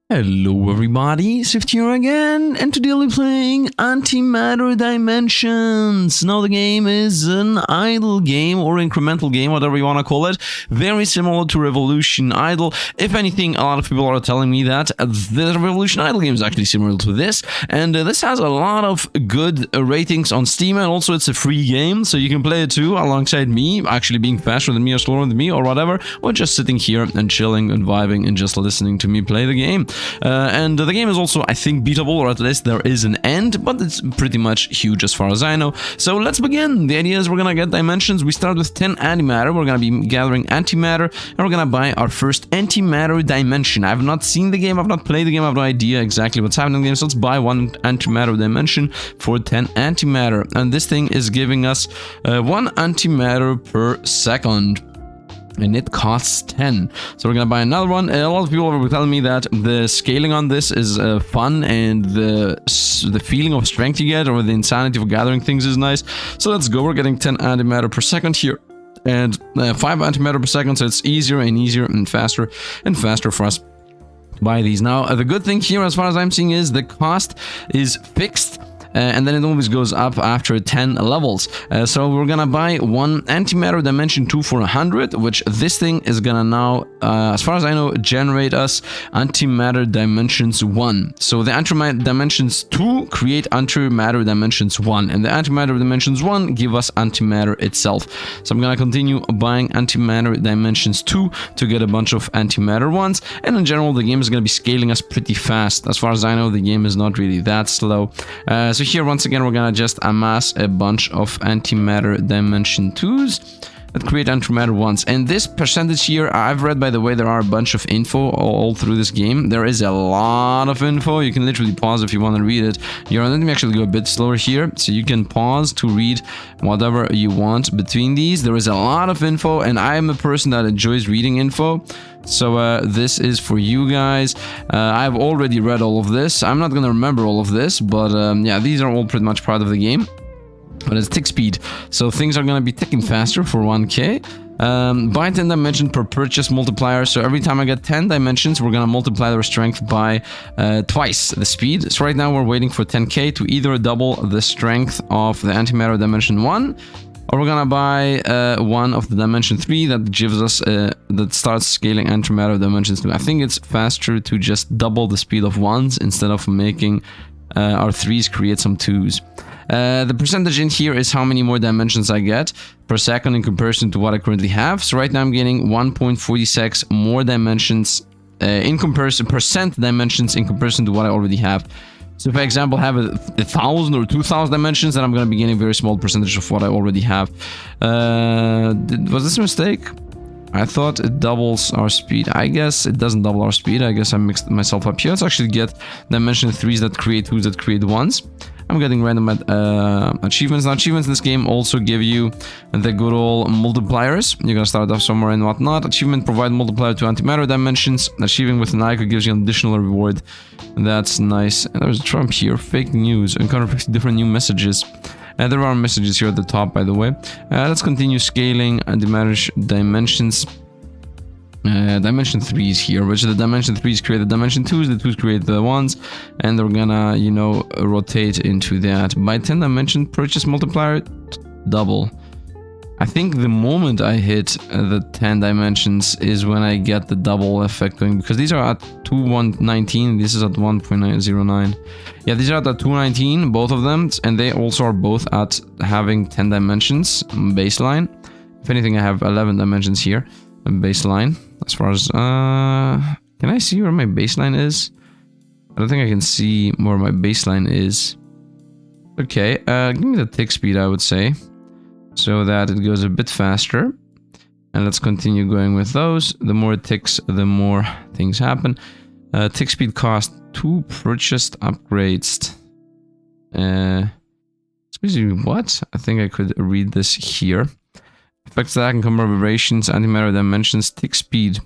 Hello everybody, Sifd here again, and today we'll be playing Antimatter Dimensions. Now the game is an idle game or incremental game, whatever you want to call it. Very similar to Revolution Idle. If anything, a lot of people are telling me that the Revolution Idle game is actually similar to this. And this has a lot of good ratings on Steam, and also it's a free game, so you can play it too alongside me, actually being faster than me or slower than me or whatever, or just sitting here and chilling and vibing and just listening to me play the game. And the game is also, I think, beatable, or at least there is an end, but it's pretty much huge as far as I know. So let's begin. The idea is we're gonna get dimensions. We start with 10 antimatter. We're gonna be gathering antimatter, and we're gonna buy our first antimatter dimension. I've not seen the game, I've not played the game, I have no idea exactly what's happening in the game, so let's buy one antimatter dimension for 10 antimatter. And this thing is giving us 1 antimatter per second. And it costs 10. So we're gonna buy another one. A lot of people were telling me that the scaling on this is fun, and the feeling of strength you get, or the insanity of gathering things, is nice. So let's go. We're getting 10 antimatter per second here, and 5 antimatter per second, so it's easier and easier and faster for us to buy these. Now the good thing here, as far as I'm seeing, is the cost is fixed. And then it always goes up after 10 levels. So we're gonna buy one antimatter dimension 2 for 100, which this thing is gonna now, as far as I know, generate us antimatter dimensions 1. So the antimatter dimensions 2 create antimatter dimensions 1, and the antimatter dimensions 1 give us antimatter itself. So I'm gonna continue buying antimatter dimensions 2 to get a bunch of antimatter ones, and in general the game is gonna be scaling us pretty fast. As far as I know, the game is not really that slow. So here, once again, we're gonna just amass a bunch of antimatter dimension 2s that create antimatter 1s. And this percentage here, I've read, by the way, there are a bunch of info all through this game. There is a lot of info. You can literally pause if you want to read it. Let me actually go a bit slower here, so you can pause to read whatever you want between these. There is a lot of info, and I am a person that enjoys reading info. So this is for you guys. I've already read all of this. I'm not gonna remember all of this, but yeah, these are all pretty much part of the game. But it's tick speed, so things are gonna be ticking faster for 1k. Buy 10 dimension per purchase multiplier, so every time I get 10 dimensions, we're gonna multiply their strength by twice the speed. So right now we're waiting for 10k to either double the strength of the antimatter dimension 1, or we're gonna buy one of the dimension 3 that gives us that starts scaling antimatter dimensions 2. I think it's faster to just double the speed of 1s instead of making our 3s create some 2s. The percentage in here is how many more dimensions I get per second in comparison to what I currently have. So right now I'm getting 1.46 more dimensions in comparison, percent dimensions in comparison to what I already have. So if I, for example, have 1,000 or 2,000 dimensions, then I'm going to be getting a very small percentage of what I already have. Was this a mistake? I thought it doubles our speed. I guess it doesn't double our speed. I guess I mixed myself up here. Let's actually get dimension 3s that create 2s that create 1s. I'm getting random achievements. Now, achievements in this game also give you the good old multipliers. You're gonna start off somewhere and whatnot. Achievement provide multiplier to antimatter dimensions. Achieving with an icon gives you an additional reward. That's nice. And there's Trump here. Fake news. Encounter 50 different new messages. There are messages here at the top, by the way. Let's continue scaling antimatter dimensions. Dimension 3s here, which the dimension 3s create the dimension 2s, the 2s create the 1s, and they're gonna, you know, rotate into that. By 10 dimension purchase multiplier, double. I think the moment I hit the 10 dimensions is when I get the double effect going, because these are at 2.119, this is at 1.909. Yeah, these are at 219, both of them, and they also are both at having 10 dimensions baseline. If anything, I have 11 dimensions here, baseline. As far as, can I see where my baseline is? I don't think I can see where my baseline is. Okay, give me the tick speed, I would say, so that it goes a bit faster. And let's continue going with those. The more it ticks, the more things happen. Tick speed cost 2 purchased upgrades. Excuse me, what? I think I could read this here. Effects that can cover vibrations, antimatter dimensions, tick speed.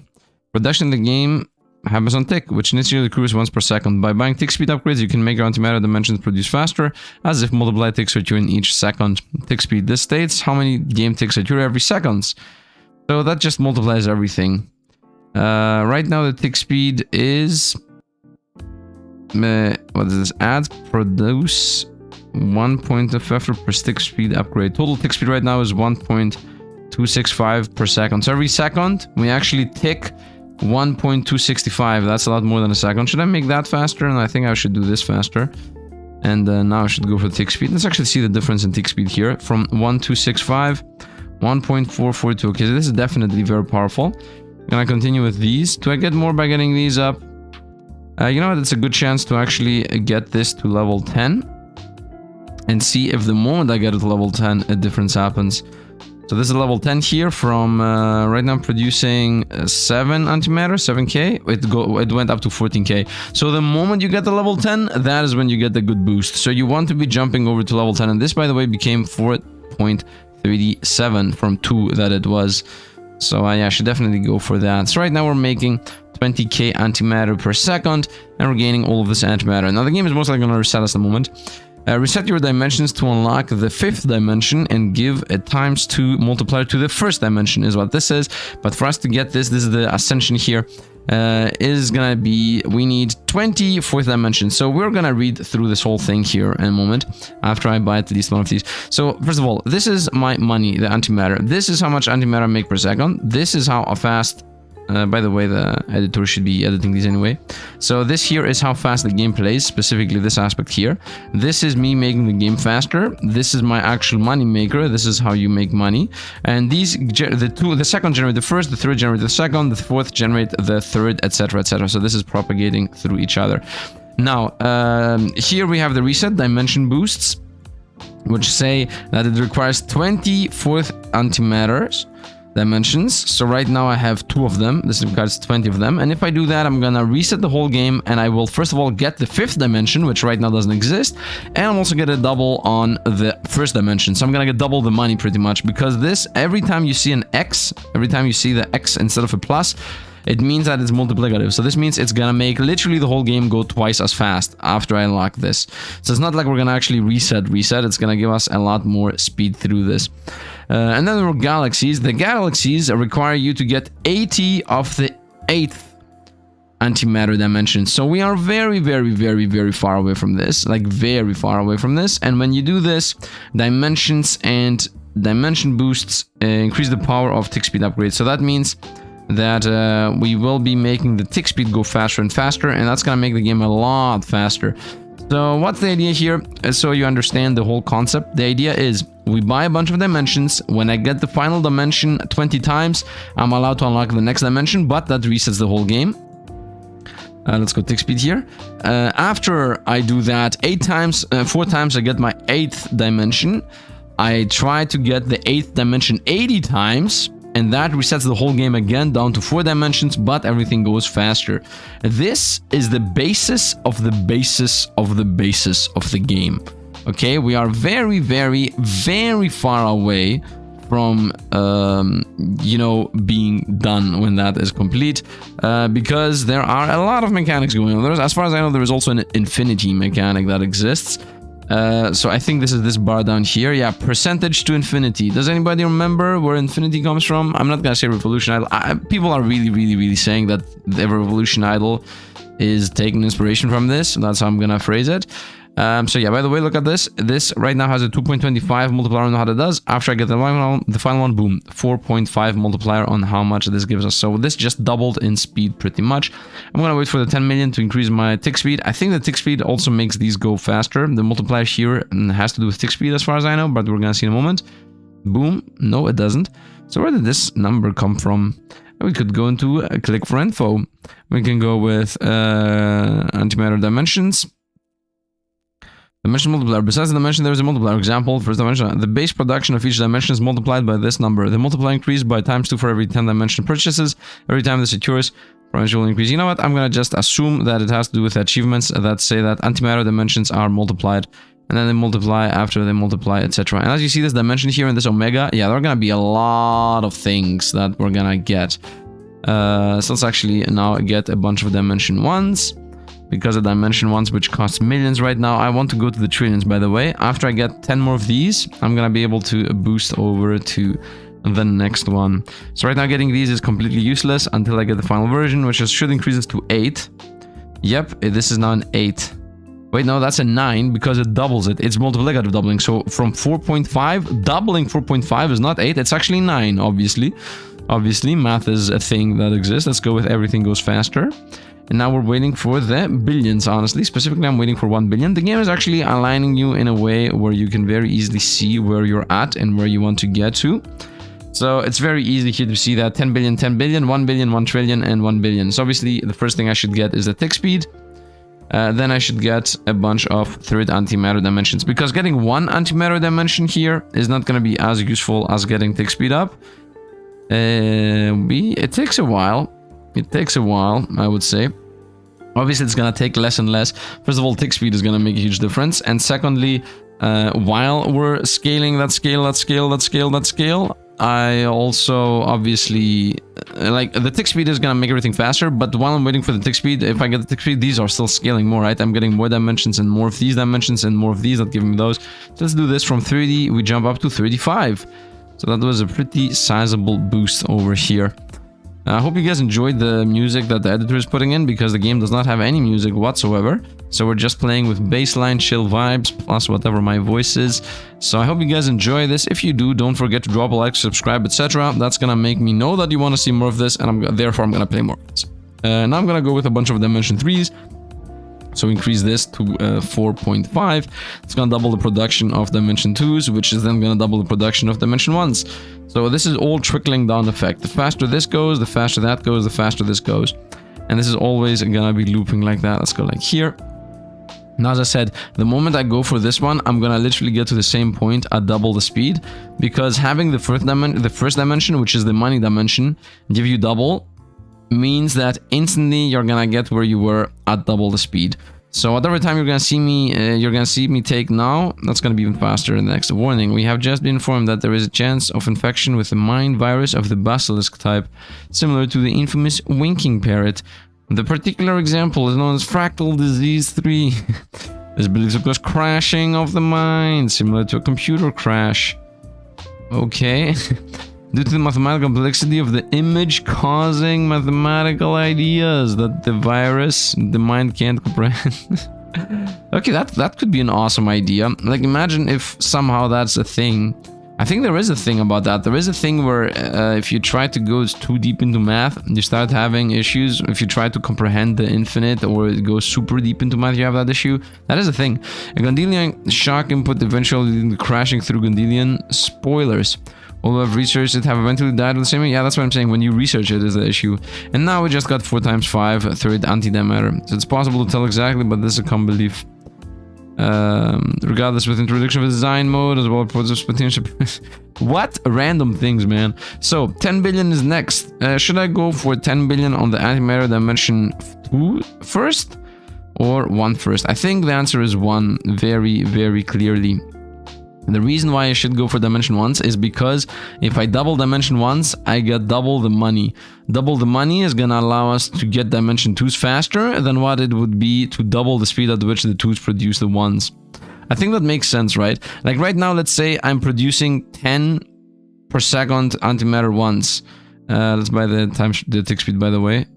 Production in the game happens on tick, which initially occurs once per second. By buying tick speed upgrades, you can make your antimatter dimensions produce faster, as if multiply ticks occur in each second. Tick speed. This states how many game ticks occur every second. So that just multiplies everything. Right now the tick speed is what is this? Add, produce 1 point of effort per tick speed upgrade. Total tick speed right now is 1.265 per second. So every second we actually tick 1.265. That's a lot more than a second. Should I make that faster? And I think I should do this faster. And now I should go for tick speed. Let's actually see the difference in tick speed here from 1.265, 1.442. Okay, so this is definitely very powerful. I'm gonna continue with these. Do I get more by getting these up? You know what? It's a good chance to actually get this to level 10 and see if the moment I get it to level 10, a difference happens. So this is level 10 here from right now producing 7 antimatter, 7k. It went up to 14k. So the moment you get the level 10, that is when you get the good boost. So you want to be jumping over to level 10. And this, by the way, became 4.37 from 2 that it was. So I should definitely go for that. So right now we're making 20k antimatter per second, and we're gaining all of this antimatter. Now the game is most likely going to reset us the moment. Reset your dimensions to unlock the 5th dimension and give a ×2 multiplier to the 1st dimension is what this is. But for us to get this is the ascension here, is gonna be, we need 20 4th dimension. So we're gonna read through this whole thing here in a moment after I buy at least one of these. So first of all, this is my money, the antimatter. This is how much antimatter I make per second. This is how fast, by the way, the editor should be editing these anyway. So this here is how fast the game plays, specifically this aspect here. This is me making the game faster. This is my actual money maker. This is how you make money. And these, the second generate the first, the third generate the second, the fourth generate the third, etc., etc. So this is propagating through each other. Now, here we have the reset dimension boosts, which say that it requires 20 4th antimatters dimensions. So right now I have 2 of them. This requires 20 of them. And if I do that, I'm gonna reset the whole game, and I will first of all get the 5th dimension, which right now doesn't exist, and I'm also gonna double on the 1st dimension. So I'm gonna get double the money pretty much, because this, every time you see an X, every time you see the X instead of a plus, it means that it's multiplicative. So this means it's gonna make literally the whole game go twice as fast after I unlock this. So it's not like we're gonna actually reset. It's gonna give us a lot more speed through this. And then there are galaxies. The galaxies require you to get 80 of the 8th antimatter dimension. So we are very, very, very, very far away from this. Like very far away from this. And when you do this, dimensions and dimension boosts increase the power of tick speed upgrades. So that means that we will be making the tick speed go faster and faster, and that's gonna make the game a lot faster. So what's the idea here? So you understand the whole concept. The idea is we buy a bunch of dimensions. When I get the final dimension 20 times, I'm allowed to unlock the next dimension, but that resets the whole game. Let's go tick speed here. After I do that 4 times, I get my 8th dimension. I try to get the 8th dimension 80 times, and that resets the whole game again down to 4 dimensions, but everything goes faster. This is the basis of the basis of the basis of the game. Okay, we are very, very, very far away from, you know, being done when that is complete, because there are a lot of mechanics going on. As far as I know, there is also an infinity mechanic that exists. So I think this is this bar down here. Yeah, percentage to infinity. Does anybody remember where infinity comes from? I'm not gonna say revolution idol. People are really, really, really saying that the revolution idol is taking inspiration from this. That's how I'm gonna phrase it. So yeah, by the way, look at this. This right now has a 2.25 multiplier on how it does. After I get the final one, boom, 4.5 multiplier on how much this gives us. So this just doubled in speed pretty much. I'm gonna wait for the 10 million to increase my tick speed. I think the tick speed also makes these go faster. The multiplier here has to do with tick speed as far as I know, but we're gonna see in a moment. Boom. No, it doesn't. So where did this number come from? We could go into click for info. We can go with antimatter dimensions. Dimension multiplier. Besides the dimension, there is a multiplier. Example, first dimension. The base production of each dimension is multiplied by this number. The multiplier increased by ×2 for every 10 dimension purchases. Every time this occurs, price will increase. You know what? I'm going to just assume that it has to do with achievements that say that antimatter dimensions are multiplied. And then they multiply after they multiply, etc. And as you see this dimension here in this omega, yeah, there are going to be a lot of things that we're going to get. So let's actually now get a bunch of dimension 1s. Because of dimension 1s, which costs millions right now. I want to go to the trillions, by the way. After I get 10 more of these, I'm gonna be able to boost over to the next one. So right now getting these is completely useless until I get the final version, which should increase this to 8. Yep, this is now an 8. Wait, no, that's a 9 because it doubles it. It's multiplicative doubling. So from 4.5, doubling 4.5 is not 8. It's actually 9, obviously. Obviously, math is a thing that exists. Let's go with everything goes faster. And now we're waiting for the billions, honestly. Specifically, I'm waiting for 1 billion. The game is actually aligning you in a way where you can very easily see where you're at and where you want to get to. So it's very easy here to see that 10 billion, 10 billion, 1 billion, 1 trillion, and 1 billion. So obviously, the first thing I should get is the tick speed. Then I should get a bunch of third antimatter dimensions. Because getting one antimatter dimension here is not going to be as useful as getting tick speed up. It takes a while. It takes a while, I would say. Obviously, it's going to take less and less. First of all, tick speed is going to make a huge difference. And secondly, while we're scaling that scale, I also obviously like the tick speed is gonna make everything faster, but while I'm waiting for the tick speed, if I get the tick speed, these are still scaling more, right? I'm getting more dimensions and more of these dimensions and more of these that give me those. So let's do this from 30, we jump up to 35. So that was a pretty sizable boost over here. I hope you guys enjoyed the music that the editor is putting in, because the game does not have any music whatsoever. So we're just playing with bassline chill vibes plus whatever my voice is. So I hope you guys enjoy this. If you do, don't forget to drop a like, subscribe, etc. That's gonna make me know that you want to see more of this, and therefore I'm gonna play more of this. Now I'm gonna go with a bunch of dimension 3s. So increase this to 4.5. It's gonna double the production of dimension 2s, which is then gonna double the production of dimension 1s. So this is all trickling down effect. The faster this goes, the faster that goes, the faster this goes. And this is always gonna be looping like that. Let's go like here. Now, as I said, the moment I go for this one, I'm gonna literally get to the same point at double the speed, because having the first dimension, which is the money dimension, give you double, means that instantly you're gonna get where you were at double the speed. So whatever time you're gonna see me take now, that's gonna be even faster in the next. Warning, we have just been informed that there is a chance of infection with the mind virus of the basilisk type, similar to the infamous winking parrot. The particular example is known as fractal disease 3. This believes it was crashing of the mind, similar to a computer crash. Okay. Due to the mathematical complexity of the image causing mathematical ideas that the virus, the mind can't comprehend. Okay, that could be an awesome idea. Like, imagine if somehow that's a thing. I think there is a thing about that. There is a thing where if you try to go too deep into math, you start having issues. If you try to comprehend the infinite or go super deep into math, you have that issue. That is a thing. A Gondelian shock input eventually crashing through Gondelian. Spoilers. Although I've researched it, have eventually died of the same way. Yeah, that's what I'm saying. When you research it is the issue. And now we just got 4 times 5, third antimatter. So it's possible to tell exactly, but this is a common belief. Regardless, with introduction of the design mode as well as potential. What random things, man. So 10 billion is next. Should I go for 10 billion on the antimatter dimension 2 first or 1 first? I think the answer is 1 very, very clearly. The reason why I should go for dimension 1s is because if I double dimension 1s, I get double the money. Double the money is gonna allow us to get dimension 2s faster than what it would be to double the speed at which the 2s produce the 1s. I think that makes sense, right? Like right now, let's say I'm producing 10 per second antimatter 1s. Let's buy the tick speed, by the way.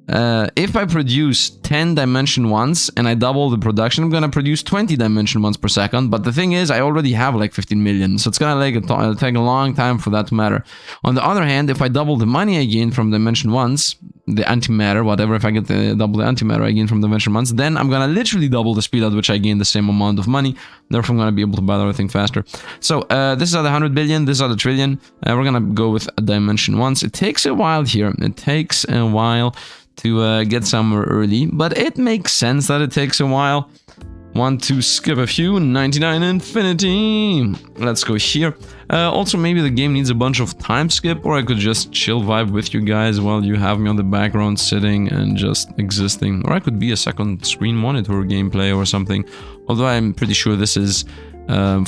If I produce 10 dimension 1s and I double the production, I'm gonna produce 20 dimension 1s per second. But the thing is, I already have like 15 million, so it's gonna take a long time for that to matter. On the other hand, if I double the money I gain from dimension 1s, the antimatter, whatever, if I get double the antimatter I gain from dimension 1s, then I'm gonna literally double the speed at which I gain the same amount of money. Therefore, I'm gonna be able to buy everything faster. So this is at the 100 billion, this is at the trillion. We're gonna go with dimension 1s. It takes a while here. It takes a while to get somewhere early, but it makes sense that it takes a while. Want to skip a few? 99 infinity. Let's go here. Also, maybe the game needs a bunch of time skip, or I could just chill vibe with you guys while you have me on the background sitting and just existing. Or I could be a second screen monitor gameplay or something. Although I'm pretty sure this is I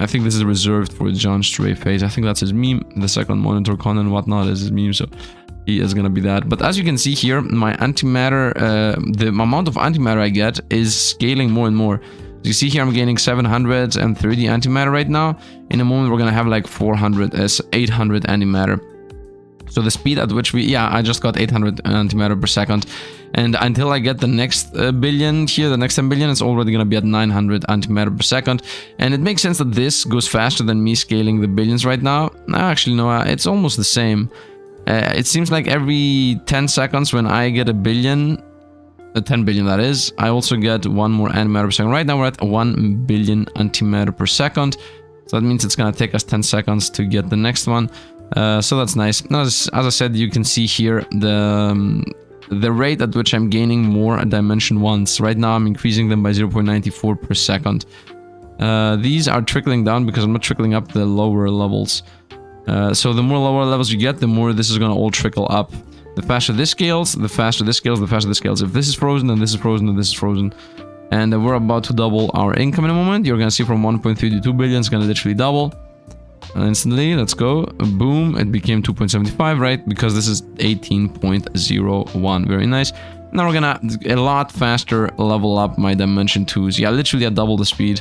think this is reserved for John Stray Face. I think that's his meme. The second monitor con and whatnot is his meme, so he is gonna be that. But as you can see here, my antimatter, the amount of antimatter I get is scaling more and more. As you see here, I'm gaining 730 antimatter right now. In a moment, we're gonna have like 800 antimatter. So the speed at which I just got 800 antimatter per second. And until I get the next billion here, the next 10 billion, it's already going to be at 900 antimatter per second. And it makes sense that this goes faster than me scaling the billions right now. Actually, no, it's almost the same. It seems like every 10 seconds when I get a billion, 10 billion that is, I also get one more antimatter per second. Right now we're at 1 billion antimatter per second. So that means it's going to take us 10 seconds to get the next one. So that's nice. As I said, you can see here the rate at which I'm gaining more dimension ones. Right now I'm increasing them by 0.94 per second. These are trickling down because I'm not trickling up the lower levels. So the more lower levels you get, the more this is going to all trickle up. The faster this scales, the faster this scales, the faster this scales. If this is frozen, then this is frozen, then this is frozen. And we're about to double our income in a moment. You're going to see from 1.3 to 2 billion, it's going to literally double. Instantly, let's go. Boom, it became 2.75, right? Because this is 18.01. Very nice. Now we're gonna a lot faster level up my dimension 2s. Yeah, literally at double the speed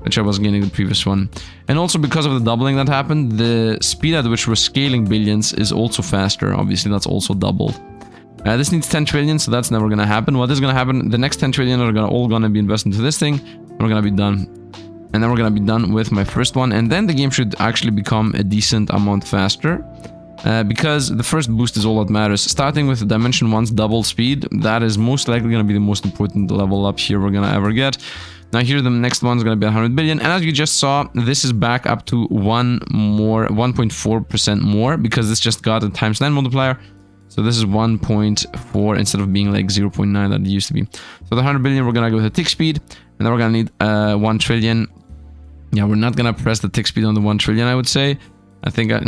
which I was gaining the previous one. And also because of the doubling that happened, the speed at which we're scaling billions is also faster. Obviously, that's also doubled. This needs 10 trillion, so that's never gonna happen. What is gonna happen? The next 10 trillion are all gonna be invested into this thing. And we're gonna be done. And then we're gonna be done with my first one, and then the game should actually become a decent amount faster. Because the first boost is all that matters. Starting with Dimension 1's double speed, that is most likely gonna be the most important level up here we're gonna ever get. Now here the next one's gonna be 100 billion, and as you just saw, this is back up to 1.4% more, because this just got a times 9 multiplier. So this is 1.4 instead of being like 0.9 that it used to be. So the 100 billion, we're gonna go with a tick speed, and then we're gonna need 1 trillion. Yeah, we're not gonna press the tick speed on the 1 trillion, I would say. I think, I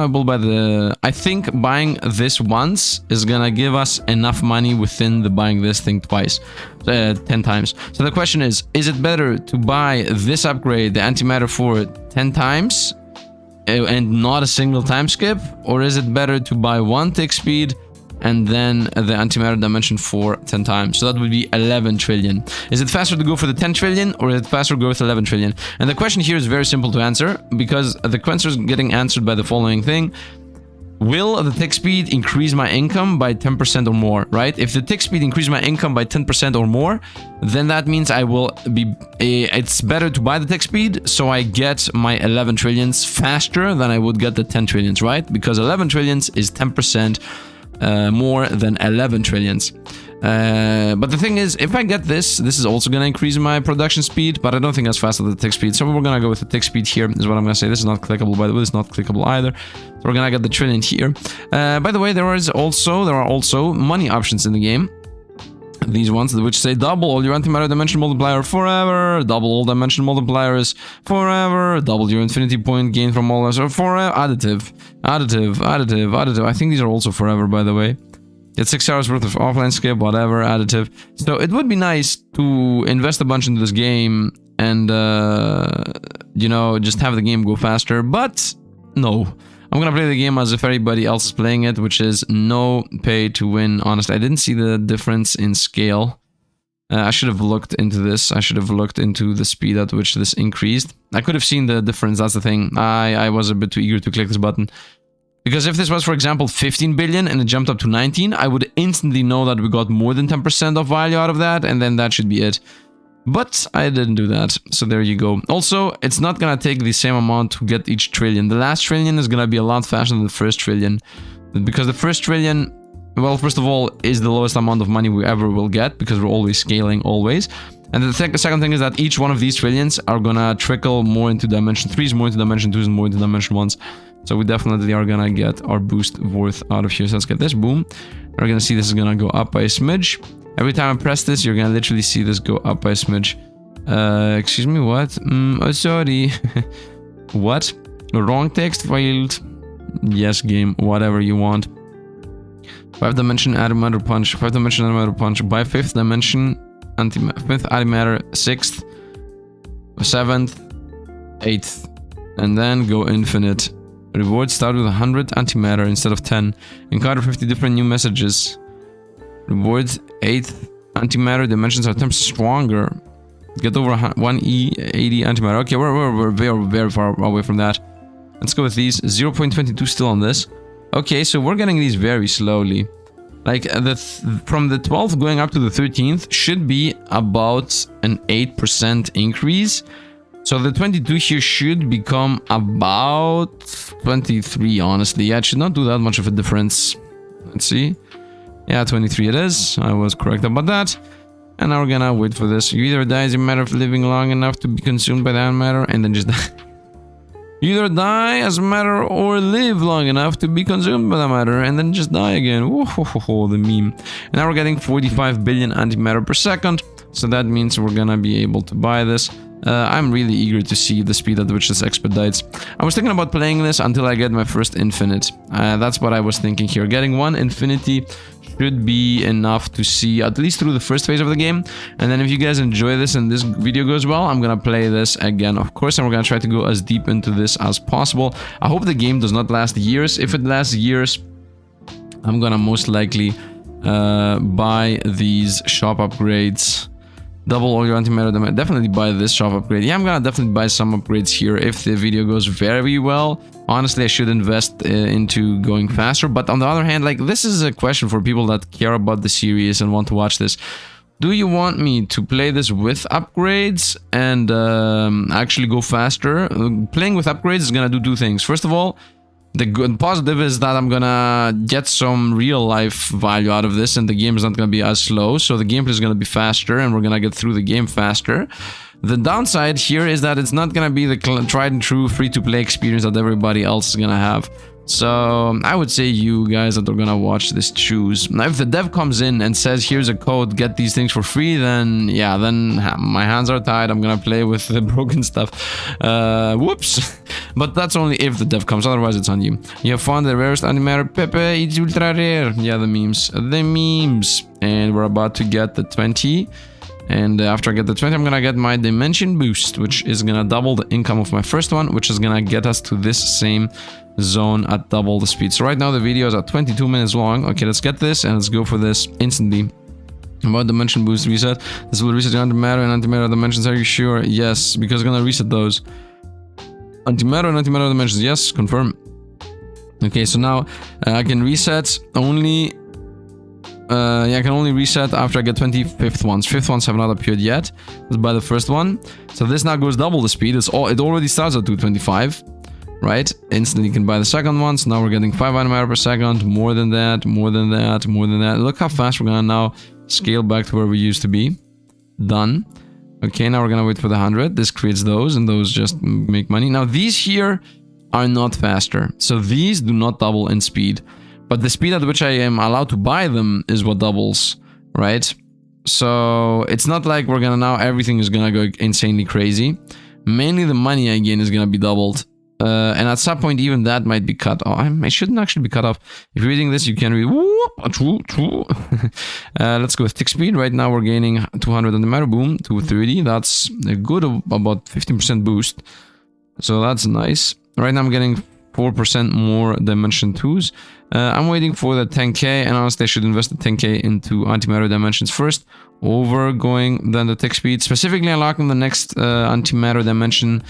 will buy the... I think buying this once is gonna give us enough money within the buying this thing twice. 10 times. So the question is it better to buy this upgrade, the antimatter, for 10 times and not a single time skip? Or is it better to buy 1 tick speed and then the antimatter dimension for 10 times? So that would be 11 trillion. Is it faster to go for the 10 trillion or is it faster to go with 11 trillion? And the question here is very simple to answer, because the question is getting answered by the following thing. Will the tick speed increase my income by 10% or more, right? If the tick speed increases my income by 10% or more, then that means I will be... it's better to buy the tick speed, so I get my 11 trillions faster than I would get the 10 trillions, right? Because 11 trillions is 10% more than 11 trillions. But the thing is, if I get this is also going to increase my production speed, but I don't think that's faster than the tick speed. So we're going to go with the tick speed here, is what I'm going to say. This is not clickable, by the way. It's not clickable either. So we're going to get the trillion here. By the way, there are also money options in the game. These ones which say double all your antimatter dimension multiplier forever, double all dimension multipliers forever, double your infinity point gain from all or forever, additive. I think these are also forever, by the way. Get 6 hours worth of offline skip, whatever, additive. So it would be nice to invest a bunch into this game and, you know, just have the game go faster, but no. I'm gonna play the game as if everybody else is playing it, which is no pay to win. Honestly, I didn't see the difference in scale. I should have looked into this. I should have looked into the speed at which this increased. I could have seen the difference, that's the thing. I was a bit too eager to click this button. Because if this was, for example, 15 billion and it jumped up to 19, I would instantly know that we got more than 10% of value out of that, and then that should be it. But I didn't do that, so there you go. Also, it's not gonna take the same amount to get each trillion. The last trillion is gonna be a lot faster than the first trillion. Because the first trillion, well, first of all, is the lowest amount of money we ever will get, because we're always scaling, always. And the second thing is that each one of these trillions are gonna trickle more into dimension 3s, more into dimension 2s, and more into dimension 1s. So we definitely are gonna get our boost worth out of here. So let's get this, boom. We're gonna see this is gonna go up by a smidge. Every time I press this, you're gonna literally see this go up by a smidge. Excuse me, what? Oh, sorry. What? Wrong text field. Yes, game, whatever you want. 5th dimension antimatter punch, 5th dimension antimatter punch, by 5th dimension 5th antimatter, 6th, 7th, 8th, and then go infinite. Rewards start with 100 antimatter instead of 10. Encounter 50 different new messages. Rewards 8th antimatter dimensions are 10% stronger. Get over 1E80 antimatter. Okay, we're very far away from that. Let's go with these. 0.22 still on this. Okay, so we're getting these very slowly. Like from the 12th going up to the 13th should be about an 8% increase. So the 22 here should become about 23, honestly. Yeah, it should not do that much of a difference. Let's see. Yeah, 23 it is. I was correct about that. And now we're gonna wait for this. You either die as a matter of living long enough to be consumed by the antimatter and then just die. You either die as a matter or live long enough to be consumed by the matter and then just die again. Whoa, the meme. And now we're getting 45 billion antimatter per second. So that means we're gonna be able to buy this. I'm really eager to see the speed at which this expedites. I was thinking about playing this until I get my first infinite. That's what I was thinking here. Getting one infinity should be enough to see at least through the first phase of the game. And then if you guys enjoy this and this video goes well, I'm gonna play this again, of course, and we're gonna try to go as deep into this as possible. I hope the game does not last years. If it lasts years, I'm gonna most likely buy these shop upgrades. Double all your antimatter damage. Definitely buy this shop upgrade. Yeah, I'm gonna definitely buy some upgrades here if the video goes very well. Honestly, I should invest into going faster. But on the other hand, like, this is a question for people that care about the series and want to watch this. Do you want me to play this with upgrades and actually go faster? Playing with upgrades is gonna do two things. First of all, the good positive is that I'm gonna get some real life value out of this and the game is not gonna be as slow, so the gameplay is gonna be faster and we're gonna get through the game faster. The downside here is that it's not gonna be the tried and true free-to-play experience that everybody else is gonna have. So I would say you guys that are gonna watch this choose. Now if the dev comes in and says here's a code, get these things for free, then yeah, then my hands are tied. I'm gonna play with the broken stuff. Whoops. But that's only if the dev comes, otherwise it's on you. You have found the rarest antimatter. Pepe, it's ultra rare. Yeah, the memes. And we're about to get the 20. And after I get the 20, I'm gonna get my dimension boost, which is gonna double the income of my first one, which is gonna get us to this same zone at double the speed. So right now the video is at 22 minutes long. Okay, let's get this and let's go for this instantly. About dimension boost reset. This will reset your antimatter and antimatter dimensions. Are you sure? Yes, because it's gonna reset those. Antimatter and antimatter dimensions. Yes, confirm. Okay, so now I can reset only. Yeah, I can only reset after I get 25th ones. 5th ones have not appeared yet. Let's buy the first one. So this now goes double the speed. It already starts at 225, right? Instantly you can buy the second one. So now we're getting 5 antimatter per second. More than that, more than that, more than that. Look how fast we're gonna now scale back to where we used to be. Done. Okay, now we're gonna wait for the 100. This creates those, and those just make money. Now these here are not faster. So these do not double in speed. But the speed at which I am allowed to buy them is what doubles, right? So it's not like we're gonna now everything is gonna go insanely crazy. Mainly the money I gain is gonna be doubled. And at some point even that might be cut off. I shouldn't actually be cut off. If you're reading this, you can read let's go with tick speed. Right now we're gaining 200 on the matter. Boom, 230. That's a good about 15% boost. So that's nice. Right now I'm getting 4% more dimension 2s. I'm waiting for the 10k, and honestly I should invest the 10k into antimatter dimensions first, over going then the tick speed. Specifically unlocking the next antimatter dimension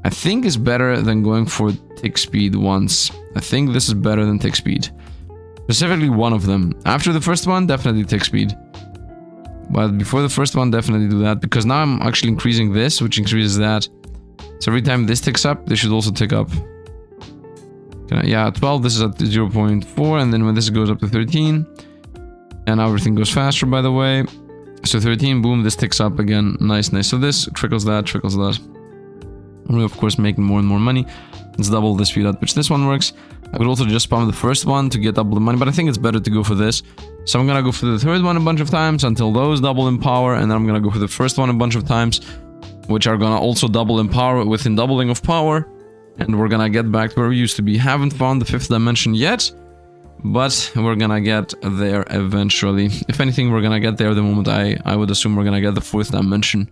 I think is better than going for tick speed once. I think this is better than tick speed. Specifically one of them. After the first one, definitely tick speed. But before the first one, definitely do that, because now I'm actually increasing this, which increases that. So every time this ticks up, this should also tick up. Yeah, 12, this is at 0.4, and then when this goes up to 13, and everything goes faster, by the way. So 13, boom, this ticks up again. Nice, nice. So this trickles that, trickles that. And we're of course making more and more money. Let's double the speed at which this one works. I could also just spam the first one to get double the money, but I think it's better to go for this. So I'm gonna go for the third one a bunch of times until those double in power, and then I'm gonna go for the first one a bunch of times, which are gonna also double in power within doubling of power. And we're gonna get back to where we used to be. Haven't found the 5th dimension yet, but we're gonna get there eventually. If anything, we're gonna get there the moment I would assume we're gonna get the 4th dimension.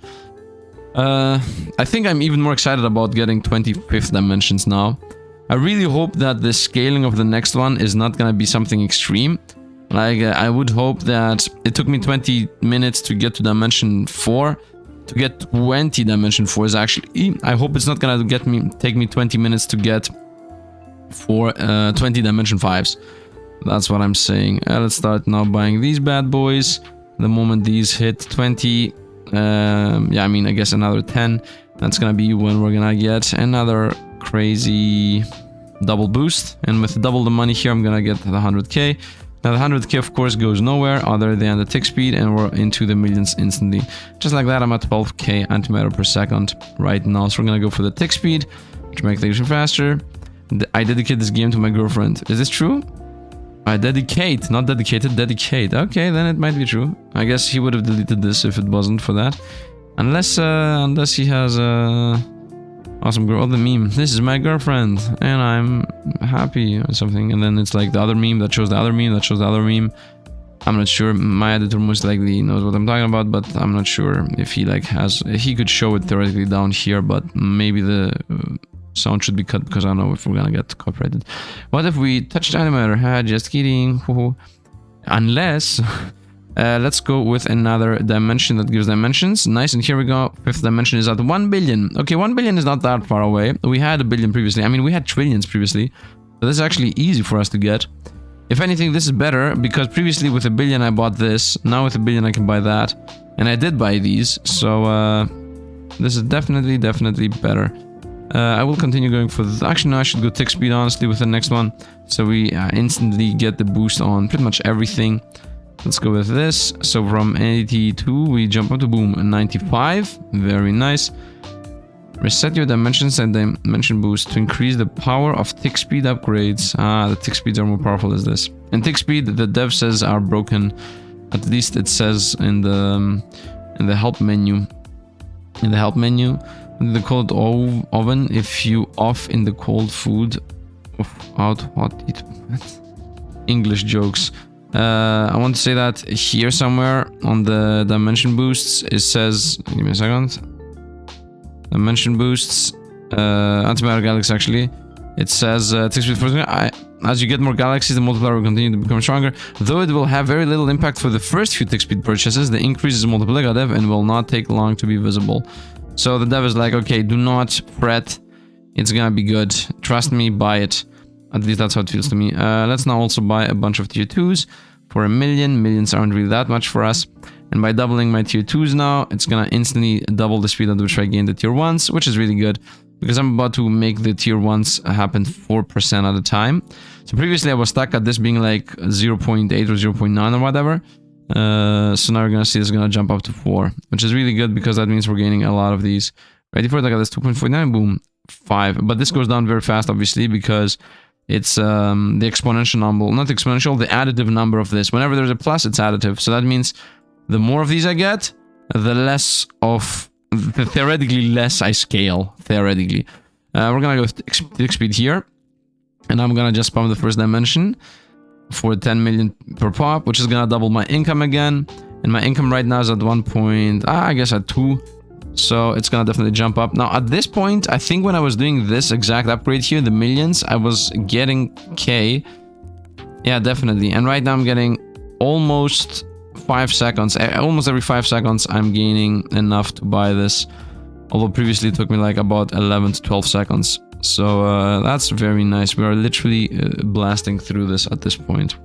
I think I'm even more excited about getting 25th dimensions now. I really hope that the scaling of the next one is not gonna be something extreme. Like, I would hope that it took me 20 minutes to get to dimension 4. To get 20 dimension 4 is actually... I hope it's not gonna take me 20 minutes to get for 20 dimension 5s. That's what I'm saying. Let's start now buying these bad boys. The moment these hit 20, yeah, I mean, I guess another 10. That's gonna be when we're gonna get another crazy double boost. And with double the money here, I'm gonna get the 100k. Now the 100k of course goes nowhere other than the tick speed, and we're into the millions instantly. Just like that, I'm at 12k antimatter per second right now. So we're gonna go for the tick speed to make things faster. I dedicate this game to my girlfriend. Is this true? I dedicate, not dedicated, dedicate. Okay, then it might be true. I guess he would have deleted this if it wasn't for that. Unless he has a awesome girl. Oh, the meme. This is my girlfriend, and I'm happy or something. And then it's like the other meme that shows the other meme that shows the other meme. I'm not sure. My editor most likely knows what I'm talking about, but I'm not sure if he like has. He could show it theoretically down here, but maybe the sound should be cut because I don't know if we're gonna get copyrighted. What if we touched Antimatter? Just kidding. Unless let's go with another dimension that gives dimensions. Nice, and here we go. Fifth dimension is at 1 billion. Okay, 1 billion is not that far away. We had a billion previously. I mean, we had trillions previously. So this is actually easy for us to get. If anything, this is better because previously with a billion I bought this. Now with a billion I can buy that. And I did buy these. So this is definitely better. I will continue going for this. Actually, no, I should go tick speed, honestly, with the next one. So we instantly get the boost on pretty much everything. Let's go with this. So from 82, we jump up to boom, 95. Very nice. Reset your dimensions and dimension boost to increase the power of tick speed upgrades. Ah, the tick speeds are more powerful as this. And tick speed, the dev says, are broken. At least it says in the help menu. In the help menu. The cold oven, if you off in the cold food out what it English jokes. I want to say that here somewhere on the dimension boosts it says, give me a second, dimension boosts, Antimatter galaxy actually, it says as you get more galaxies the multiplier will continue to become stronger, though it will have very little impact for the first few tick speed purchases. The increase is multiplicative and will not take long to be visible. So the dev is like, okay, do not fret, it's gonna be good, trust me, buy it. At least that's how it feels to me. Let's now also buy a bunch of tier 2s for 1 million. Millions aren't really that much for us. And by doubling my tier 2s now, it's gonna instantly double the speed at which I gain the tier 1s, which is really good because I'm about to make the tier 1s happen 4% at a time. So previously I was stuck at this being like 0.8 or 0.9 or whatever. So now we're gonna see it's gonna jump up to 4, which is really good because that means we're gaining a lot of these. Ready for it? I got this 2.49, boom, 5. But this goes down very fast, obviously, because it's the exponential number, not exponential, the additive number of this. Whenever there's a plus, it's additive. So that means the more of these I get, the less of, theoretically less I scale, theoretically. We're gonna go with tick speed here, and I'm gonna just spam the first dimension for 10 million per pop, which is gonna double my income again. And my income right now is at 1 I guess at 2. So it's gonna definitely jump up. Now at this point, I think when I was doing this exact upgrade here, the millions, I was getting K. Yeah, definitely. And right now I'm getting almost 5 seconds. Almost every 5 seconds I'm gaining enough to buy this. Although previously it took me like about 11 to 12 seconds. So that's very nice. We are literally blasting through this at this point.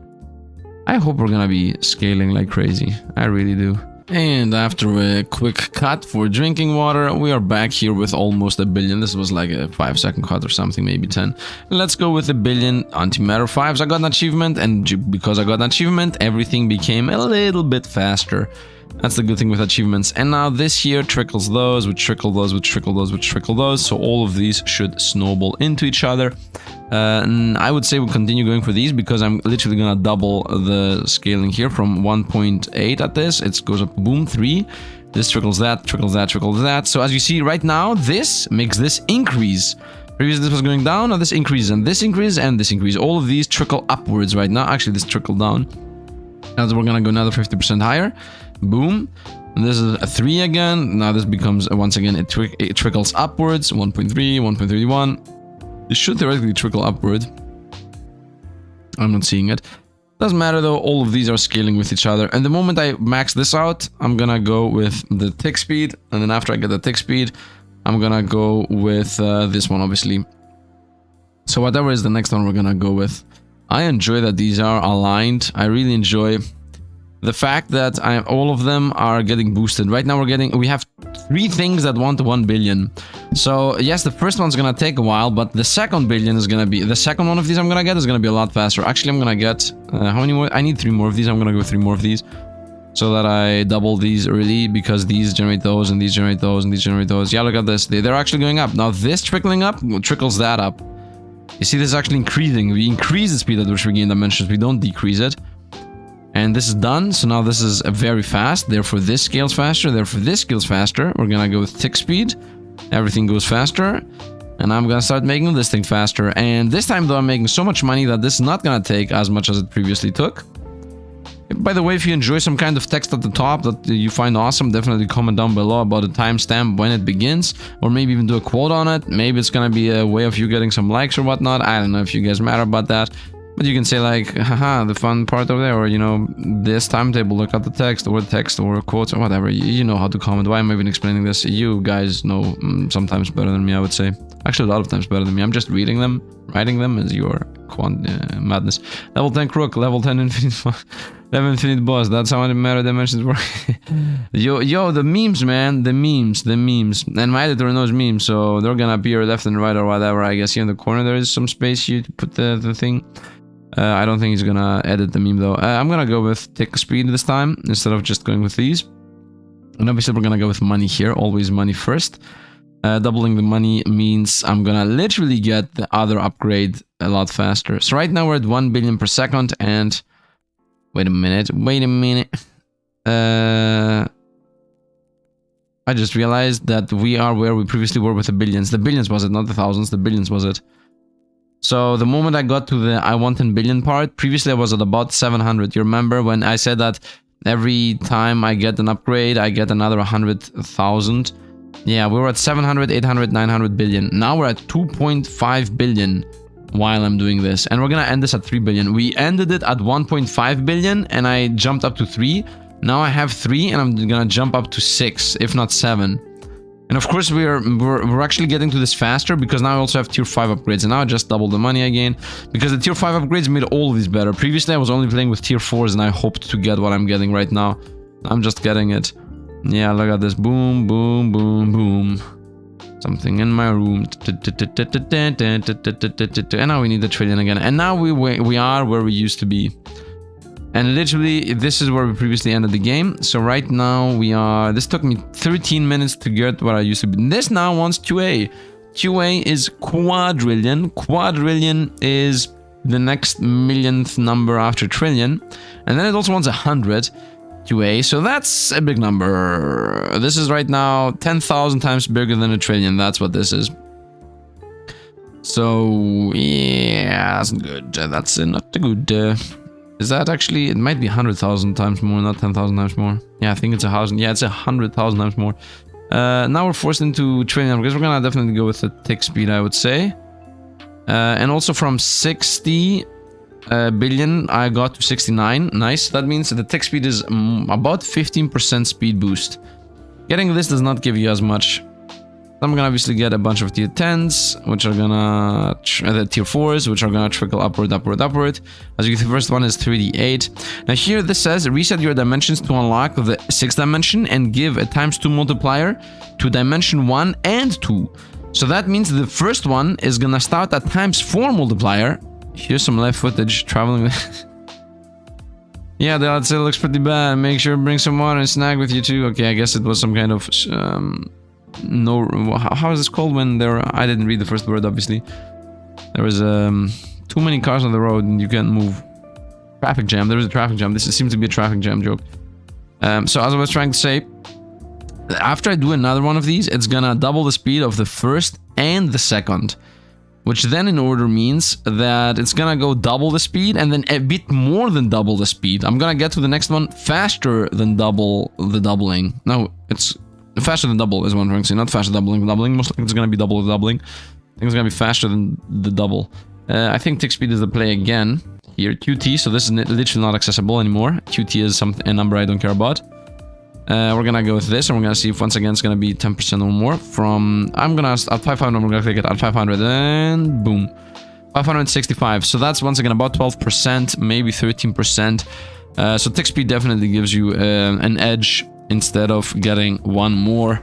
I hope we're gonna be scaling like crazy. I really do. And after a quick cut for drinking water, we are back here with almost 1 billion. This was like a 5-second cut or something, maybe 10. Let's go with 1 billion Antimatter 5s. I got an achievement, and because I got an achievement, everything became a little bit faster. That's the good thing with achievements. And now this here trickles those, which trickle those, which trickle those, which trickle those. So all of these should snowball into each other. And I would say we'll continue going for these because I'm literally gonna double the scaling here from 1.8 at this. It goes up, boom, 3. This trickles that, trickles that, trickles that. So as you see right now, this makes this increase. Previously this was going down, now this increases, and this increase, and this increase. All of these trickle upwards right now. Actually, this trickled down. Now we're gonna go another 50% higher. Boom. And this is a 3 again. Now this becomes, once again, it trickles upwards. 1.3, 1.31. This should theoretically trickle upward. I'm not seeing it. Doesn't matter though, all of these are scaling with each other. And the moment I max this out, I'm gonna go with the tick speed. And then after I get the tick speed, I'm gonna go with this one, obviously. So whatever is the next one we're gonna go with. I enjoy that these are aligned. I really enjoy the fact that all of them are getting boosted. Right now we have 3 things that want 1 billion. So yes, the first one's gonna take a while, but the second billion is gonna be, the second one of these I'm gonna get is gonna be a lot faster. Actually, I'm gonna get, how many more? I need 3 more of these. I'm gonna go 3 more of these so that I double these early, because these generate those and these generate those and these generate those. Yeah, look at this. They're actually going up. Now this trickling up trickles that up. You see, this is actually increasing. We increase the speed at which we gain dimensions. We don't decrease it. And this is done. So now this is very fast. Therefore, this scales faster. Therefore, this scales faster. We're gonna go with tick speed. Everything goes faster. And I'm gonna start making this thing faster. And this time, though, I'm making so much money that this is not gonna take as much as it previously took. By the way, if you enjoy some kind of text at the top that you find awesome, definitely comment down below about a timestamp when it begins, or maybe even do a quote on it. Maybe it's gonna be a way of you getting some likes or whatnot. I don't know if you guys matter about that, but you can say like, haha, the fun part over there, or you know, this timetable, look at the text or quotes or whatever. You know how to comment. Why am I even explaining this? You guys know sometimes better than me, I would say. Actually, a lot of times better than me. I'm just reading them. Writing them is your madness. Level 10 crook, level 10 infinite. 11 infinite boss, that's how Antimatter dimensions work. yo, the memes, man, the memes. And my editor knows memes, so they're gonna appear left and right or whatever. I guess here in the corner there is some space here to put the thing. I don't think he's gonna edit the meme though. I'm gonna go with tick speed this time, instead of just going with these. And obviously we're gonna go with money here, always money first. Doubling the money means I'm gonna literally get the other upgrade a lot faster. So right now we're at 1 billion per second, and... Wait a minute. I just realized that we are where we previously were with the billions. The billions was it, not the thousands. The billions was it. So the moment I got to the I want 10 billion part, previously I was at about 700. You remember when I said that every time I get an upgrade, I get another 100,000? Yeah, we were at 700, 800, 900 billion. Now we're at 2.5 billion. While I'm doing this, and we're gonna end this at 3 billion. We ended it at 1.5 billion and I jumped up to 3. Now I have 3 and I'm gonna jump up to 6, if not 7. And of course we're actually getting to this faster because now I also have tier 5 upgrades, and now I just doubled the money again because the tier 5 upgrades made all of these better. Previously I was only playing with tier 4s and I hoped to get what I'm getting right now. I'm just getting it. Yeah, look at this. Boom, boom, boom, boom. Something in my room. And now we need the trillion again. And now we are where we used to be. And literally, this is where we previously ended the game. So right now we are... This took me 13 minutes to get where I used to be. This now wants 2A. 2A is quadrillion. Quadrillion is the next millionth number after trillion. And then it also wants 100. 2A, so that's a big number. This is right now 10,000 times bigger than a trillion. That's what this is. So yeah, that's good. That's not good. Is that actually? It might be 100,000 times more, not 10,000 times more. Yeah, I think it's 1,000. Yeah, it's 100,000 times more. Now we're forced into trillion because we're gonna definitely go with the tick speed, I would say. And also from 60. Billion, I got to 69. Nice. That means the tick speed is about 15% speed boost. Getting this does not give you as much. I'm gonna obviously get a bunch of tier 10s, which are gonna... the tier 4s, which are gonna trickle upward. As you can see, the first one is 3d8. Now here this says, reset your dimensions to unlock the 6th dimension and give a ×2 multiplier to dimension 1 and 2. So that means the first one is gonna start at ×4 multiplier. Here's some live footage traveling with... Yeah, that still looks pretty bad. Make sure to bring some water and snack with you too. Okay, I guess it was some kind of... how is this called when there... I didn't read the first word, obviously. There was too many cars on the road and you can't move. Traffic jam. There was a traffic jam. This seems to be a traffic jam joke. So as I was trying to say, after I do another one of these, it's gonna double the speed of the first and the second. Which then in order means that it's gonna go double the speed and then a bit more than double the speed. I'm gonna get to the next one faster than double the doubling. No, it's faster than double is what I'm trying to say, not faster doubling the doubling. Most likely it's gonna be double the doubling. I think it's gonna be faster than the double. I think tick speed is the play again. Here, QT, so this is literally not accessible anymore. QT is a number I don't care about. We're gonna go with this, and we're gonna see if once again it's gonna be 10% or more from... I'm gonna... At 500, I'm gonna click it at 500, and boom. 565. So that's once again about 12%, maybe 13%. So tick speed definitely gives you an edge instead of getting one more.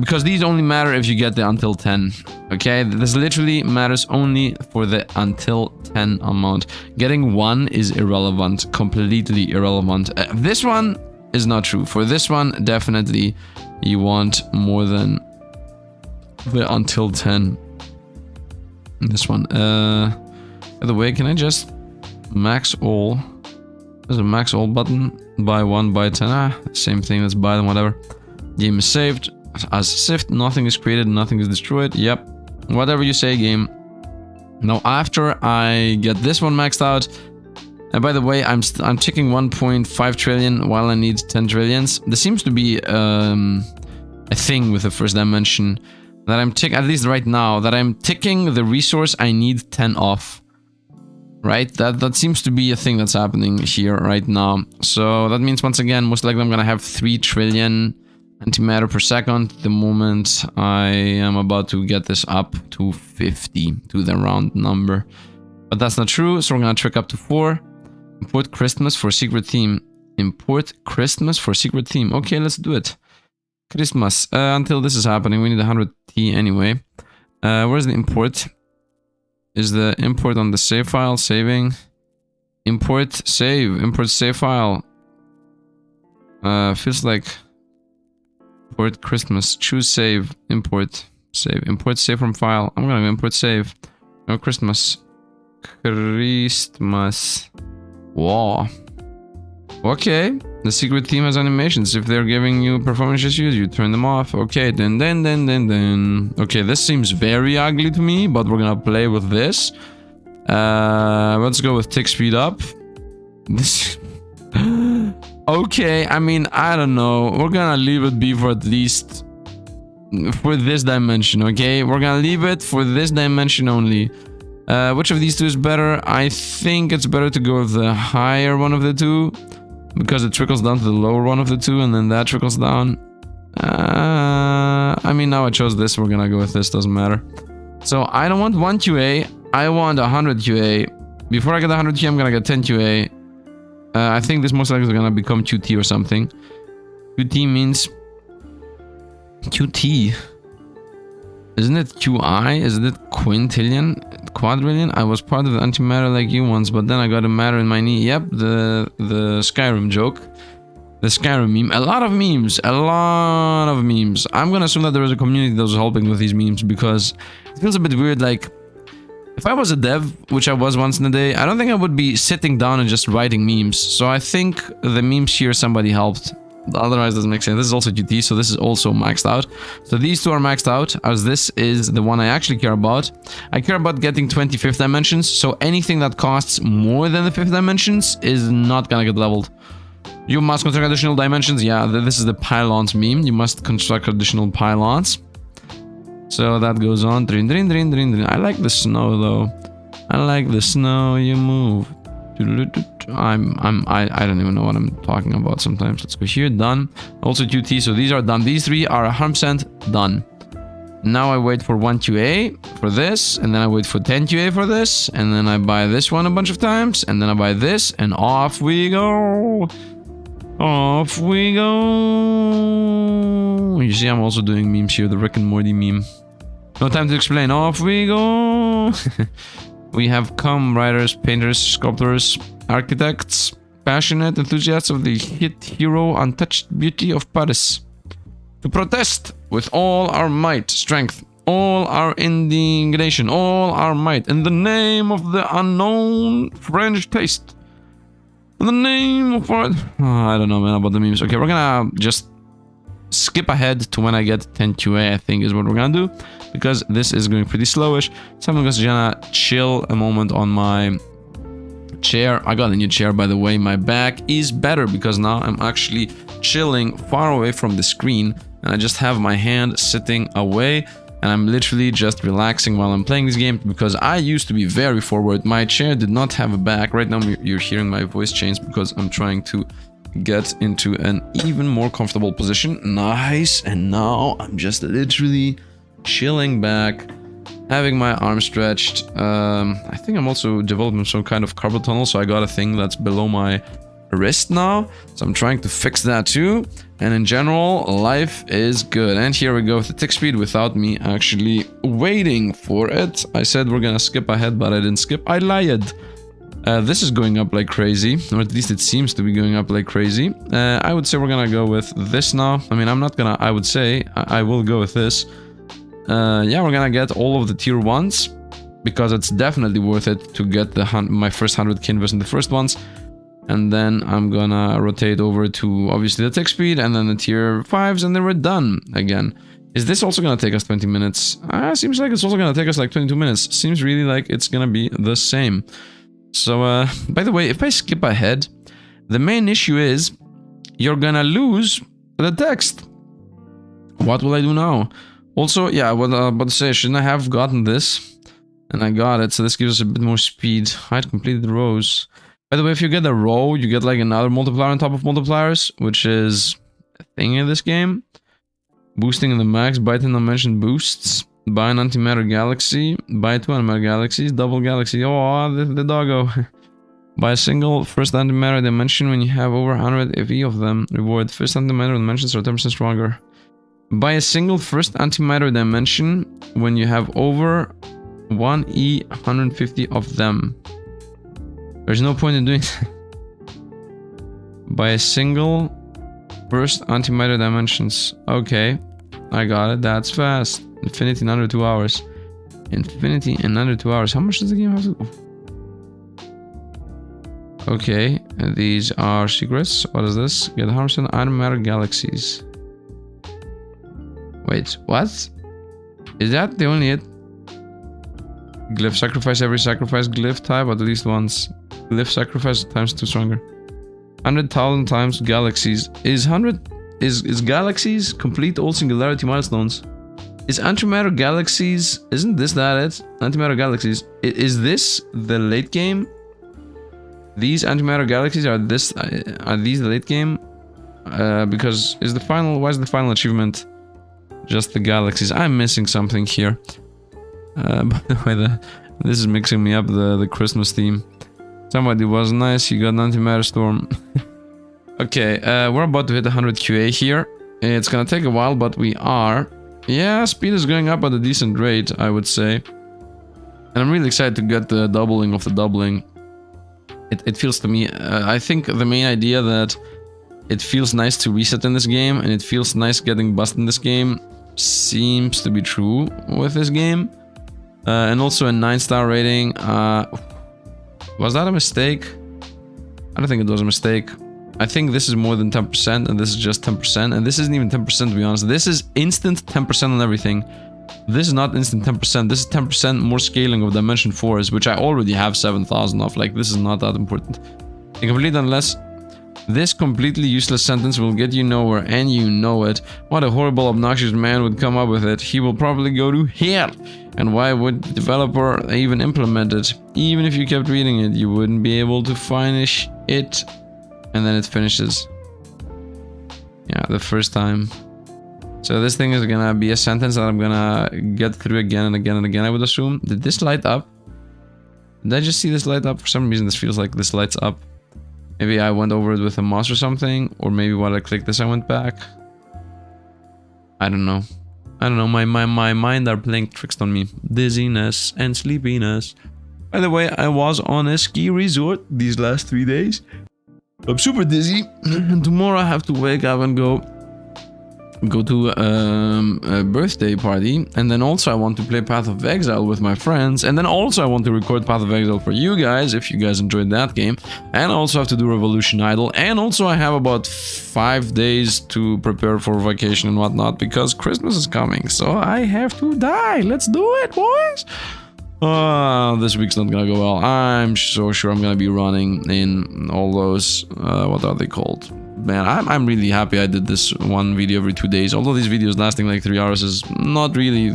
Because these only matter if you get the until 10. Okay, this literally matters only for the until 10 amount. Getting one is irrelevant, completely irrelevant. This one is not true. For this one, definitely you want more than the until 10. This one. By the way, can I just max all? There's a max all button. Buy 1, buy 10. Same thing. Let's buy them, whatever. Game is saved. As Sifd, nothing is created, nothing is destroyed. Yep. Whatever you say, game. Now, after I get this one maxed out, and by the way, I'm ticking 1.5 trillion while I need 10 trillions. There seems to be a thing with the first dimension that I'm ticking, at least right now, that I'm ticking the resource I need 10 off. Right? That seems to be a thing that's happening here right now. So that means, once again, most likely I'm gonna have 3 trillion antimatter per second the moment I am about to get this up to 50, to the round number. But that's not true, so we're gonna trick up to 4. Import Christmas for secret theme. Import Christmas for secret theme. Okay, let's do it. Christmas. Until this is happening, we need 100 T anyway. Where's the import? Is the import on the save file? Saving. Import save. Import save file. Feels like... Import Christmas. Choose save. Import save. Import save from file. I'm gonna import save. No Christmas. Christmas. Wow. Okay. The secret theme has animations. If they're giving you performance issues, you turn them off. Okay. Then. Okay, this seems very ugly to me, but we're gonna play with this. Let's go with tick speed up. This. Okay, I mean, I don't know. We're gonna leave it be for at least... for this dimension, okay? We're gonna leave it for this dimension only. Which of these two is better? I think it's better to go with the higher one of the two. Because it trickles down to the lower one of the two, and then that trickles down. I mean, now I chose this. We're gonna go with this. Doesn't matter. So, I don't want 1 QA. I want 100 QA. Before I get 100 QA, I'm gonna get 10 QA. I think this most likely is gonna become QT or something. QT means... QT? Isn't it QI? Isn't it quintillion? Quadrillion? I was part of the antimatter like you once, but then I got a matter in my knee. Yep, the Skyrim joke. The Skyrim meme. A lot of memes. A lot of memes. I'm gonna assume that there is a community that was helping with these memes, because it feels a bit weird, like... If I was a dev, which I was once in a day, I don't think I would be sitting down and just writing memes. So I think the memes here somebody helped. Otherwise, it doesn't make sense. This is also QT, so this is also maxed out. So these two are maxed out, as this is the one I actually care about. I care about getting 25th dimensions, so anything that costs more than the 5th dimensions is not gonna get leveled. You must construct additional dimensions. Yeah, this is the pylons meme. You must construct additional pylons. So that goes on. I like the snow though. I like the snow you move. I don't even know what I'm talking about sometimes. Let's go here. Done. Also QT. So these are done. These three are 100% done. Now I wait for 1 QA for this, and then I wait for 10 QA for this, and then I buy this one a bunch of times, and then I buy this, and off we go. Off we go. You see, I'm also doing memes here. The Rick and Morty meme. No time to explain. Off we go. We have come writers, painters, sculptors, architects, passionate enthusiasts of the hit hero Untouched Beauty of Paris, to protest with all our might, strength, all our indignation, all our might, in the name of the unknown French taste. In the name of our... I don't know, man, about the memes. Okay, we're gonna just skip ahead to when I get 10 QA, I think is what we're gonna do, because this is going pretty slowish. So I'm just gonna chill a moment on my chair. I got a new chair, by the way. My back is better because now I'm actually chilling far away from the screen, and I just have my hand sitting away, and I'm literally just relaxing while I'm playing this game, because I used to be very forward. My chair did not have a back. Right now you're hearing my voice change because I'm trying to get into an even more comfortable position. Nice. And now I'm just literally chilling back having my arm stretched. I think I'm also developing some kind of carpal tunnel, so I got a thing that's below my wrist now. So I'm trying to fix that too. And in general, life is good. And here we go with the tick speed without me actually waiting for it. I said we're gonna skip ahead, but I didn't skip. I lied. This is going up like crazy, or at least it seems to be going up like crazy. I would say we're gonna go with this now. I mean, I'm not gonna, I would say, I will go with this. Yeah, we're gonna get all of the tier 1s, because it's definitely worth it to get my first 100 canvas in the first ones. And then I'm gonna rotate over to, obviously, the tick speed, and then the tier 5s, and then we're done again. Is this also gonna take us 20 minutes? Seems like it's also gonna take us like 22 minutes. Seems really like it's gonna be the same. So, by the way, if I skip ahead, the main issue is you're gonna lose the text. What will I do now? Also, yeah, what I was about to say, shouldn't I have gotten this? And I got it, so this gives us a bit more speed. I'd completed the rows. By the way, if you get a row, you get like another multiplier on top of multipliers, which is a thing in this game. Boosting in the max, buy 10 dimension boosts. Buy an antimatter galaxy, buy 2 antimatter galaxies, double galaxy, oh, the doggo. Buy a single first antimatter dimension when you have over 100 FE of them. Reward, first antimatter dimensions are 10% stronger. Buy a single first antimatter dimension when you have over 1E 150 of them. There's no point in doing that. Buy a single first antimatter dimensions. Okay, I got it, that's fast. Infinity in under 2 hours. Infinity in under 2 hours. How much does the game have to go? Okay, and these are secrets. What is this? Get 100% Antimatter galaxies. Wait, what? Is that the only it? Glyph sacrifice every sacrifice glyph type at least once. Glyph sacrifice times 2 stronger. 100,000 times galaxies. Is galaxies complete all singularity milestones? Is Antimatter Galaxies... Isn't this that it? Antimatter Galaxies. Is this the late game? These Antimatter Galaxies are these the late game? Because is the final... Why is the final achievement just the galaxies? I'm missing something here. By the way, this is mixing me up, the Christmas theme. Somebody was nice, you got an Antimatter Storm. Okay, we're about to hit 100 QA here. It's gonna take a while, but we are... Yeah, speed is going up at a decent rate, I would say. And I'm really excited to get the doubling of the doubling. It feels to me... I think the main idea that it feels nice to reset in this game, and it feels nice getting busted in this game, seems to be true with this game. And also a 9-star rating. Was that a mistake? I don't think it was a mistake. I think this is more than 10%, and this is just 10%, and this isn't even 10% to be honest. This is instant 10% on everything. This is not instant 10%, this is 10% more scaling of Dimension 4s, which I already have 7,000 of, like, this is not that important. Incomplete unless... This completely useless sentence will get you nowhere, and you know it. What a horrible, obnoxious man would come up with it. He will probably go to hell. And why would the developer even implement it? Even if you kept reading it, you wouldn't be able to finish it. And then it finishes. Yeah, the first time. So this thing is gonna be a sentence that I'm gonna get through again and again and again, I would assume. Did this light up? Did I just see this light up? For some reason this feels like this lights up. Maybe I went over it with a mouse or something, or maybe while I clicked this I went back. I don't know. I don't know, my mind are playing tricks on me. Dizziness and sleepiness. By the way, I was on a ski resort these last 3 days. I'm super dizzy, and tomorrow I have to wake up and go to a birthday party, and then also I want to play Path of Exile with my friends, and then also I want to record Path of Exile for you guys if you guys enjoyed that game, and I also have to do Revolution Idol, and also I have about 5 days to prepare for vacation and whatnot because Christmas is coming, so I have to die. Let's do it, boys. This week's not gonna go well. I'm so sure I'm gonna be running in all those, what are they called? Man, I'm really happy I did this one video every 2 days. Although these videos lasting like 3 hours is not really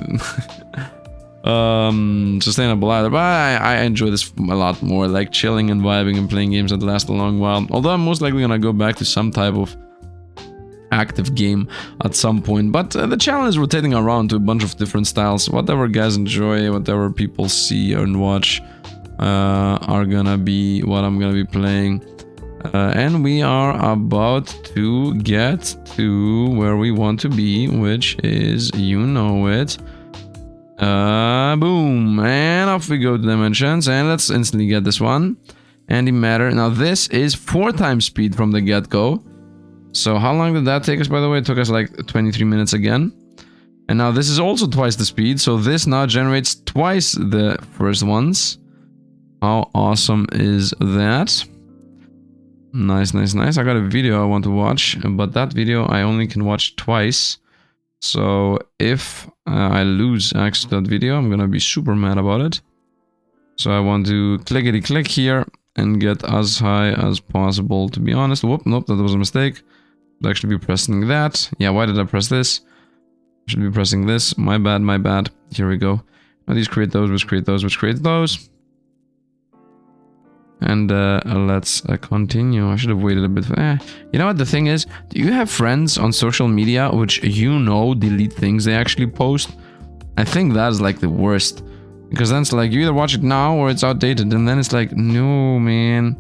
sustainable either. But I enjoy this a lot more, like chilling and vibing and playing games that last a long while. Although I'm most likely gonna go back to some type of active game at some point. But the channel is rotating around to a bunch of different styles. Whatever guys enjoy, whatever people see and watch are gonna be what I'm gonna be playing. And we are about to get to where we want to be, which is, you know it. Boom, and off we go to dimensions, and let's instantly get this one. Antimatter. Now this is 4 times speed from the get-go. So how long did that take us, by the way? It took us like 23 minutes again. And now this is also twice the speed, so this now generates twice the first ones. How awesome is that? Nice, nice, nice. I got a video I want to watch, but that video I only can watch twice. So if I lose access to that video, I'm gonna be super mad about it. So I want to clickety-click here and get as high as possible, to be honest. Whoop, nope, that was a mistake. I'd actually be pressing that. Yeah, why did I press this? I should be pressing this. My bad, my bad. Here we go. Now these create those, which create those, which create those. And let's continue. I should have waited a bit. You know what the thing is? Do you have friends on social media which you know delete things they actually post? I think that is like the worst. Because then it's like you either watch it now or it's outdated. And then it's like, no man,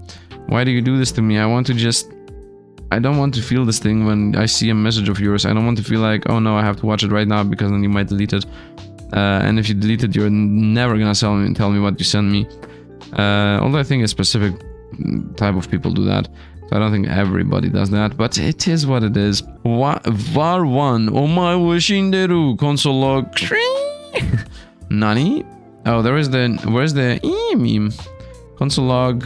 why do you do this to me? I don't want to feel this thing when I see a message of yours. I don't want to feel like, oh no, I have to watch it right now because then you might delete it. And if you delete it, you're never gonna tell me what you sent me. Although I think a specific type of people do that. So I don't think everybody does that, but it is what it is. Var 1. Omae wo shinderu. Console log. Nani? Oh, where's the meme? Console log.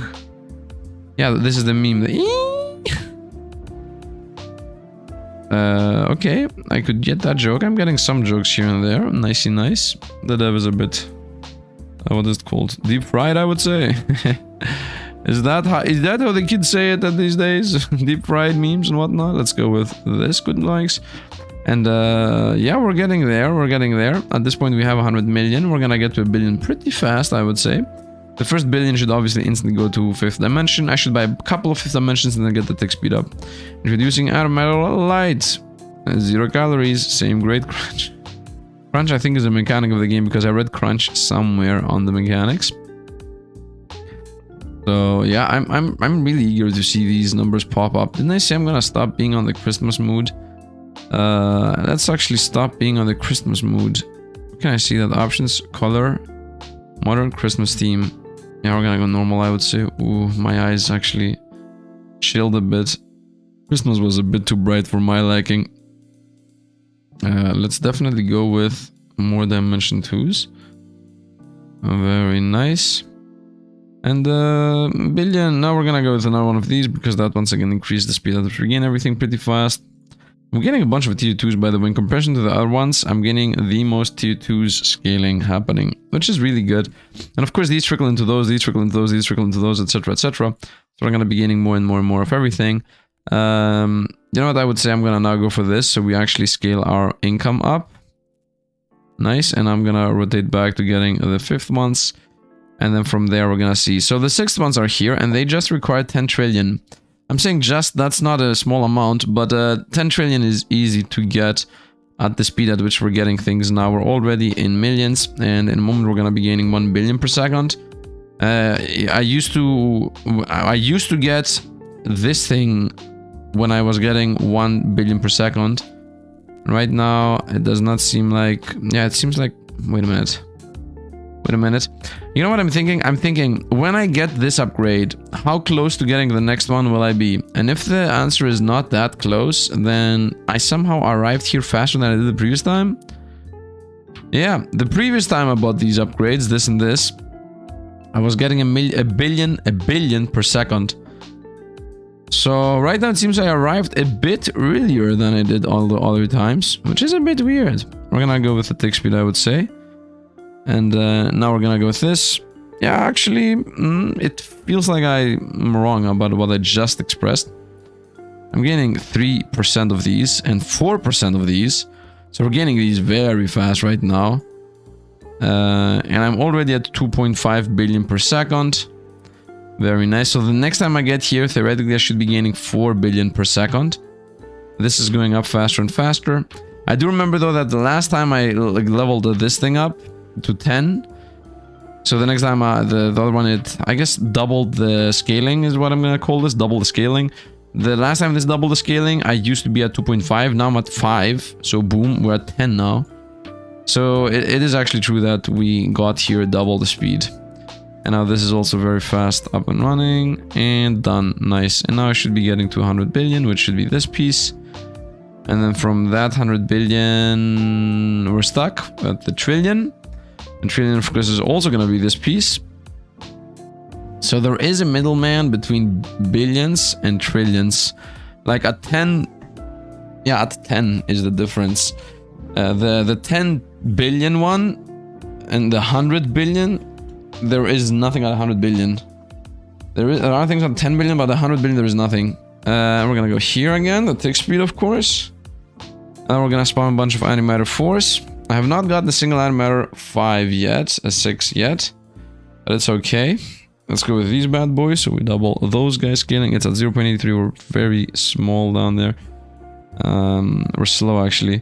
Yeah, this is the meme. Okay, I could get that joke. I'm getting some jokes here and there. Nicey nice. The dev is a bit... what is it called? Deep fried, I would say. Is that how the kids say it these days? Deep fried memes and whatnot. Let's go with this. Good likes. And yeah, we're getting there. We're getting there. At this point, we have 100 million. We're gonna get to 1 billion pretty fast, I would say. The first billion should obviously instantly go to 5th dimension. I should buy a couple of 5th dimensions and then get the tick speed up. Introducing Antimatter light. 0 calories. Same great crunch. Crunch, I think, is a mechanic of the game because I read crunch somewhere on the mechanics. So yeah, I'm really eager to see these numbers pop up. Didn't I say I'm gonna stop being on the Christmas mood? Let's actually stop being on the Christmas mood. Can I see that? Options, color, modern Christmas theme. Yeah, we're gonna go normal, I would say. Ooh, my eyes actually chilled a bit. Christmas was a bit too bright for my liking. Let's definitely go with more dimension 2s. Very nice. And billion. Now we're gonna go with another one of these because that once again increased the speed at which we gain everything pretty fast. I'm getting a bunch of tier 2s, by the way. In comparison to the other ones, I'm getting the most tier 2s scaling happening, which is really good. And of course, these trickle into those, these trickle into those, these trickle into those, etc., etc. So we're gonna be gaining more and more and more of everything. You know what I would say? I'm gonna now go for this, so we actually scale our income up. Nice, and I'm gonna rotate back to getting the 5th ones. And then from there, we're gonna see. So the 6th ones are here, and they just require 10 trillion. I'm saying just, that's not a small amount, but 10 trillion is easy to get at the speed at which we're getting things now. We're already in millions, and in a moment, we're gonna be gaining 1 billion per second. I used to get this thing when I was getting 1 billion per second. Right now, it does not seem like... Yeah, it seems like... Wait a minute. Wait a minute. You know what I'm thinking? I'm thinking, when I get this upgrade, how close to getting the next one will I be? And if the answer is not that close, then I somehow arrived here faster than I did the previous time. Yeah, the previous time I bought these upgrades, this and this, I was getting a billion per second. So right now it seems I arrived a bit earlier than I did all the other times, which is a bit weird. We're gonna go with the tick speed, I would say. And now we're gonna go with this. Yeah, actually, it feels like I'm wrong about what I just expressed. I'm gaining 3% of these and 4% of these. So we're gaining these very fast right now. And I'm already at 2.5 billion per second. Very nice. So the next time I get here, theoretically, I should be gaining 4 billion per second. This is going up faster and faster. I do remember though that the last time I like leveled this thing up to 10. So the next time the other one, I guess doubled the scaling is what I'm gonna call this. Double the scaling. The last time this doubled the scaling, I used to be at 2.5. Now I'm at 5. So boom, we're at 10 now. So it is actually true that we got here double the speed. And now this is also very fast, up and running, and done. Nice. And now I should be getting to 100 billion, which should be this piece. And then from that 100 billion, we're stuck at the trillion. And trillion, of course, is also going to be this piece. So there is a middleman between billions and trillions. Like at 10, yeah, at 10 is the difference. The 10 billion one and the 100 billion, there is nothing at 100 billion. There are things at 10 billion, but at 100 billion there is nothing. We're gonna go here again, the tick speed, of course. And we're gonna spawn a bunch of Antimatter 4s. I have not gotten a single Antimatter 5 yet, a 6 yet, but it's okay. Let's go with these bad boys. So we double those guys scaling. It's at 0.83. We're very small down there. We're slow actually.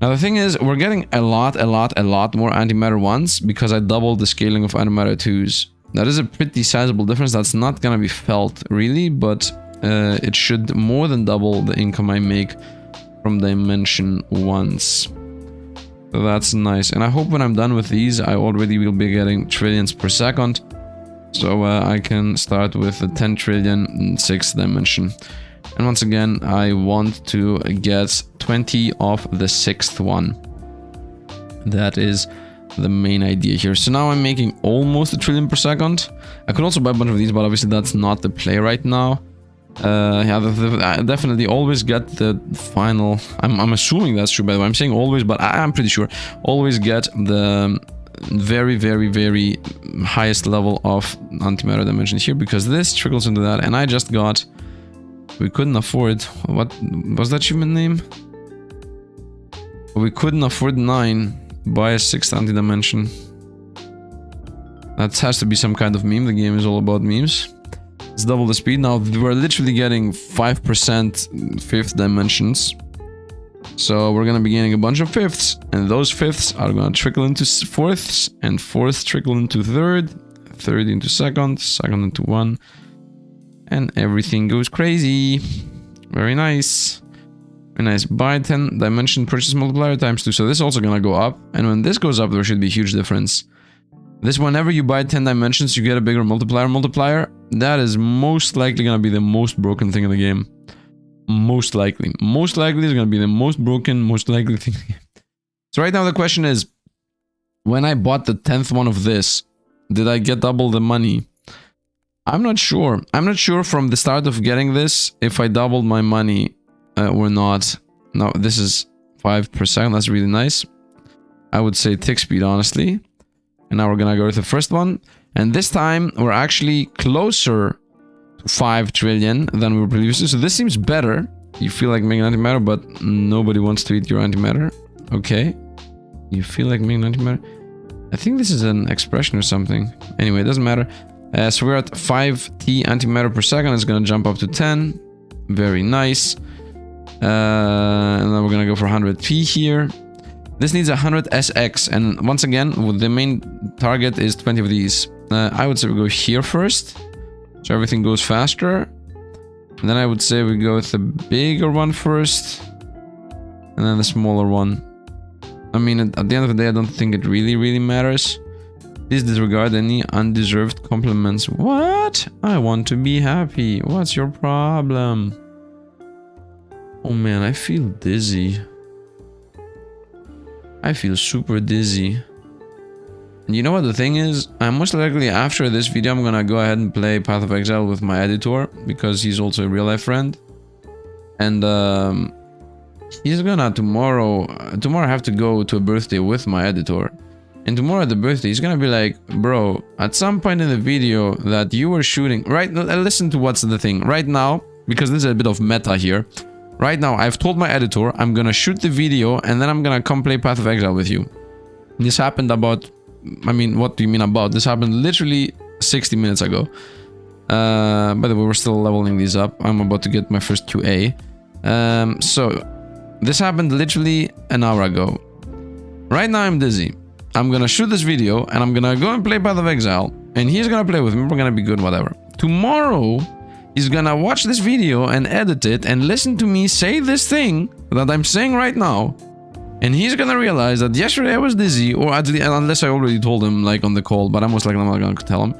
Now the thing is, we're getting a lot more Antimatter 1s because I doubled the scaling of Antimatter 2s. That is a pretty sizable difference. That's not gonna be felt really, but it should more than double the income I make from dimension 1s. So that's nice. And I hope when I'm done with these, I already will be getting trillions per second. So I can start with the 10 trillion 6th dimension. And once again, I want to get 20 of the 6th one. That is the main idea here. So now I'm making almost a trillion per second. I could also buy a bunch of these, but obviously that's not the play right now. Yeah, I definitely always get the final. I'm assuming that's true, by the way. I'm saying always, but I'm pretty sure. Always get the very highest level of antimatter dimension here, because this trickles into that. And I just got... We couldn't afford... What was that achievement name? We couldn't afford 9. Buy a 6th anti-dimension. That has to be some kind of meme. The game is all about memes. Let's double the speed. Now we're literally getting 5% 5th dimensions. So we're gonna be getting a bunch of 5ths. And those 5ths are gonna trickle into 4ths. And 4ths trickle into 3rd. 3rd into 2nd. 2nd into 1. And everything goes crazy. Very nice. Very nice. Buy 10 dimension purchase multiplier times 2. So this is also gonna go up. And when this goes up, there should be a huge difference. This, whenever you buy 10 dimensions, you get a bigger multiplier. That is most likely gonna be the most broken thing in the game. Most likely. Most likely is gonna be the most broken, most likely thing in the game. So right now the question is, when I bought the 10th one of this, did I get double the money? I'm not sure. I'm not sure from the start of getting this if I doubled my money or not. No, this is 5%. That's really nice. I would say tick speed, honestly. And now we're gonna go with the first one. And this time we're actually closer to 5 trillion than we were previously. So this seems better. You feel like making antimatter, but nobody wants to eat your antimatter. Okay. You feel like making antimatter. I think this is an expression or something. Anyway, it doesn't matter. So we're at 5t antimatter per second. It's gonna jump up to 10. Very nice. And then we're gonna go for 100p here. This needs 100 SX, and once again, the main target is 20 of these. I would say we go here first, so everything goes faster. And then I would say we go with the bigger one first, and then the smaller one. I mean, at the end of the day, I don't think it really matters. Please disregard any undeserved compliments. What? I want to be happy. What's your problem? Oh man, I feel dizzy. I feel super dizzy. And you know what the thing is? I'm most likely, after this video, I'm gonna go ahead and play Path of Exile with my editor, because he's also a real life friend. And he's gonna tomorrow I have to go to a birthday with my editor. And tomorrow at the birthday, he's gonna be like, bro, at some point in the video that you were shooting, right? Listen to what's the thing. Right now, because this is a bit of meta here. Right now, I've told my editor I'm gonna shoot the video and then I'm gonna come play Path of Exile with you. This happened about... I mean, what do you mean about? This happened literally 60 minutes ago. By the way, we're still leveling these up. I'm about to get my first QA. So this happened literally an hour ago. Right now I'm dizzy. I'm gonna shoot this video and I'm gonna go and play Path of Exile. And he's gonna play with me. We're gonna be good, whatever. Tomorrow, he's gonna watch this video and edit it and listen to me say this thing that I'm saying right now. And he's gonna realize that yesterday I was dizzy, or at least, unless I already told him like on the call, but I'm most likely not gonna tell him.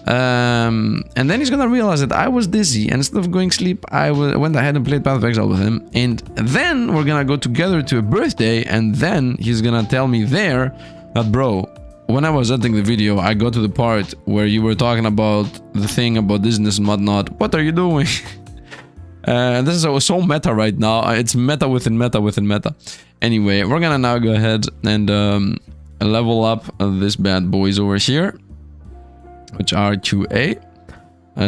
And then he's gonna realize that I was dizzy, and instead of going sleep, I went ahead and played Path of Exile with him. And then we're gonna go together to a birthday, and then he's gonna tell me there that, bro, when I was editing the video, I got to the part where you were talking about the thing about dizziness and whatnot. What are you doing? This is so meta right now. It's meta within meta within meta. Anyway, we're gonna now go ahead and level up this bad boys over here, which are 2A.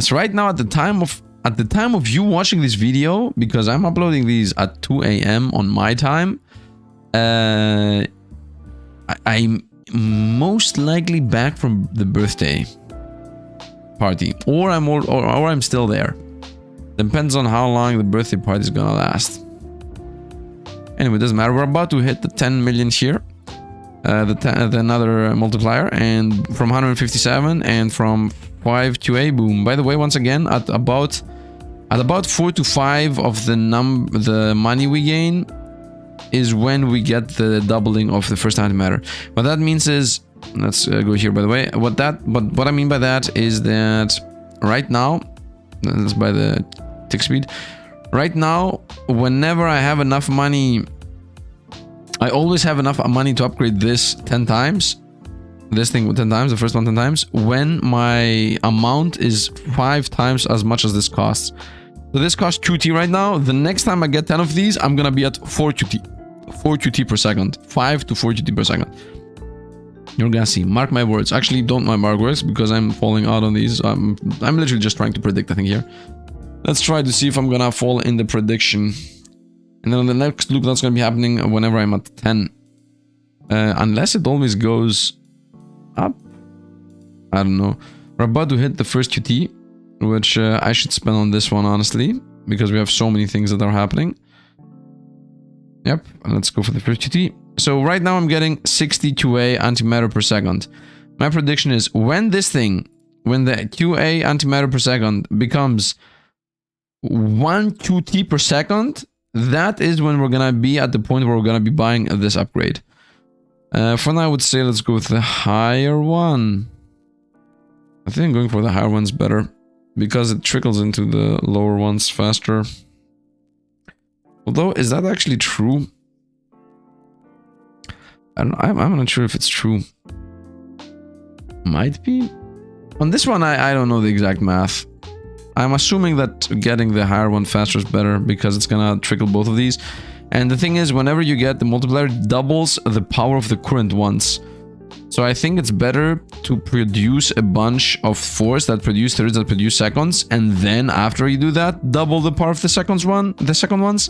So right now, at the time of you watching this video, because I'm uploading these at 2 a.m. on my time, I'm most likely back from the birthday party, or I'm still there. Depends on how long the birthday party is gonna last. Anyway, it doesn't matter. We're about to hit the 10 million here. Another multiplier, and from 157 and from 5 to a boom. By the way, once again, at about 4 to 5 of the money we gain is when we get the doubling of the first antimatter. What that means is, let's go here. By the way, what I mean by that is that right now, that's by the tick speed. Right now, whenever I have enough money, I always have enough money to upgrade this 10 times. This thing 10 times, the first one 10 times, when my amount is 5 times as much as this costs. So this costs 2T right now. The next time I get 10 of these, I'm gonna be at 4 QT. 4 QT per second. 5 to 4 QT per second. You're gonna see. Mark my words. Actually, don't mark my words because I'm falling out on these. I'm literally just trying to predict, I think, here. Let's try to see if I'm gonna fall in the prediction. And then on the next loop, that's gonna be happening whenever I'm at 10. Unless it always goes up. I don't know. We're about to hit the first QT, which I should spend on this one, honestly, because we have so many things that are happening. Yep, let's go for the first QT. So right now I'm getting 60 QA antimatter per second. My prediction is when the QA antimatter per second becomes 1 QT per second, that is when we're gonna be at the point where we're gonna be buying this upgrade. For now, I would say let's go with the higher one. I think going for the higher one's better because it trickles into the lower ones faster. Although, is that actually true? I'm not sure if it's true. Might be. On this one, I don't know the exact math. I'm assuming that getting the higher one faster is better because it's gonna trickle both of these. And the thing is, whenever you get the multiplier, it doubles the power of the current ones. So I think it's better to produce a bunch of fours that produce thirds that produce seconds, and then after you do that, double the power of the second ones,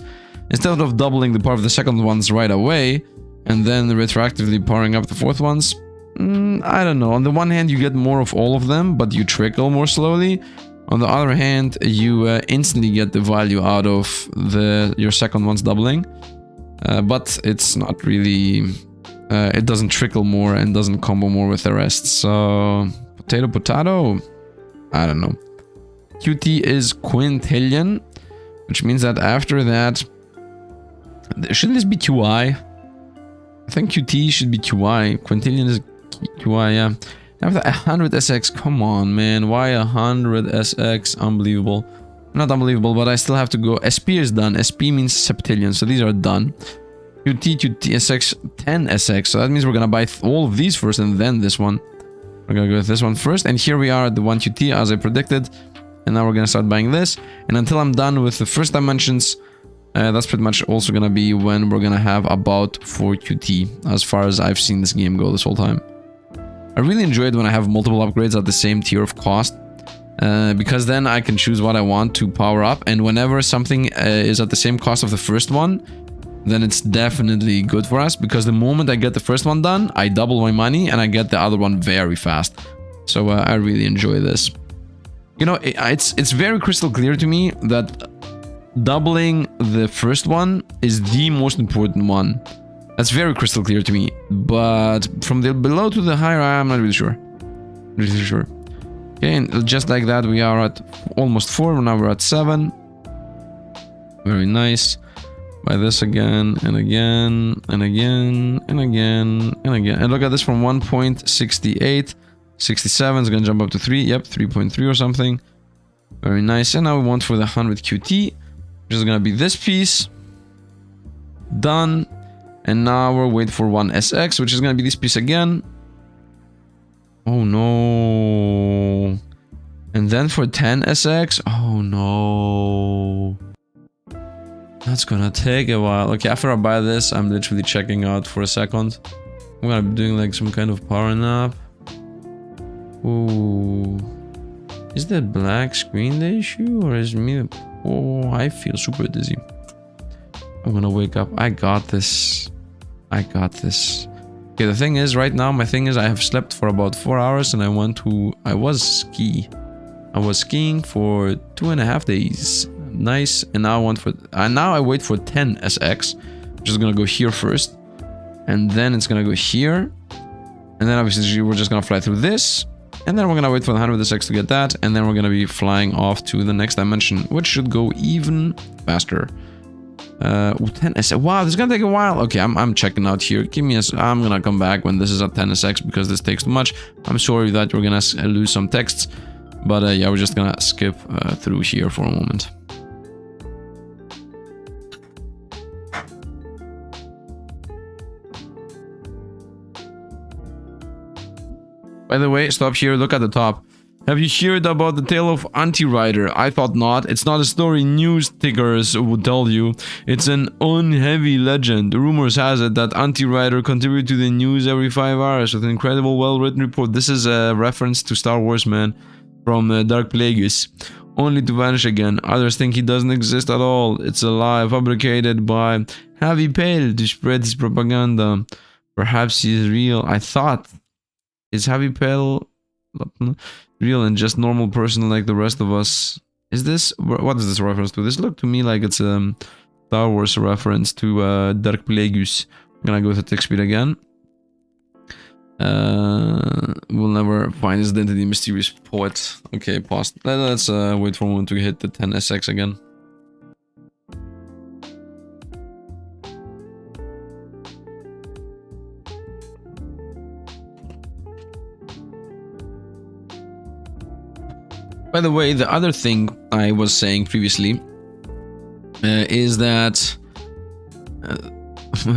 instead of doubling the power of the second ones right away, and then retroactively powering up the fourth ones. I don't know. On the one hand, you get more of all of them, but you trickle more slowly. On the other hand, you instantly get the value out of your second one's doubling, but it's not really. It doesn't trickle more and doesn't combo more with the rest. So potato. I don't know. QT is quintillion, which means that after that, shouldn't this be QI? I think QT should be QI. Quintillion is QI. Yeah. After 100 SX, come on, man. Why 100 SX? Unbelievable. Not unbelievable, but I still have to go. SP is done. SP means septillion, so these are done. QT, SX, 10 SX. So that means we're gonna buy all of these first and then this one. We're gonna go with this one first. And here we are at the 1 QT as I predicted. And now we're gonna start buying this. And until I'm done with the first dimensions, that's pretty much also gonna be when we're gonna have about 4 QT, as far as I've seen this game go this whole time. I really enjoy it when I have multiple upgrades at the same tier of cost, because then I can choose what I want to power up, and whenever something is at the same cost of the first one, then it's definitely good for us, because the moment I get the first one done, I double my money and I get the other one very fast. So I really enjoy this. You know, it's very crystal clear to me that doubling the first one is the most important one. That's very crystal clear to me. But from the below to the higher, I'm not really sure. Really sure. Okay, and just like that, we are at almost 4. Now we're at 7. Very nice. Buy this again and again and again and again and again. And look at this from 1.68. 67 is going to jump up to 3. Yep, 3.3 or something. Very nice. And now we want for the 100 QT, which is going to be this piece. Done. And now we're waiting for 1 SX, which is going to be this piece again. Oh no. And then for 10 SX. Oh no. That's gonna take a while. Okay, after I buy this, I'm literally checking out for a second. I'm gonna be doing like some kind of power nap. Ooh. Is that black screen the issue, or is me? Oh, I feel super dizzy. I'm gonna wake up. I got this. I got this. Okay, the thing is, right now, my thing is I have slept for about 4 hours and I was skiing for 2.5 days. Nice. And now I wait for 10 SX, which is gonna go here first. And then it's gonna go here. And then obviously we're just gonna fly through this. And then we're gonna wait for the 100 SX to get that. And then we're gonna be flying off to the next dimension, which should go even faster. 10 SX. Wow, this is gonna take a while. Okay, I'm checking out here. Give me a. I'm gonna come back when this is at 10 SX because this takes too much. I'm sorry that we're gonna lose some texts, but yeah, we're just gonna skip through here for a moment. By the way, stop here. Look at the top. Have you heard about the tale of Antimatter? I thought not. It's not a story news tickers would tell you. It's an unheavy legend. Rumors has it that Antimatter contributes to the news every 5 hours with an incredible well-written report. This is a reference to Star Wars, man, from Dark Plagueis. Only to vanish again. Others think he doesn't exist at all. It's a lie fabricated by Heavy Pale to spread his propaganda. Perhaps he is real. I thought. Is Heavy Pale real and just normal person like the rest of us? Is this, what is this reference to? This looked to me like it's a Star Wars reference to Dark Plagueis. I'm gonna go with the text speed again. We'll never find his identity, mysterious poet. Okay, pause. Let's wait for a moment to hit the 10 SX again. By the way, the other thing I was saying previously is that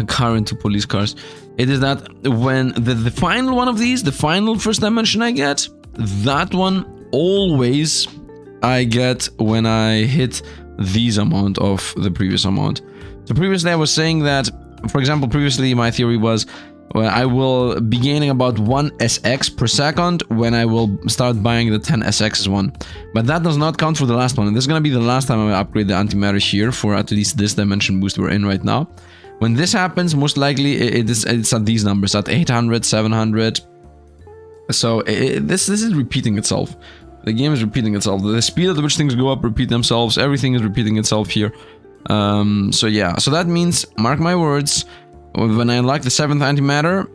car into police cars. It is that when the final one of these, the final first dimension I get, that one always I get when I hit these amount of the previous amount. So previously I was saying that, for example, previously my theory was, well, I will be gaining about 1 SX per second when I will start buying the 10 SXs one. But that does not count for the last one. And this is going to be the last time I upgrade the Antimatter here for at least this dimension boost we're in right now. When this happens, most likely it's at these numbers, at 800, 700. So this is repeating itself. The game is repeating itself. The speed at which things go up repeat themselves. Everything is repeating itself here. So yeah, so that means, mark my words, when I unlock the 7th Antimatter,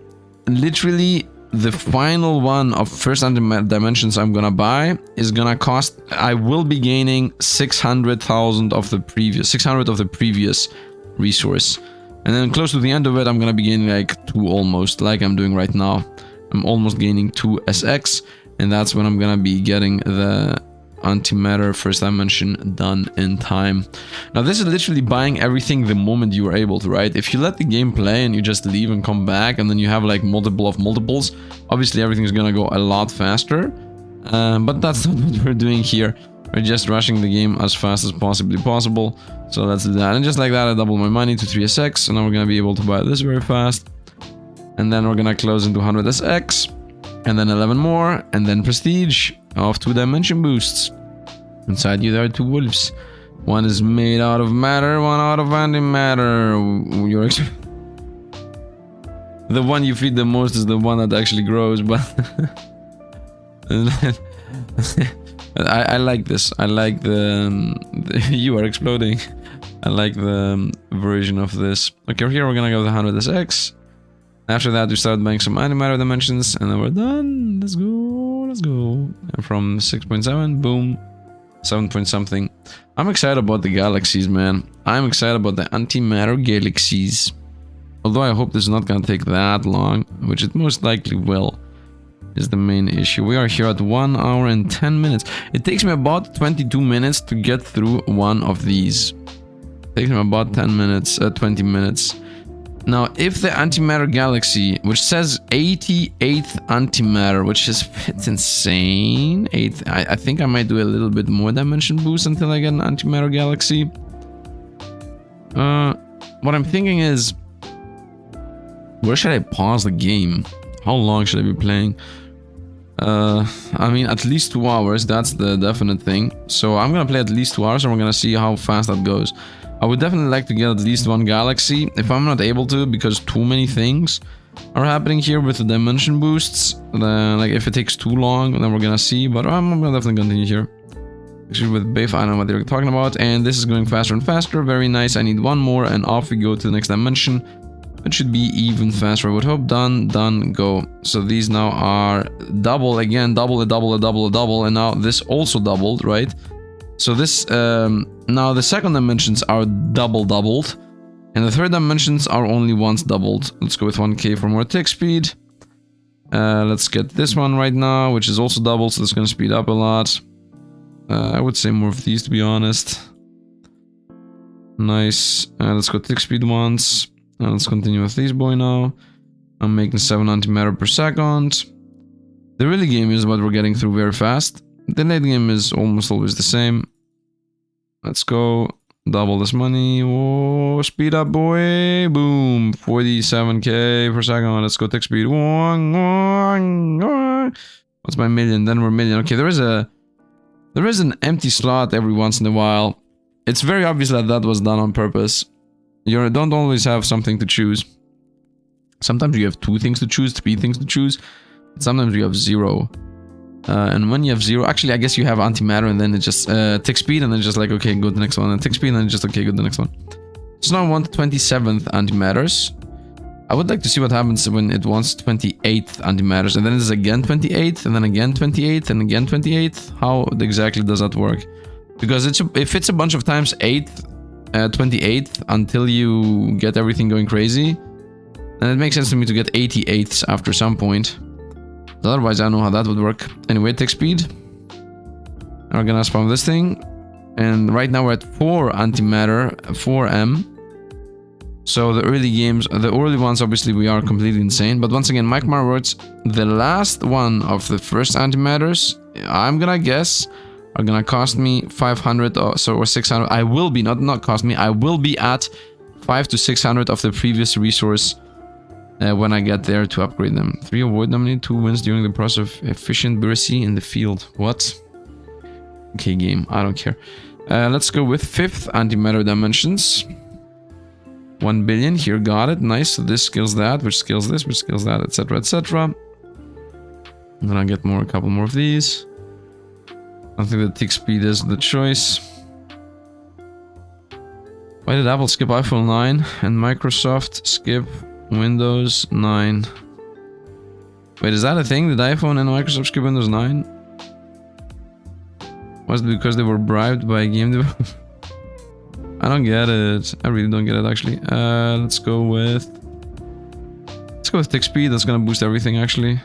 literally the final one of first dimensions I'm gonna buy is gonna cost, I will be gaining 600,000 of the previous, 600 of the previous resource. And then close to the end of it, I'm gonna be gaining like 2 almost, like I'm doing right now. I'm almost gaining 2 SX, and that's when I'm gonna be getting the Antimatter first dimension done in time. Now this is literally buying everything the moment you are able to, right? If you let the game play and you just leave and come back and then you have like multiple of multiples, obviously everything is gonna go a lot faster. But that's not what we're doing here. We're just rushing the game as fast as possibly possible. So let's do that. And just like that, I double my money to 3 SX, and now we're gonna be able to buy this very fast. And then we're gonna close into 100 SX, and then 11 more, and then prestige of 2 dimension boosts. Inside you there are 2 wolves. One is made out of matter, one out of antimatter. The one you feed the most is the one that actually grows, but I like this. I like you are exploding. I like the version of this. Okay, here we're gonna go with 100SX. After that, we start buying some antimatter dimensions, and then we're done. Let's go, let's go. And from 6.7, boom, 7 point something. I'm excited about the galaxies, man. I'm excited about the antimatter galaxies. Although I hope this is not gonna take that long, which it most likely will, is the main issue. We are here at 1 hour and 10 minutes. It takes me about 22 minutes to get through one of these. It takes me about 10 minutes, 20 minutes. Now, if the antimatter galaxy, which says 88th antimatter, which is it's insane. I think I might do a little bit more dimension boost until I get an antimatter galaxy. What I'm thinking is, where should I pause the game? How long should I be playing? I mean, at least 2 hours. That's the definite thing. So I'm gonna play at least 2 hours, and we're gonna see how fast that goes. I would definitely like to get at least one galaxy. If I'm not able to, because too many things are happening here with the dimension boosts, then, like, if it takes too long, then we're gonna see. But I'm gonna definitely continue here. Actually, with Bafe, I know what they're talking about, and this is going faster and faster. Very nice. I need one more, and off we go to the next dimension. It should be even faster, I would hope. Done, done, go. So these now are double again, double, and now this also doubled, right? So this, now the second dimensions are doubled, and the third dimensions are only once doubled. Let's go with 1k for more tick speed. Let's get this one right now, which is also doubled, so it's gonna speed up a lot. I would say more of these, to be honest. Nice. Let's go tick speed once. Let's continue with these boy now. I'm making 7 antimatter per second. The early game is what we're getting through very fast. The late game is almost always the same. Let's go. Double this money. Whoa, speed up, boy. Boom. 47k per second. Let's go tick speed. What's my million? Then we're million. Okay, there is an empty slot every once in a while. It's very obvious that that was done on purpose. You don't always have something to choose. Sometimes you have 2 things to choose, 3 things to choose. Sometimes you have 0. And when you have 0, actually, I guess you have antimatter, and then it just tick speed, and then just like, okay, go to the next one, and tick speed, and then just okay, go to the next one. So now I want 27th antimatters. I would like to see what happens when it wants 28th antimatters, and then it's again 28th, and then again 28th, and again 28th. How exactly does that work? Because if it's a bunch of times 28th until you get everything going crazy, then it makes sense to me to get 88ths after some point. Otherwise, I don't know how that would work. Anyway, tick speed. We're gonna spawn this thing. And right now we're at 4 antimatter, 4M. So the early games, the early ones, obviously we are completely insane. But once again, mark my words, the last one of the first antimatters, I'm gonna guess, are gonna cost me 500 or 600. I will be, not cost me, I will be at 500 to 600 of the previous resource when I get there to upgrade them. 3 avoid nominate, 2 wins during the process of efficient bureaucracy in the field. What? Okay, game, I don't care. Let's go with 5th antimatter dimensions. 1 billion, here, got it, nice. So this skills that, which skills this, which skills that, etc, etc. And then I get a couple more of these. I think the tick speed is the choice. Why did Apple skip iPhone 9 and Microsoft skip Windows 9? Wait, is that a thing? Did iPhone and Microsoft skip Windows 9? Was it because they were bribed by a game developer? I don't get it. I really don't get it, actually. Let's go with tick speed. That's gonna boost everything, actually.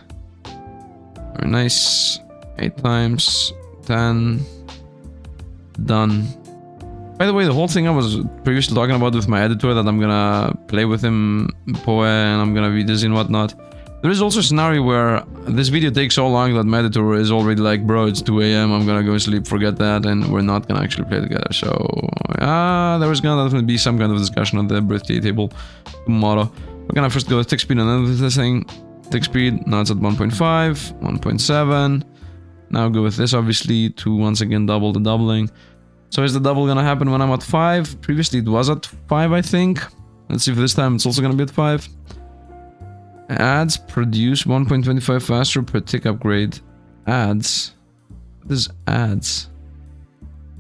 Very nice. 8 times. 10. Done. By the way, the whole thing I was previously talking about with my editor, that I'm gonna play with him, Poe, and I'm gonna be dizzy and whatnot. There is also a scenario where this video takes so long that my editor is already like, bro, it's 2 AM, I'm gonna go sleep, forget that, and we're not gonna actually play together. So, there was gonna definitely be some kind of discussion on the birthday table tomorrow. We're gonna first go with tick speed and then this thing. Tick speed, now it's at 1.5, 1.7. Now go with this, obviously, to once again double the doubling. So is the double gonna happen when I'm at 5? Previously it was at 5, I think. Let's see if this time it's also gonna be at 5. Ads produce 1.25 faster per tick upgrade. Ads. This adds.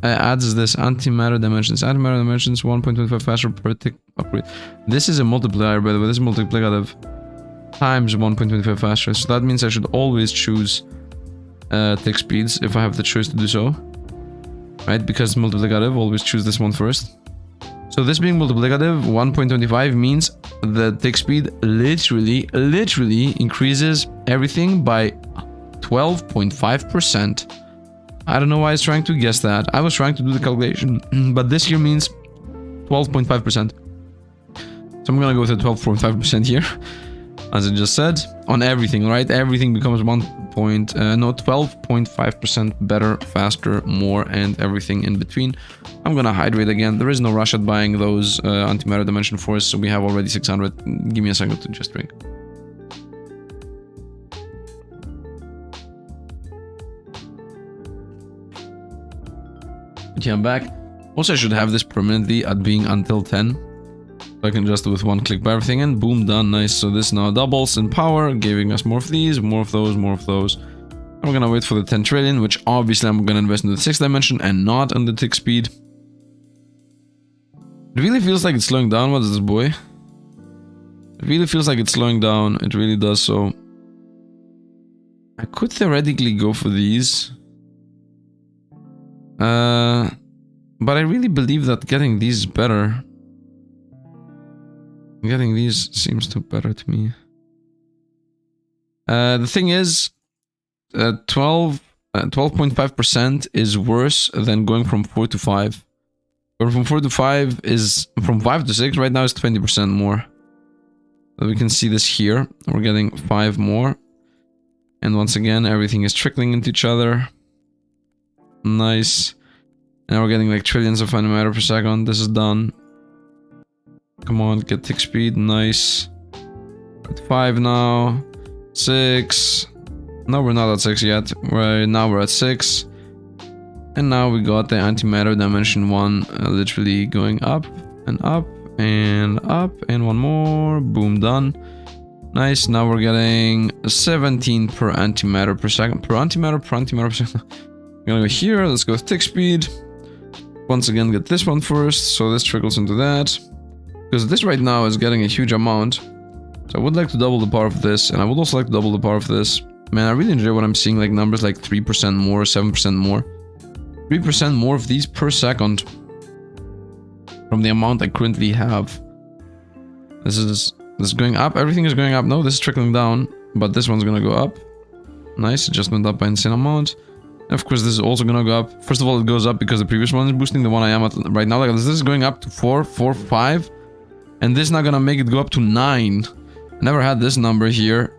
Adds is this antimatter dimensions. Antimatter dimensions 1.25 faster per tick upgrade. This is a multiplier, by the way. This is multiplicative times 1.25 faster. So that means I should always choose tick speeds if I have the choice to do so. Right? Because multiplicative, always choose this one first. So this being multiplicative, 1.25 means the tick speed literally increases everything by 12.5%. I don't know why I was trying to guess that. I was trying to do the calculation, but this here means 12.5%. So I'm gonna go with the 12.5% here, as I just said, on everything, right? Everything becomes 12.5% better, faster, more, and everything in between. I'm gonna hydrate again. There is no rush at buying those antimatter dimension forests, so we have already 600. Give me a second to just drink. Okay, I'm back. Also, I should have this permanently at being until 10. So I can just with one click buy everything and boom, done. Nice. So this now doubles in power, giving us more of these, more of those, more of those. I'm gonna wait for the 10 trillion, which obviously I'm gonna invest in the 6th dimension and not on the tick speed. It really feels like it's slowing down. What is this, boy? It really feels like it's slowing down. It really does. So I could theoretically go for these. But I really believe that getting these is better. Getting these seems too better to me. The thing is, 12.5% is worse than going from 4 to 5. Going from 4 to 5 is, from 5 to 6 right now is 20% more. So we can see this here. We're getting 5 more. And once again, everything is trickling into each other. Nice. Now we're getting like trillions of antimatter per second. This is done. Come on, get tick speed. Nice. At 5 now. 6. No, we're not at 6 yet. Now we're at 6. And now we got the antimatter dimension 1 literally going up and up and up. And one more. Boom, done. Nice. Now we're getting 17 per antimatter per second. Per antimatter per second. I'm gonna go here. Let's go with tick speed. Once again, get this one first. So this trickles into that. Because this right now is getting a huge amount. So I would like to double the power of this. And I would also like to double the power of this. Man, I really enjoy when I'm seeing like numbers like 3% more, 7% more. 3% more of these per second. From the amount I currently have. This is going up. Everything is going up. No, this is trickling down. But this one's gonna go up. Nice. It just went up by an insane amount. Of course, this is also gonna go up. First of all, it goes up because the previous one is boosting. The one I am at right now, like this is going up to 4, 5. And this is not gonna make it go up to 9. I never had this number here.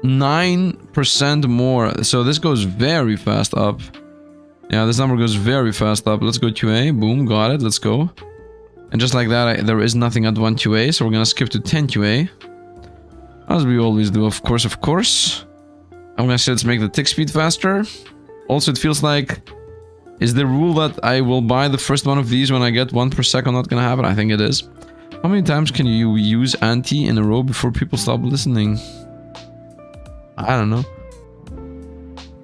9% more. So this goes very fast up. Yeah, this number goes very fast up. Let's go QA. Boom, got it. Let's go. And just like that, there is nothing at 1 QA. So we're gonna skip to 10 QA. As we always do, of course, of course. I'm gonna say let's make the tick speed faster. Also, it feels like, is the rule that I will buy the first one of these when I get 1 per second not gonna happen? I think it is. How many times can you use anti in a row before people stop listening? I don't know.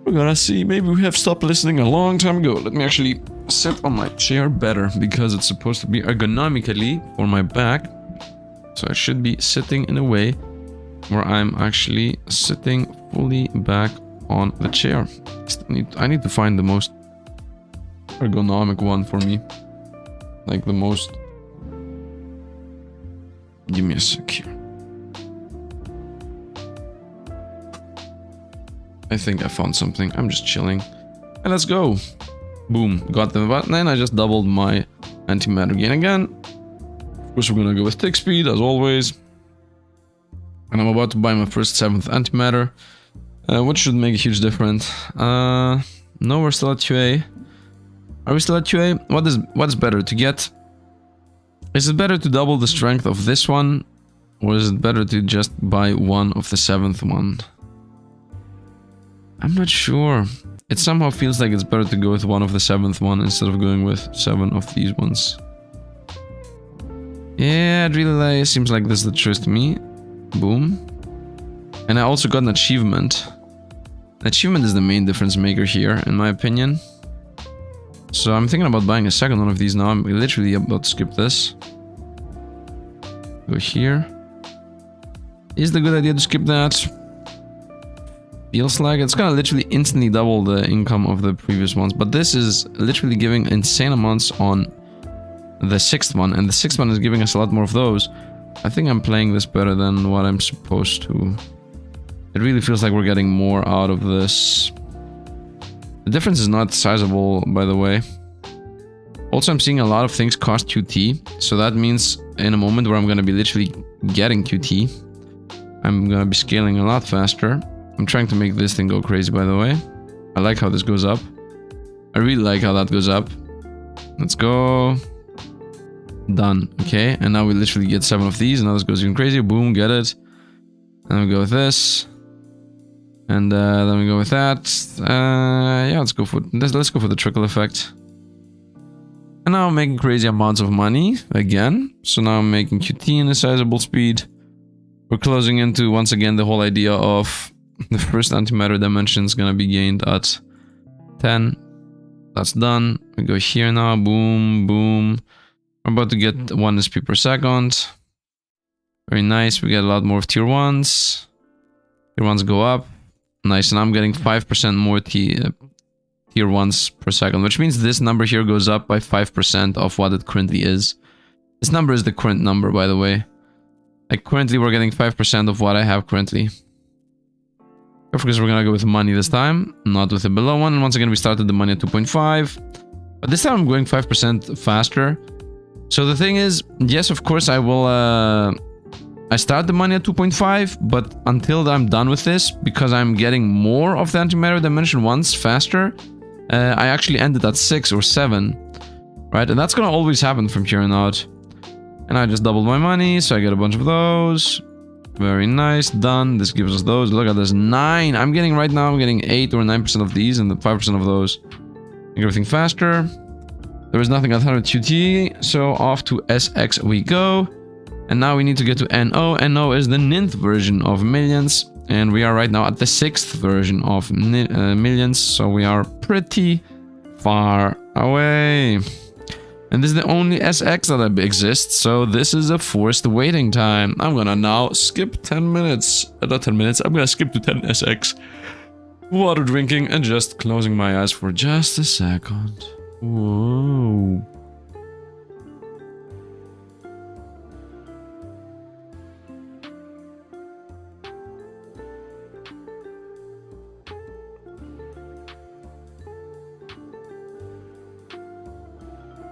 We're gonna see. Maybe we have stopped listening a long time ago. Let me actually sit on my chair better because it's supposed to be ergonomically for my back. So I should be sitting in a way where I'm actually sitting fully back on the chair. I need to find the most ergonomic one for me. Like the most... Give me a sec here. I think I found something. I'm just chilling. And let's go. Boom. Got the button and I just doubled my antimatter gain again. Of course, we're gonna go with tick speed as always. And I'm about to buy my first 7th antimatter. Which should make a huge difference. No, we're still at QA. Are we still at QA? What is better to get? Is it better to double the strength of this one? Or is it better to just buy one of the 7th one? I'm not sure. It somehow feels like it's better to go with one of the 7th one instead of going with 7 of these ones. Yeah, it really seems like this is the choice to me. Boom. And I also got an achievement. Achievement is the main difference maker here, in my opinion. So I'm thinking about buying a second one of these now. I'm literally about to skip this. Go here. Is it a good idea to skip that? Feels like it's gonna literally instantly double the income of the previous ones. But this is literally giving insane amounts on the 6th one. And the 6th one is giving us a lot more of those. I think I'm playing this better than what I'm supposed to. It really feels like we're getting more out of this. The difference is not sizable, by the way. Also, I'm seeing a lot of things cost QT. So that means in a moment where I'm going to be literally getting QT, I'm going to be scaling a lot faster. I'm trying to make this thing go crazy, by the way. I like how this goes up. I really like how that goes up. Let's go. Done. Okay, and now we literally get 7 of these. And now this goes even crazier. Boom, get it. And we go with this. And then we go with that. Yeah, let's go for the trickle effect. And now I'm making crazy amounts of money again. So now I'm making QT in a sizable speed. We're closing into, once again, the whole idea of the first antimatter dimension is gonna be gained at 10. That's done. We go here now. Boom, boom. We're about to get 1 SP per second. Very nice. We get a lot more of tier 1s. Tier 1s go up. Nice, and I'm getting 5% more tier 1s per second, which means this number here goes up by 5% of what it currently is. This number is the current number, by the way. Like, currently we're getting 5% of what I have currently. Of course, we're gonna go with money this time, not with the below one. And once again, we started the money at 2.5. But this time I'm going 5% faster. So the thing is, yes, of course, I will... I start the money at 2.5, but until I'm done with this, because I'm getting more of the antimatter dimension once faster, I actually ended at 6 or 7, right? And that's gonna always happen from here on out. And I just doubled my money, so I get a bunch of those. Very nice, done. This gives us those. Look at this, 9. I'm getting 8 or 9% of these and 5% of those. Make everything faster. There is nothing at 100 QT, so off to SX we go. And now we need to get to NO. NO is the 9th version of millions. And we are right now at the 6th version of millions. So we are pretty far away. And this is the only SX that exists. So this is a forced waiting time. I'm gonna now skip 10 minutes. Not 10 minutes. I'm gonna skip to 10 SX. Water drinking and just closing my eyes for just a second. Whoa.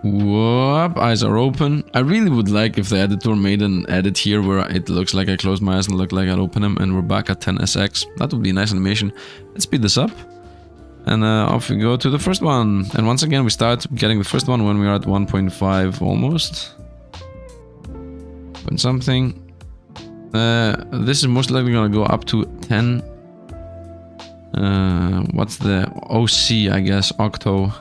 Whoop, eyes are open. I really would like if the editor made an edit here where it looks like I close my eyes and look like I open them, and we're back at 10 SX. That would be a nice animation. Let's speed this up. And off we go to the first one. And once again, we start getting the first one when we are at 1.5 almost. Point something. This is most likely gonna go up to 10. What's the OC, I guess, Octo.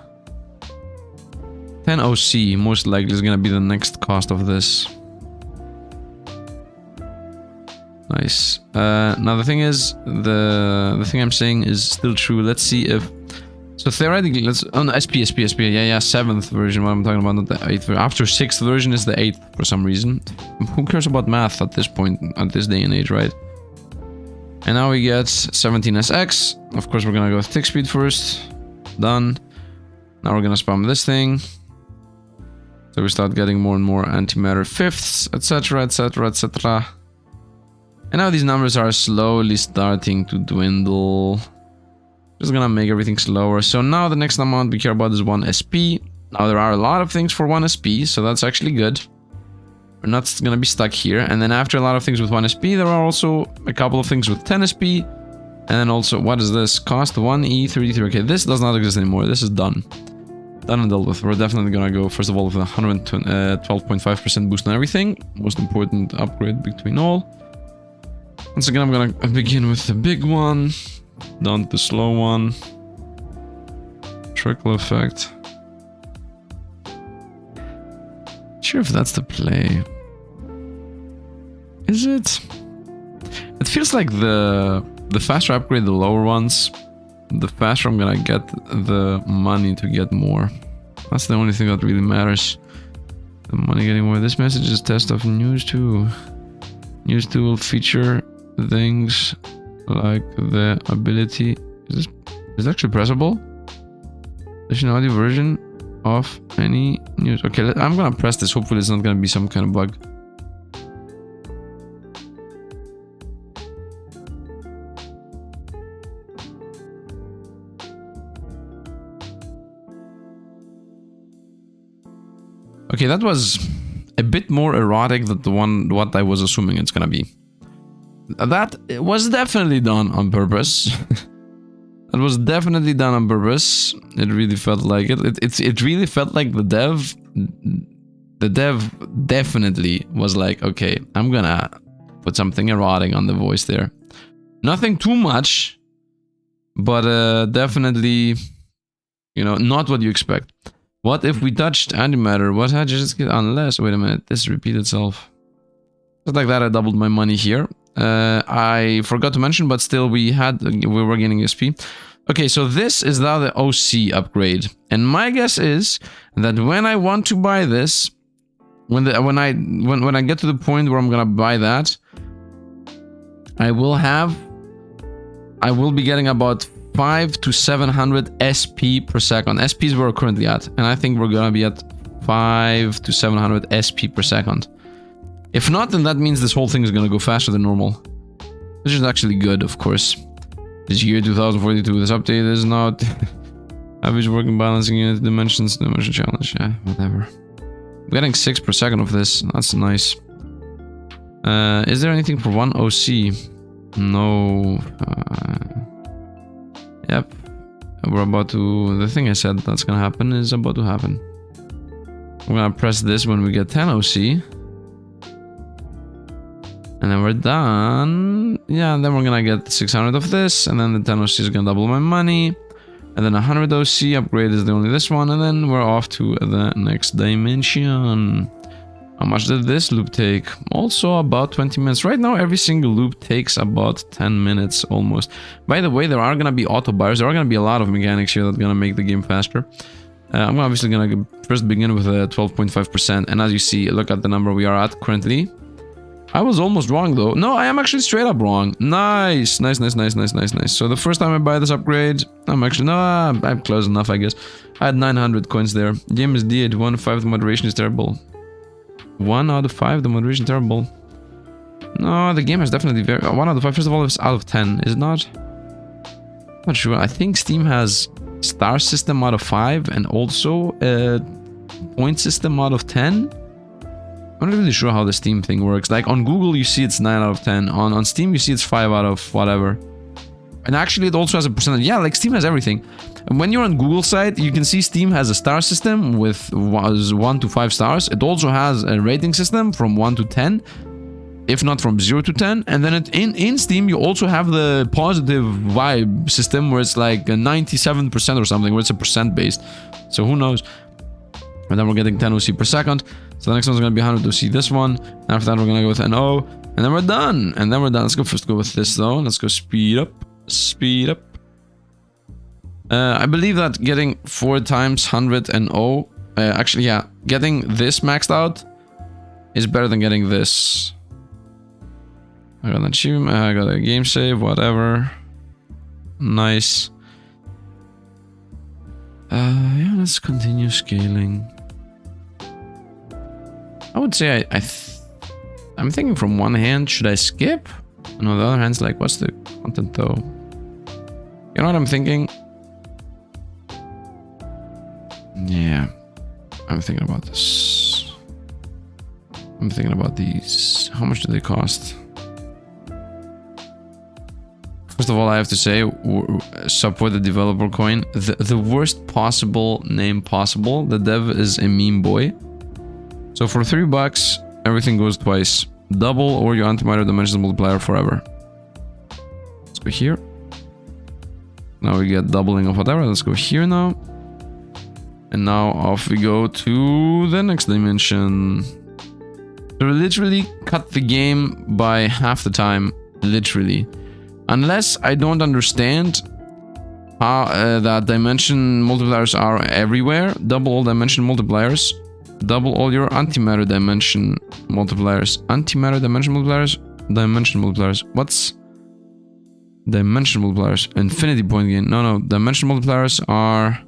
10 OC most likely is gonna be the next cost of this. Nice. Now the thing is, the thing I'm saying is still true. Let's see if... So theoretically, let's... Oh no, SP. Yeah, 7th version, what I'm talking about, not the 8th version. After 6th version is the 8th for some reason. Who cares about math at this point, at this day and age, right? And now we get 17SX. Of course, we're gonna go with tick speed first. Done. Now we're gonna spam this thing. So we start getting more and more antimatter fifths, etc, etc, etc. And now these numbers are slowly starting to dwindle. Just gonna make everything slower. So now the next amount we care about is 1 SP. Now there are a lot of things for 1 SP, so that's actually good. We're not gonna be stuck here. And then after a lot of things with 1 SP, there are also a couple of things with 10 SP. And then also, what is this? Cost 1E33. Okay, this does not exist anymore. This is done. Done and dealt with. We're definitely gonna go, first of all, with a 112.5% boost on everything. Most important upgrade between all. Once again, I'm gonna begin with the big one. Down to the slow one. Trickle effect. Sure if that's the play. Is it? It feels like the faster upgrade, the lower ones. the faster I'm gonna get the money to get more. That's the only thing that really matters. The money getting more. This message is test of news 2. News 2 will feature things like the ability. Is this actually pressable? There's an audio version of any news. Okay, I'm gonna press this. Hopefully it's not gonna be some kind of bug. Okay, that was a bit more erotic than what I was assuming it's gonna be. That was definitely done on purpose. That was definitely done on purpose. It really felt like it. It really felt like the dev definitely was like, okay, I'm gonna put something erotic on the voice there. Nothing too much, but definitely, you know, not what you expect. What if we touched Antimatter? What had just get unless? Wait a minute, this repeat itself. Just like that, I doubled my money here. I forgot to mention, but still we were getting SP. Okay, so this is now the OC upgrade, and my guess is that when I want to buy this, when I get to the point where I'm gonna buy that, I will be getting about 500 to 700 SP per second. SP is where we're currently at, and I think we're gonna be at 500 to 700 SP per second. If not, then that means this whole thing is gonna go faster than normal, which is actually good, of course. This year 2042, this update is not average working balancing unit dimensions, dimension challenge. Yeah, whatever. I'm getting 6 per second of this. That's nice. Is there anything for one OC? No. Yep. We're about to... The thing I said that's gonna happen is about to happen. We're gonna press this when we get 10 OC. And then we're done. Yeah, and then we're gonna get 600 of this. And then the 10 OC is gonna double my money. And then 100 OC upgrade is the only this one. And then we're off to the next dimension. How much did this loop take? Also about 20 minutes. Right now, every single loop takes about 10 minutes almost. By the way, there are gonna be auto buyers. There are gonna be a lot of mechanics here that's gonna make the game faster. I'm obviously gonna first begin with a 12.5%. And as you see, look at the number we are at currently. I was almost wrong though. No, I am actually straight up wrong. Nice. Nice. So the first time I buy this upgrade, I'm actually... No, I'm close enough, I guess. I had 900 coins there. Game is D at 1 5. The moderation is terrible. 1 out of 5, the moderation terrible. No, the game is definitely very... 1 out of 5, first of all, it's out of 10, is it not? Not sure. I think Steam has star system out of 5 and also a point system out of 10. I'm not really sure how the Steam thing works. Like on Google, you see it's 9 out of 10. On Steam, you see it's 5 out of whatever. And actually, it also has a percentage. Yeah, like Steam has everything. And when you're on Google site, you can see Steam has a star system with 1 to 5 stars. It also has a rating system from 1 to 10, if not from 0 to 10. And then in Steam, you also have the positive vibe system where it's like a 97% or something, where it's a percent based. So who knows? And then we're getting 10 OC per second. So the next one's going to be 100 OC this one. And after that, we're going to go with an O. And then we're done. Let's go first go with this though. Let's go speed up. Speed up. I believe that getting 4 times 100 and O. Actually, yeah. Getting this maxed out is better than getting this. I got an achievement. I got a game save. Whatever. Nice. Yeah, let's continue scaling. I would say I'm thinking from one hand, should I skip? And on the other hand, it's like, what's the content though? You know what I'm thinking? Yeah, I'm thinking about this. I'm thinking about these. How much do they cost? First of all, I have to say, support the developer coin. The worst possible name possible. The dev is a meme boy. So for $3, everything goes twice. Double or your Antimatter dimensions multiplier forever. Let's go here. Now we get doubling of whatever. Let's go here now. And now off we go to the next dimension. So we literally cut the game by half the time. Literally. Unless I don't understand that dimension multipliers are everywhere. Double all dimension multipliers. Double all your antimatter dimension multipliers. Antimatter dimension multipliers? Dimension multipliers. What's dimension multipliers? Infinity point gain. No, dimension multipliers are...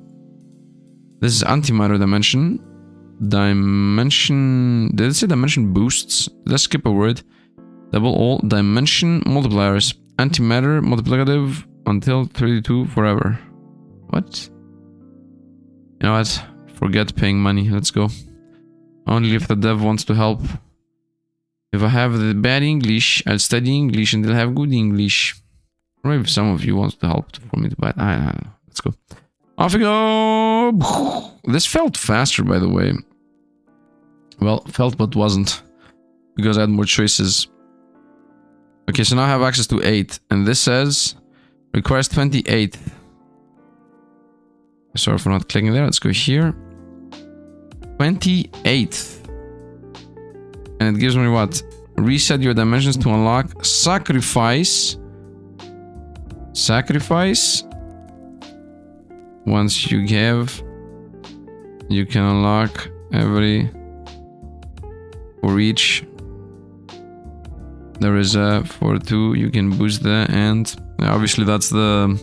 This is antimatter dimension. Dimension... Did it say dimension boosts? Let's skip a word. Double all dimension multipliers. Antimatter multiplicative until 32 forever. What? You know what? Forget paying money. Let's go. Only if the dev wants to help. If I have the bad English, I'll study English and they'll have good English. Or maybe some of you want to help for me to buy it. I don't know. Let's go. Off we go! This felt faster, by the way. Well, felt but wasn't. Because I had more choices. Okay, so now I have access to 8. And this says... Requires 28. Sorry for not clicking there. Let's go here. 28th. And it gives me what? Reset your dimensions to unlock sacrifice. Sacrifice. Once you have, you can unlock every for each. There is a for 2. You can boost the and obviously that's the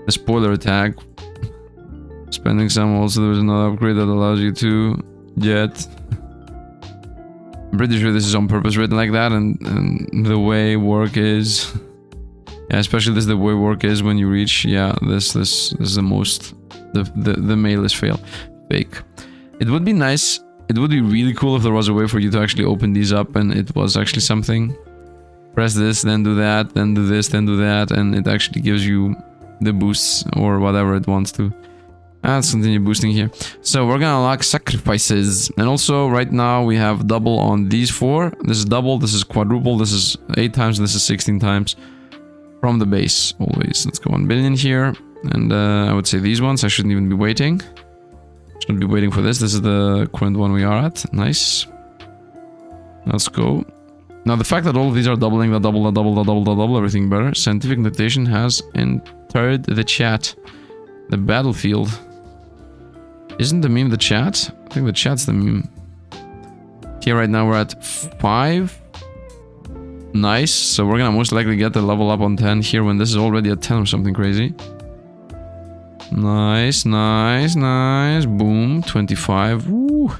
spoiler tag. Spending some also there's another upgrade that allows you to get. I'm pretty sure this is on purpose written like that, and the way work is, yeah, especially this the way work is when you reach, yeah, this is the most the mail is fake. It would be nice. It would be really cool if there was a way for you to actually open these up and it was actually something. Press this, then do that, then do this, then do that, and it actually gives you the boosts or whatever it wants to. Let's continue boosting here. So we're gonna unlock sacrifices. And also right now we have double on these 4. This is double, this is quadruple, this is 8 times, this is 16 times. From the base, always. Let's go 1 billion here. And I would say these ones, I shouldn't even be waiting. Shouldn't be waiting for this. This is the current one we are at. Nice. Let's go. Now the fact that all of these are doubling, the double, everything better. Scientific notation has entered the chat. The battlefield. Isn't the meme the chat? I think the chat's the meme. Here right now we're at 5. Nice. So we're gonna most likely get the level up on 10 here when this is already at 10 or something crazy. Nice, nice, nice. Boom. 25. Woo.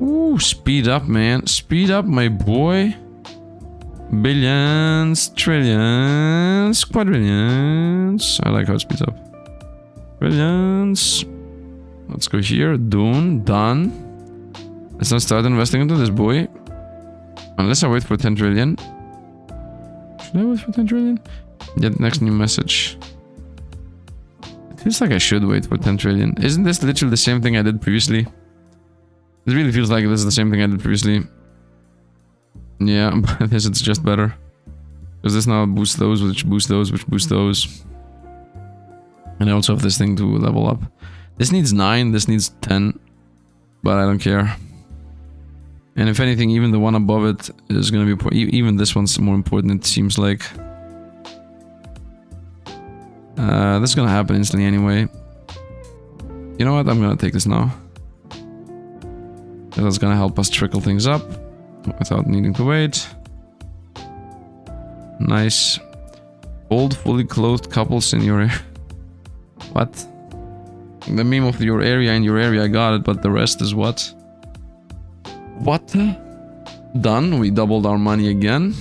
Ooh, speed up, man. Speed up, my boy. Billions, trillions, quadrillions. I like how it speeds up. Trillions. Let's go here. Done. Let's not start investing into this boy. Unless I wait for 10 trillion. Should I wait for 10 trillion? Get next new message. It feels like I should wait for 10 trillion. Isn't this literally the same thing I did previously? It really feels like this is the same thing I did previously. Yeah, but this it's just better. Because this now boosts those, which boost those, which boost those. And I also have this thing to level up. This needs 9, this needs 10. But I don't care. And if anything, even the one above it is gonna be... Even this one's more important, it seems like. This is gonna happen instantly anyway. You know what? I'm gonna take this now. That's gonna help us trickle things up without needing to wait. Nice. Bold, fully clothed couples in your... What? The meme of your area in your area, I got it, but the rest is what? What? Done. We doubled our money again.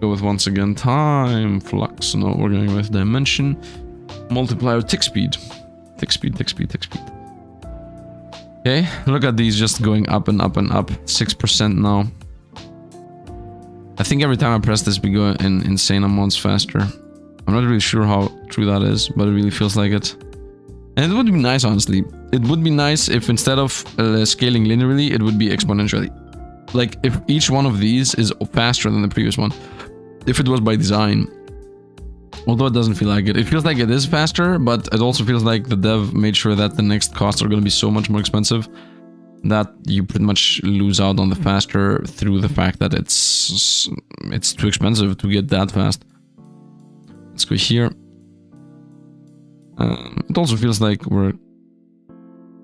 Go with once again time flux. No, we're going with dimension. Multiplier tick speed. Tick speed. Okay, look at these just going up and up and up. 6% now. I think every time I press this, we go in insane amounts faster. I'm not really sure how true that is, but it really feels like it. And it would be nice, honestly. It would be nice if instead of scaling linearly, it would be exponentially. Like, if each one of these is faster than the previous one. If it was by design. Although it doesn't feel like it. It feels like it is faster, but it also feels like the dev made sure that the next costs are going to be so much more expensive that you pretty much lose out on the faster through the fact that it's too expensive to get that fast. Let's go here. It also feels like we're...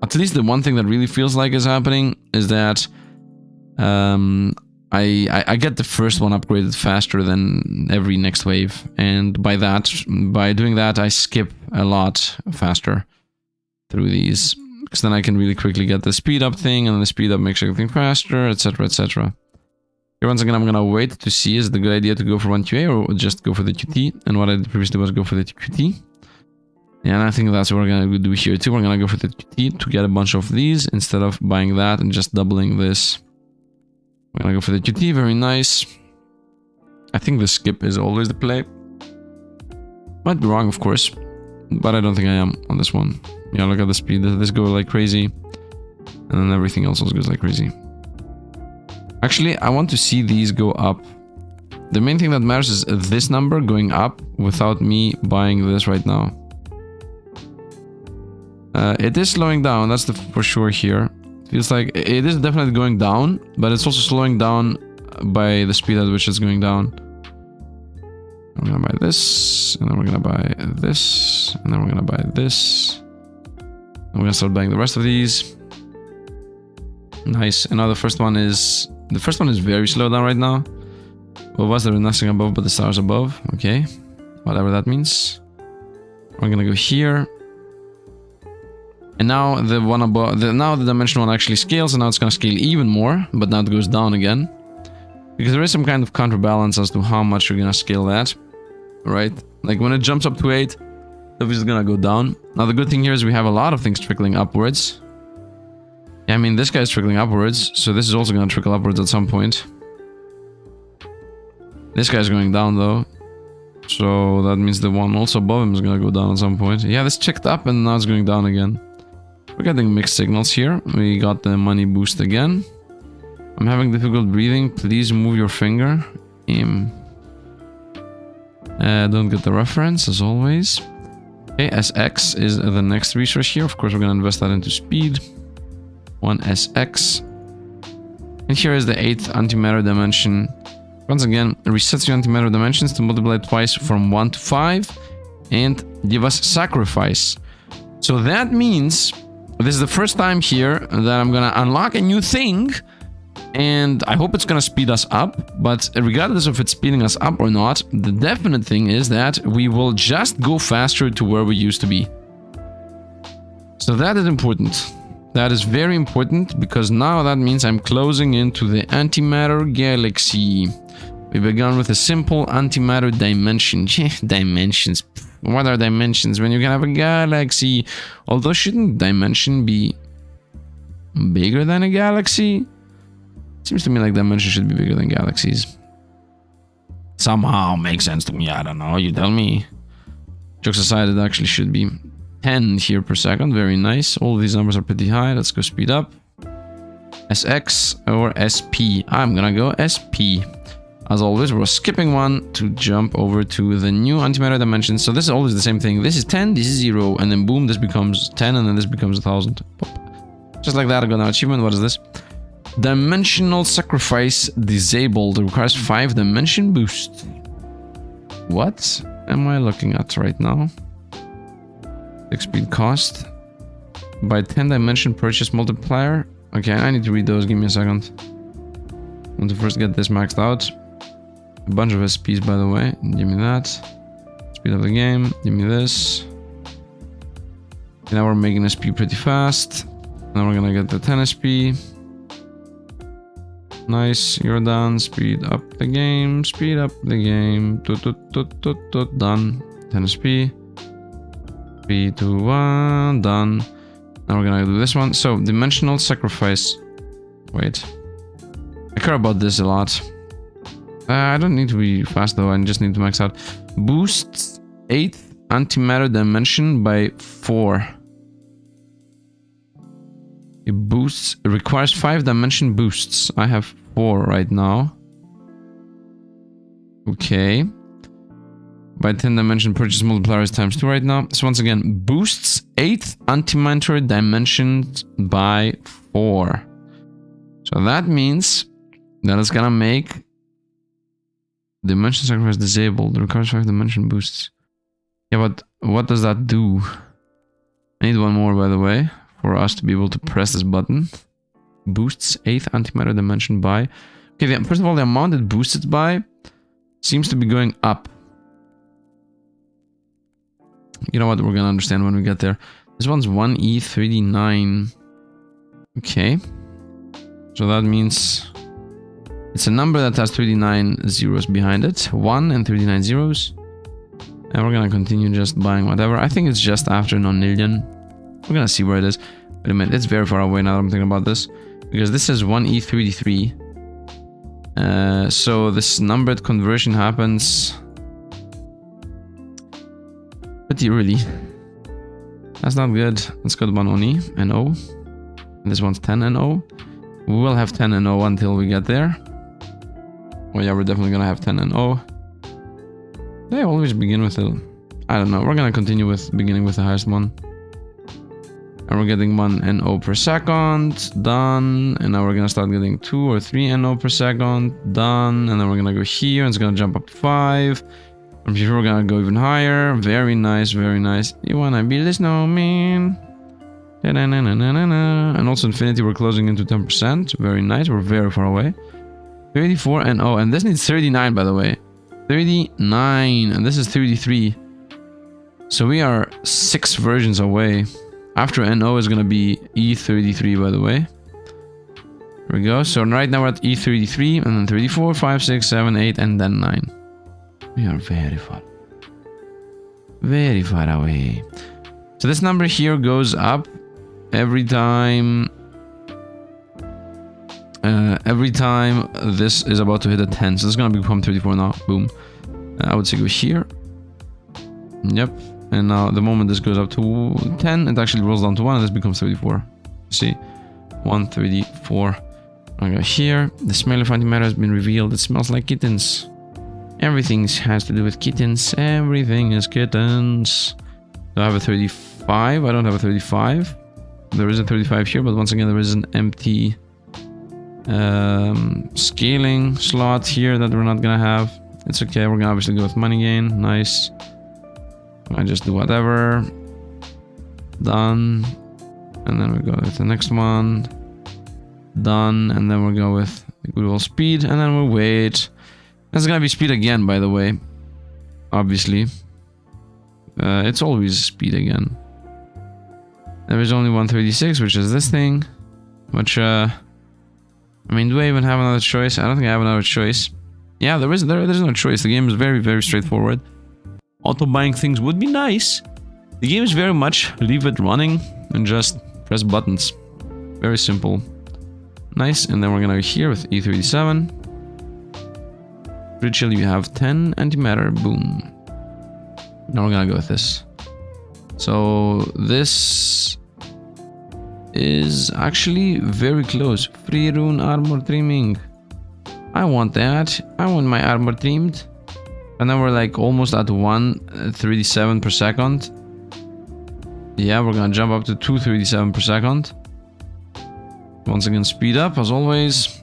At least the one thing that really feels like is happening is that I get the first one upgraded faster than every next wave. And by doing that, I skip a lot faster through these. Because then I can really quickly get the speed up thing, and then the speed up makes everything faster, etc, etc. Here, once again, I'm gonna wait to see, is it a good idea to go for 1 QA or just go for the QT? And what I did previously was go for the QT. And I think that's what we're gonna do here too. We're gonna go for the QT to get a bunch of these instead of buying that and just doubling this. We're gonna go for the QT, very nice. I think the skip is always the play. Might be wrong, of course, but I don't think I am on this one. Yeah, look at the speed. This goes like crazy, and then everything else also goes like crazy. Actually, I want to see these go up. The main thing that matters is this number going up without me buying this right now. It is slowing down, that's for sure here. It feels like it is definitely going down, but it's also slowing down by the speed at which it's going down. I'm gonna buy this, and then we're gonna buy this, and then we're gonna buy this. And we're gonna start buying the rest of these. Nice. And now the first one is very slow down right now. What was there? Nothing above but the stars above. Okay, whatever that means. We're gonna go here. And now the one above, now the dimension one actually scales, and now it's gonna scale even more, but now it goes down again. Because there is some kind of counterbalance as to how much you're gonna scale that, right? Like when it jumps up to 8, obviously it's gonna go down. Now the good thing here is we have a lot of things trickling upwards. Yeah, I mean, this guy's trickling upwards, so this is also gonna trickle upwards at some point. This guy's going down though. So that means the one also above him is gonna go down at some point. Yeah, this checked up and now it's going down again. We're getting mixed signals here. We got the money boost again. I'm having difficult breathing. Please move your finger. Don't get the reference, as always. Okay, SX is the next resource here. Of course, we're gonna invest that into speed. 1 SX. And here is the 8th antimatter dimension. Once again, it resets your antimatter dimensions to multiply twice from 1 to 5 and give us sacrifice. So that means this is the first time here that I'm gonna unlock a new thing, and I hope it's gonna speed us up. But regardless of it's speeding us up or not, the definite thing is that we will just go faster to where we used to be. So that is important. That is very important, because now that means I'm closing into the antimatter galaxy. We began with a simple antimatter dimension. Dimensions. What are dimensions when you can have a galaxy? Although, shouldn't dimension be bigger than a galaxy? Seems to me like dimension should be bigger than galaxies. Somehow makes sense to me. I don't know. You tell me. Jokes aside, it actually should be 10 here per second. Very nice. All of these numbers are pretty high. Let's go speed up. SX or SP. I'm gonna go SP. As always, we're skipping one to jump over to the new antimatter dimension. So this is always the same thing. This is 10, this is 0, and then boom, this becomes 10, and then this becomes 1000. Pop. Just like that, I got an achievement. What is this? Dimensional sacrifice disabled. It requires 5 dimension boost. What am I looking at right now? 6 speed cost. By 10 dimension purchase multiplier. Okay, I need to read those. Give me a second. I want to first get this maxed out. A bunch of SPs, by the way. Give me that. Speed of the game. Give me this. Now we're making SP pretty fast. Now we're gonna get the 10 SP. Nice. You're done. Speed up the game. Speed up the game. Done. 10 SP. 3, 2, 1. Done. Now we're gonna do this one. So, dimensional sacrifice. Wait. I care about this a lot. I don't need to be fast though, I just need to max out. Boosts 8th antimatter dimension by 4. It boosts, it requires 5 dimension boosts. I have 4 right now. Okay. By 10 dimension purchase multipliers times 2 right now. So once again, boosts 8th antimatter dimensions by 4. So that means that it's gonna make dimension sacrifice disabled. It requires 5 dimension boosts. Yeah, but what does that do? I need one more, by the way, for us to be able to press this button. Boosts 8th antimatter dimension by... Okay, first of all, the amount it boosted by seems to be going up. You know what? We're gonna understand when we get there. This one's 1E3D9. Okay. So that means it's a number that has 3D9 zeros behind it. 1 and 3D9 zeros. And we're gonna continue just buying whatever. I think it's just after nonillion. We're gonna see where it is. Wait a minute, it's very far away now that I'm thinking about this. Because this is 1E3D3. So this numbered conversion happens pretty early. That's not good. Let's go to 1 only, NO. And this one's 10 NO. We will have 10 NO until we get there. Oh yeah, we're definitely gonna have 10 NO. They always begin with a... I don't know. We're gonna continue with beginning with the highest one. And we're getting 1 NO per second. Done. And now we're gonna start getting 2 or 3 NO per second. Done. And then we're gonna go here. And it's gonna jump up to 5. I'm sure we're gonna go even higher. Very nice, very nice. You wanna be the snowman? And also infinity, we're closing into 10%. Very nice. We're very far away. 34 NO. And this needs 39, by the way. 39. And this is 33. So we are 6 versions away. After NO is going to be E33, by the way. Here we go. So right now we're at E33, and then 34, 5, 6, 7, 8, and then 9. We are very far. Very far away. So this number here goes up every time... this is about to hit a 10. So it's going to become 34 now. Boom. I would say go here. Yep. And now the moment this goes up to 10, it actually rolls down to 1 and this becomes 34. See? 134. I go here. The smell of antimatter has been revealed. It smells like kittens. Everything has to do with kittens. Everything is kittens. Do I have a 35? I don't have a 35. There is a 35 here, but once again there is an empty scaling slot here that we're not gonna have. It's okay, we're gonna obviously go with money gain. Nice. I just do whatever. Done. And then we go with the next one. Done. And then we'll go with the good old speed. And then we'll wait. That's gonna be speed again, by the way. Obviously. It's always speed again. There is only 136, which is this thing. Which, I mean, do I even have another choice? I don't think I have another choice. Yeah, there's no choice. The game is very, very straightforward. Auto-buying things would be nice. The game is very much leave it running and just press buttons. Very simple. Nice. And then we're gonna go here with E37. Pretty chill. You have 10 antimatter. Boom. Now we're gonna go with this. So this is actually very close. Free rune armor trimming. I want that. I want my armor trimmed. And then we're like almost at 137 per second. Yeah, we're gonna jump up to 237 per second. Once again, speed up as always.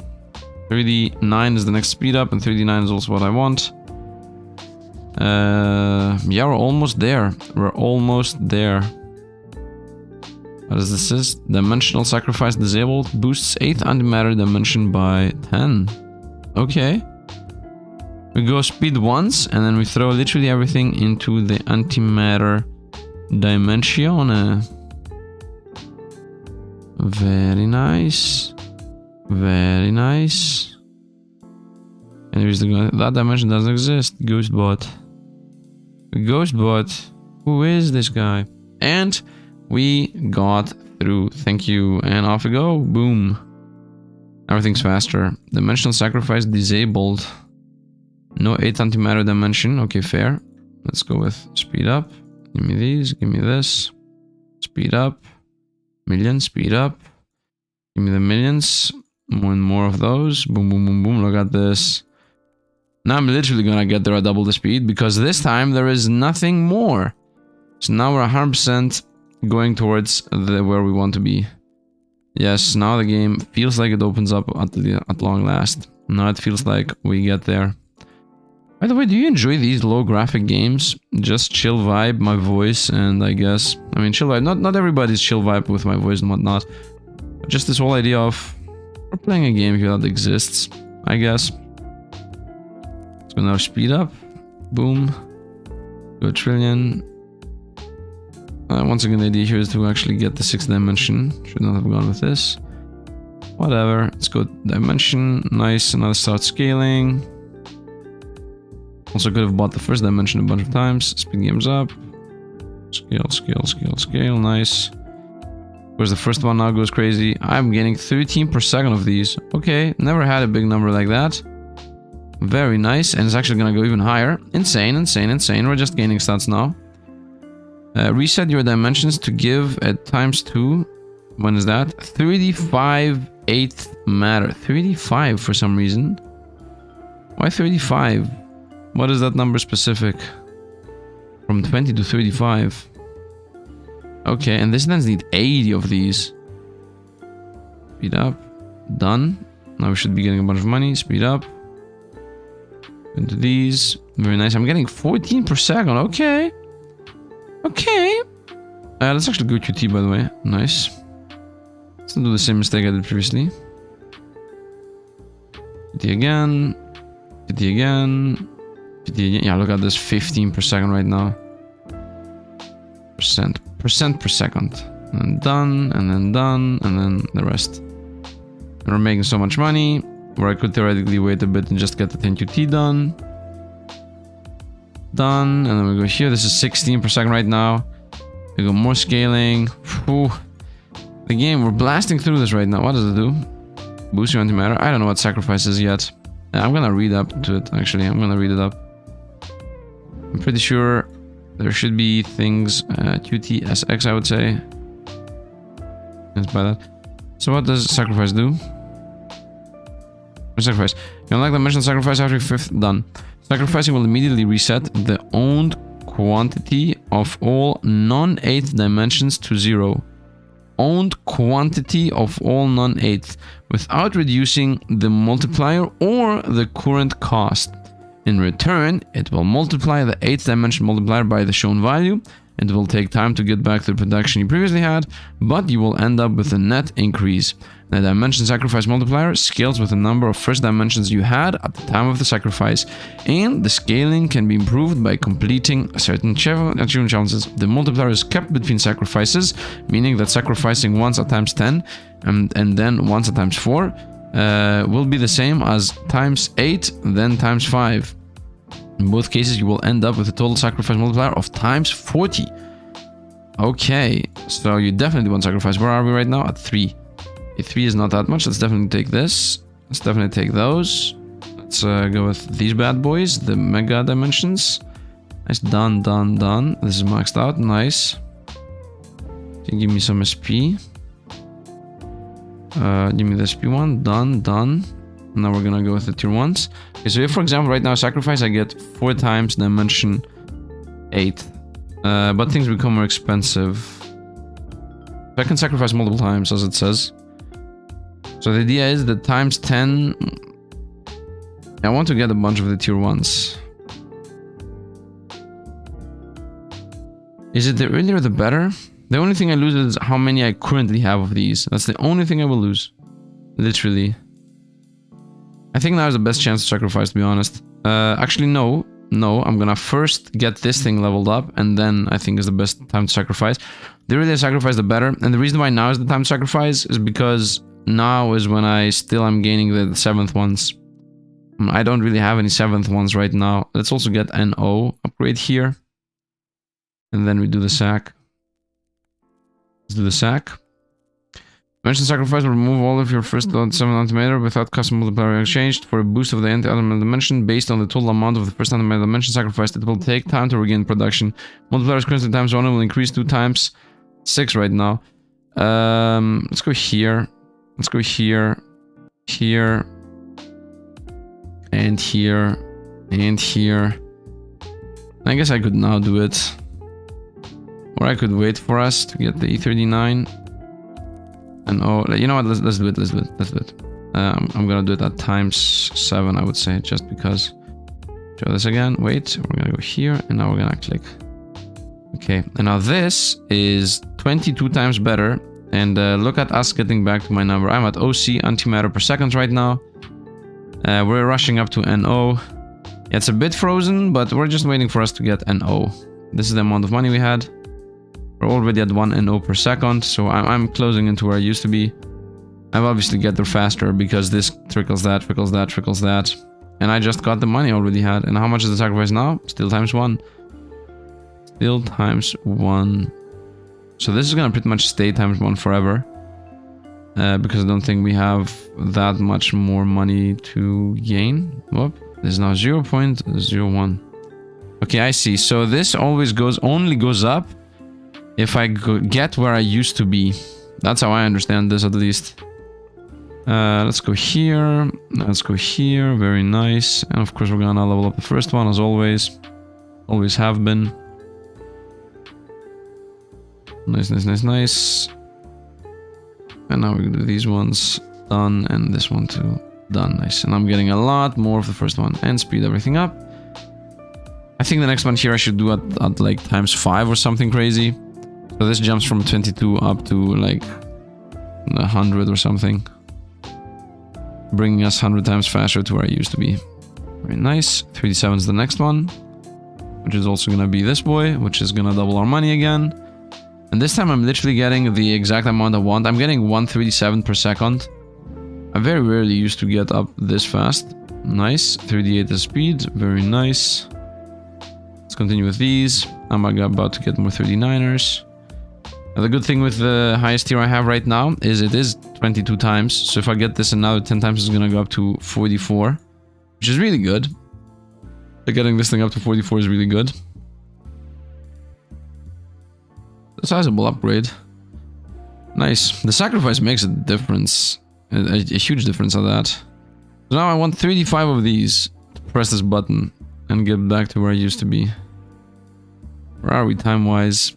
39 is the next speed up, and 39 is also what I want. Yeah, we're almost there. We're almost there. What is this? Dimensional sacrifice disabled. Boosts 8th antimatter dimension by 10. Okay. We go speed once, and then we throw literally everything into the antimatter dimension. Very nice. Very nice. And here's that dimension doesn't exist. Ghostbot. Ghostbot. Who is this guy? And we got through. Thank you. And off we go. Boom. Everything's faster. Dimensional sacrifice disabled. No 8th antimatter dimension. Okay, fair. Let's go with speed up. Give me these. Give me this. Speed up. Millions. Speed up. Give me the millions. More and more of those. Boom, boom, boom, boom. Look at this. Now I'm literally gonna get there at double the speed, because this time there is nothing more. So now we're 100% going towards where we want to be. Yes, now the game feels like it opens up at long last. Now it feels like we get there. By the way, do you enjoy these low graphic games? Just chill vibe, my voice, and I guess... I mean, chill vibe. Not everybody's chill vibe with my voice and whatnot. But just this whole idea of... We're playing a game here that exists, I guess. So now speed up. Boom. Go 1 trillion. Once again, the idea here is to actually get the 6th dimension. Should not have gone with this. Whatever. Let's go dimension. Nice. And now let's start scaling. Also could have bought the 1st dimension a bunch of times. Speed games up. Scale, scale, scale, scale. Nice. Whereas the first one now goes crazy. I'm getting 13 per second of these. Okay, never had a big number like that. Very nice, and it's actually gonna go even higher. Insane, insane, insane. We're just gaining stats now. Reset your dimensions to give at ×2. When is that? 35 8th matter. 35 for some reason. Why 35? What is that number specific? From 20 to 35. Okay, and this lens need 80 of these. Speed up. Done. Now we should be getting a bunch of money. Speed up. Into these. Very nice. I'm getting 14 per second. Okay. Okay. Let's actually go QT, by the way. Nice. Let's not do the same mistake I did previously. QT again. QT again. QT again. Yeah, look at this. 15 per second right now. Percent per second. And then done. And then done. And then the rest. And we're making so much money. Where I could theoretically wait a bit and just get the 10 QT done. Done. And then we go here. This is 16 per second right now. We go more scaling. Whew. The game, we're blasting through this right now. What does it do? Boost your antimatter. I don't know what sacrifice is yet. I'm gonna read up to it, actually. I'm gonna read it up. I'm pretty sure there should be things, QTSX, I would say. Let's buy that. So what does sacrifice do? Sacrifice. You unlock the dimensional sacrifice after 5th done. Sacrificing will immediately reset the owned quantity of all non-8th dimensions to 0. Owned quantity of all non-8th without reducing the multiplier or the current cost. In return, it will multiply the 8th dimension multiplier by the shown value. It will take time to get back to the production you previously had, but you will end up with a net increase. The dimension sacrifice multiplier scales with the number of first dimensions you had at the time of the sacrifice, and the scaling can be improved by completing certain achievement challenges. The multiplier is kept between sacrifices, meaning that sacrificing once at ×10 and then once at ×4 will be the same as ×8, then ×5. In both cases, you will end up with a total sacrifice multiplier of ×40. Okay, so you definitely want sacrifice. Where are we right now? At 3. If 3 is not that much, let's definitely take this. Let's definitely take those. Let's go with these bad boys, the mega dimensions. Nice, done, done, done. This is maxed out, nice. Can you give me some SP? Give me the SP one, done, done. Now we're gonna go with the tier 1s. Okay, so if, for example, right now sacrifice, I get 4 times dimension 8. But things become more expensive. So I can sacrifice multiple times, as it says. So the idea is that ×10... I want to get a bunch of the tier 1s. Is it the earlier the better? The only thing I lose is how many I currently have of these. That's the only thing I will lose. Literally. I think now is the best chance to sacrifice, to be honest. Actually, no. No, I'm gonna first get this thing leveled up, and then I think is the best time to sacrifice. The earlier I sacrifice, the better. And the reason why now is the time to sacrifice is because now is when I still am gaining the 7th ones. I don't really have any 7th ones right now. Let's also get NO upgrade here. And then we do the sack. Let's do the sack. Dimension sacrifice will remove all of your first 7 antimatter without custom multiplier exchanged for a boost of the anti-antimatter dimension based on the total amount of the first antimatter dimension sacrificed. It will take time to regain production. Multiplier is currently ×1 and will increase to ×6 right now. Let's go here. Let's go here, here, and here, and here. I guess I could now do it. Or I could wait for us to get the E39. And oh, you know what? Let's do it. I'm gonna do it at ×7, I would say, just because. Show this again. Wait, we're gonna go here and now we're gonna click. Okay, and now this is 22 times better. And look at us getting back to my number. I'm at OC antimatter per second right now. We're rushing up to NO. Yeah, it's a bit frozen, but we're just waiting for us to get NO. This is the amount of money we had. We're already at 1 NO per second, so I'm closing into where I used to be. I've obviously get there faster because this trickles that, trickles that, trickles that. And I just got the money I already had. And how much is the sacrifice now? Still times 1. Still times 1. So this is gonna pretty much stay times 1 forever. Because I don't think we have that much more money to gain. Whoop. This is now 0.01. Okay, I see. So this always only goes up if I get where I used to be. That's how I understand this, at least. Let's go here. Let's go here. Very nice. And of course, we're gonna level up the first one, as always. Always have been. Nice, nice, nice, nice. And now we do these ones. Done. And this one too. Done. Nice. And I'm getting a lot more of the first one. And speed everything up. I think the next one here I should do at like times 5 or something crazy. So this jumps from 22 up to like 100 or something. Bringing us 100 times faster to where I used to be. Very nice. 3D7 is the next one. Which is also gonna be this boy. Which is gonna double our money again. And this time I'm literally getting the exact amount I want. I'm getting 137 per second. I very rarely used to get up this fast. Nice. 3D8 is speed. Very nice. Let's continue with these. I'm about to get more 39ers. Now, the good thing with the highest tier I have right now is it is 22 times. So if I get this another 10 times, it's going to go up to 44. Which is really good. But getting this thing up to 44 is really good. A sizable upgrade. Nice. The sacrifice makes a difference. A huge difference at that. So now I want 35 of these to press this button and get back to where I used to be. Where are we time-wise?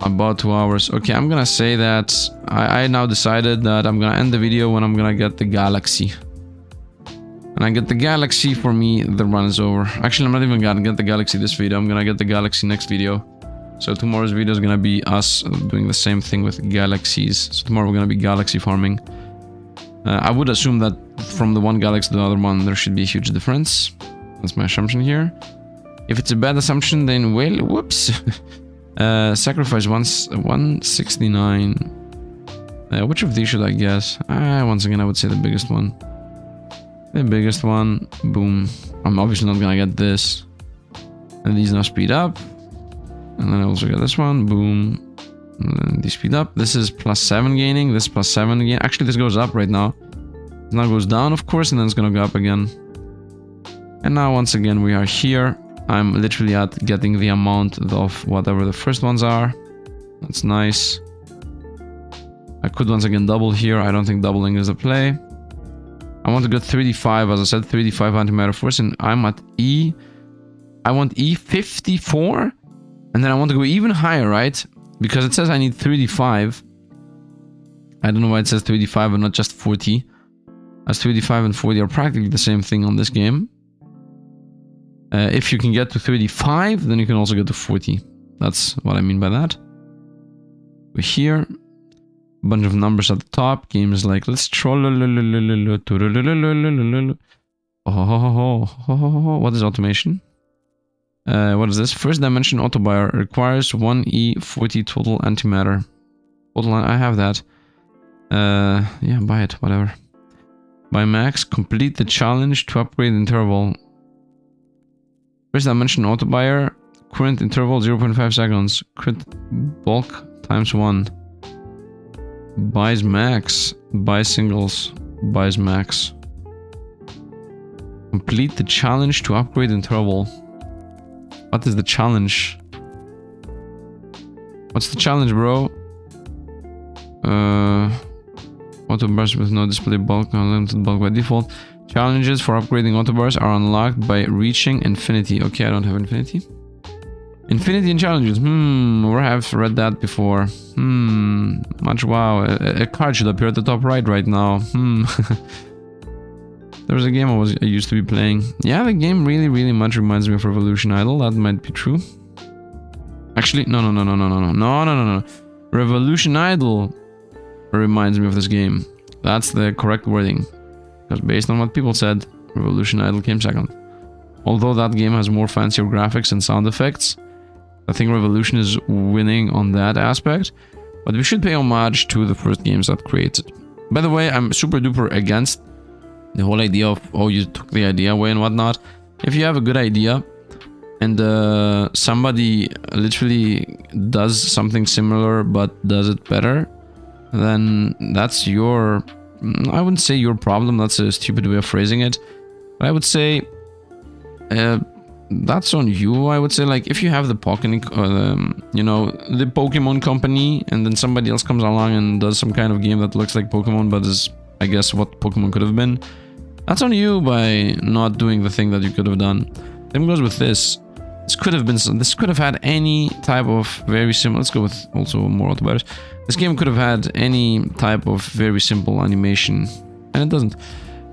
About 2 hours. Okay, I'm gonna say that I now decided that I'm gonna end the video when I'm gonna get the galaxy. When I get the galaxy, for me, the run is over. Actually, I'm not even gonna get the galaxy this video. I'm gonna get the galaxy next video. So tomorrow's video is gonna be us doing the same thing with galaxies. So tomorrow we're gonna be galaxy farming. I would assume that from the one galaxy to the other one, there should be a huge difference. That's my assumption here. If it's a bad assumption, then well, whoops. Sacrifice 169. Which of these should I guess? Once again, I would say the biggest one. The biggest one. Boom. I'm obviously not gonna get this. And these now speed up. And then I also get this one. Boom. And then these speed up. This is +7 gaining. This +7 again. Actually, this goes up right now. It now goes down, of course, and then it's gonna go up again. And now, once again, we are here. I'm literally at getting the amount of whatever the first ones are. That's nice. I could once again double here. I don't think doubling is the play. I want to get 35, as I said, 35 antimatter force, and I'm at E. I want E54, and then I want to go even higher, right? Because it says I need 35. I don't know why it says 35 and not just 40. As 35 and 40 are practically the same thing on this game. If you can get to 35, then you can also get to 40. That's what I mean by that. We're here. A bunch of numbers at the top. Games like, let's troll. What is automation? What is this? First dimension auto buyer requires 1E40 total antimatter. Total, I have that. Yeah, buy it, whatever. Buy max. Complete the challenge to upgrade interval. First dimension auto buyer. Current interval 0.5 seconds. Crit bulk ×1. Buys max. Buys singles. Buys max. Complete the challenge to upgrade interval. What is the challenge? What's the challenge, bro? Auto bars with no display bulk, unlimited bulk by default. Challenges for upgrading auto bars are unlocked by reaching infinity. Okay, I don't have infinity. Infinity and challenges. Where have read that before? Much wow. A card should appear at the top right now. There was a game I used to be playing. Yeah, the game really much reminds me of Revolution Idol. That might be true. Actually, no. Revolution Idol reminds me of this game. That's the correct wording. Because based on what people said, Revolution Idol came second. Although that game has more fancier graphics and sound effects, I think Revolution is winning on that aspect. But we should pay homage to the first games that created. By the way, I'm super duper against the whole idea of, oh, you took the idea away and whatnot. If you have a good idea and somebody literally does something similar but does it better, then that's your, I wouldn't say your problem, that's a stupid way of phrasing it. But I would say that's on you. I would say, like, if you have the the Pokemon company, and then somebody else comes along and does some kind of game that looks like Pokemon but is, I guess, what Pokemon could have been, that's on you by not doing the thing that you could have done. Same goes with this. This could have had any type of very simple, let's go with also more multipliers. This game could have had any type of very simple animation, and it doesn't.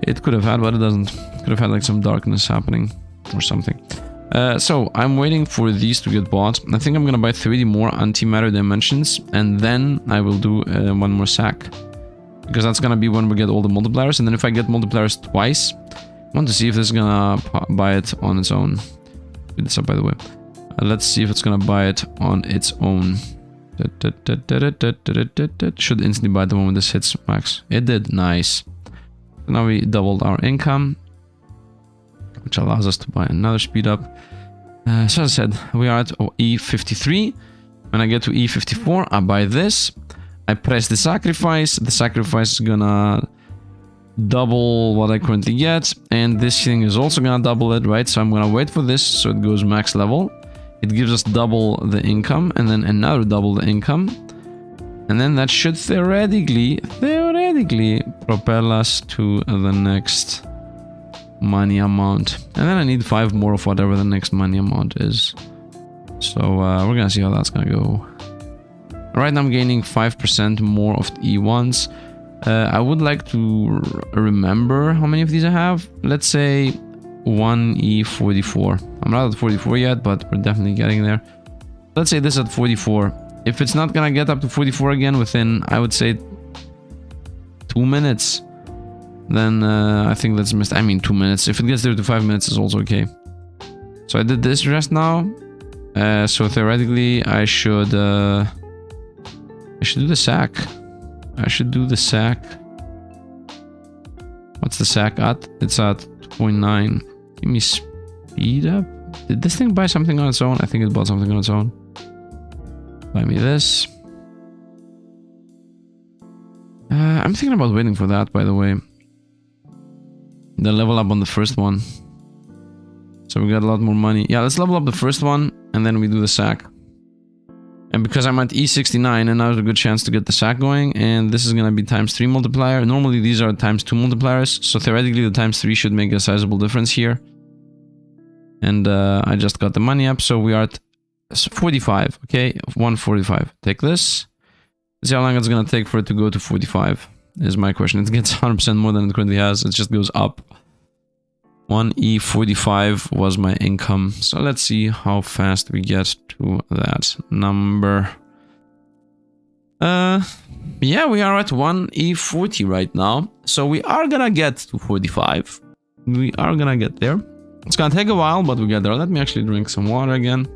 It could have had, but it doesn't. It could have had like some darkness happening or something. So I'm waiting for these to get bought. I think I'm gonna buy 30 more antimatter dimensions, and then I will do one more sack, because that's gonna be when we get all the multipliers. And then if I get multipliers twice, I want to see if this is gonna buy it on its own. Speed this up, by the way. Let's see if it's gonna buy it on its own. Should instantly buy it the moment this hits max. It did. Nice. So now we doubled our income, which allows us to buy another speed up. So as I said, we are at E53. When I get to E54, I buy this. I press the sacrifice. The sacrifice is gonna double what I currently get, and this thing is also gonna double it, right? So I'm gonna wait for this so it goes max level. It gives us double the income, and then another double the income, and then that should theoretically propel us to the next money amount. And then I need 5 more of whatever the next money amount is. So we're gonna see how that's gonna go. Right now I'm gaining 5% more of the E1s. I would like to remember how many of these I have. Let's say 1 E44. I'm not at 44 yet, but we're definitely getting there. Let's say this at 44. If it's not gonna get up to 44 again within, I would say, 2 minutes, then I think that's missed. I mean 2 minutes. If it gets there to 5 minutes, it's also okay. So I did this just now. So theoretically, I should do the sack. I should do the sack. What's the sack at? It's at 2.9. Give me speed up. Did this thing buy something on its own? I think it bought something on its own. Buy me this. I'm thinking about waiting for that, by the way. The level up on the first one. So we got a lot more money. Yeah, let's level up the first one, and then we do the sack. And because I'm at E69, and now there's a good chance to get the sack going, and this is going to be ×3 multiplier. Normally these are ×2 multipliers, so theoretically the ×3 should make a sizable difference here. And I just got the money up, so we are at 45, okay? 145. Take this. See how long it's going to take for it to go to 45, is my question. It gets 100% more than it currently has, it just goes up. 1E45 was my income, so let's see how fast we get to that number. Yeah, we are at 1E40 right now, so we are gonna get to 45. We are gonna get there. It's gonna take a while, but we get there. Let me actually drink some water again.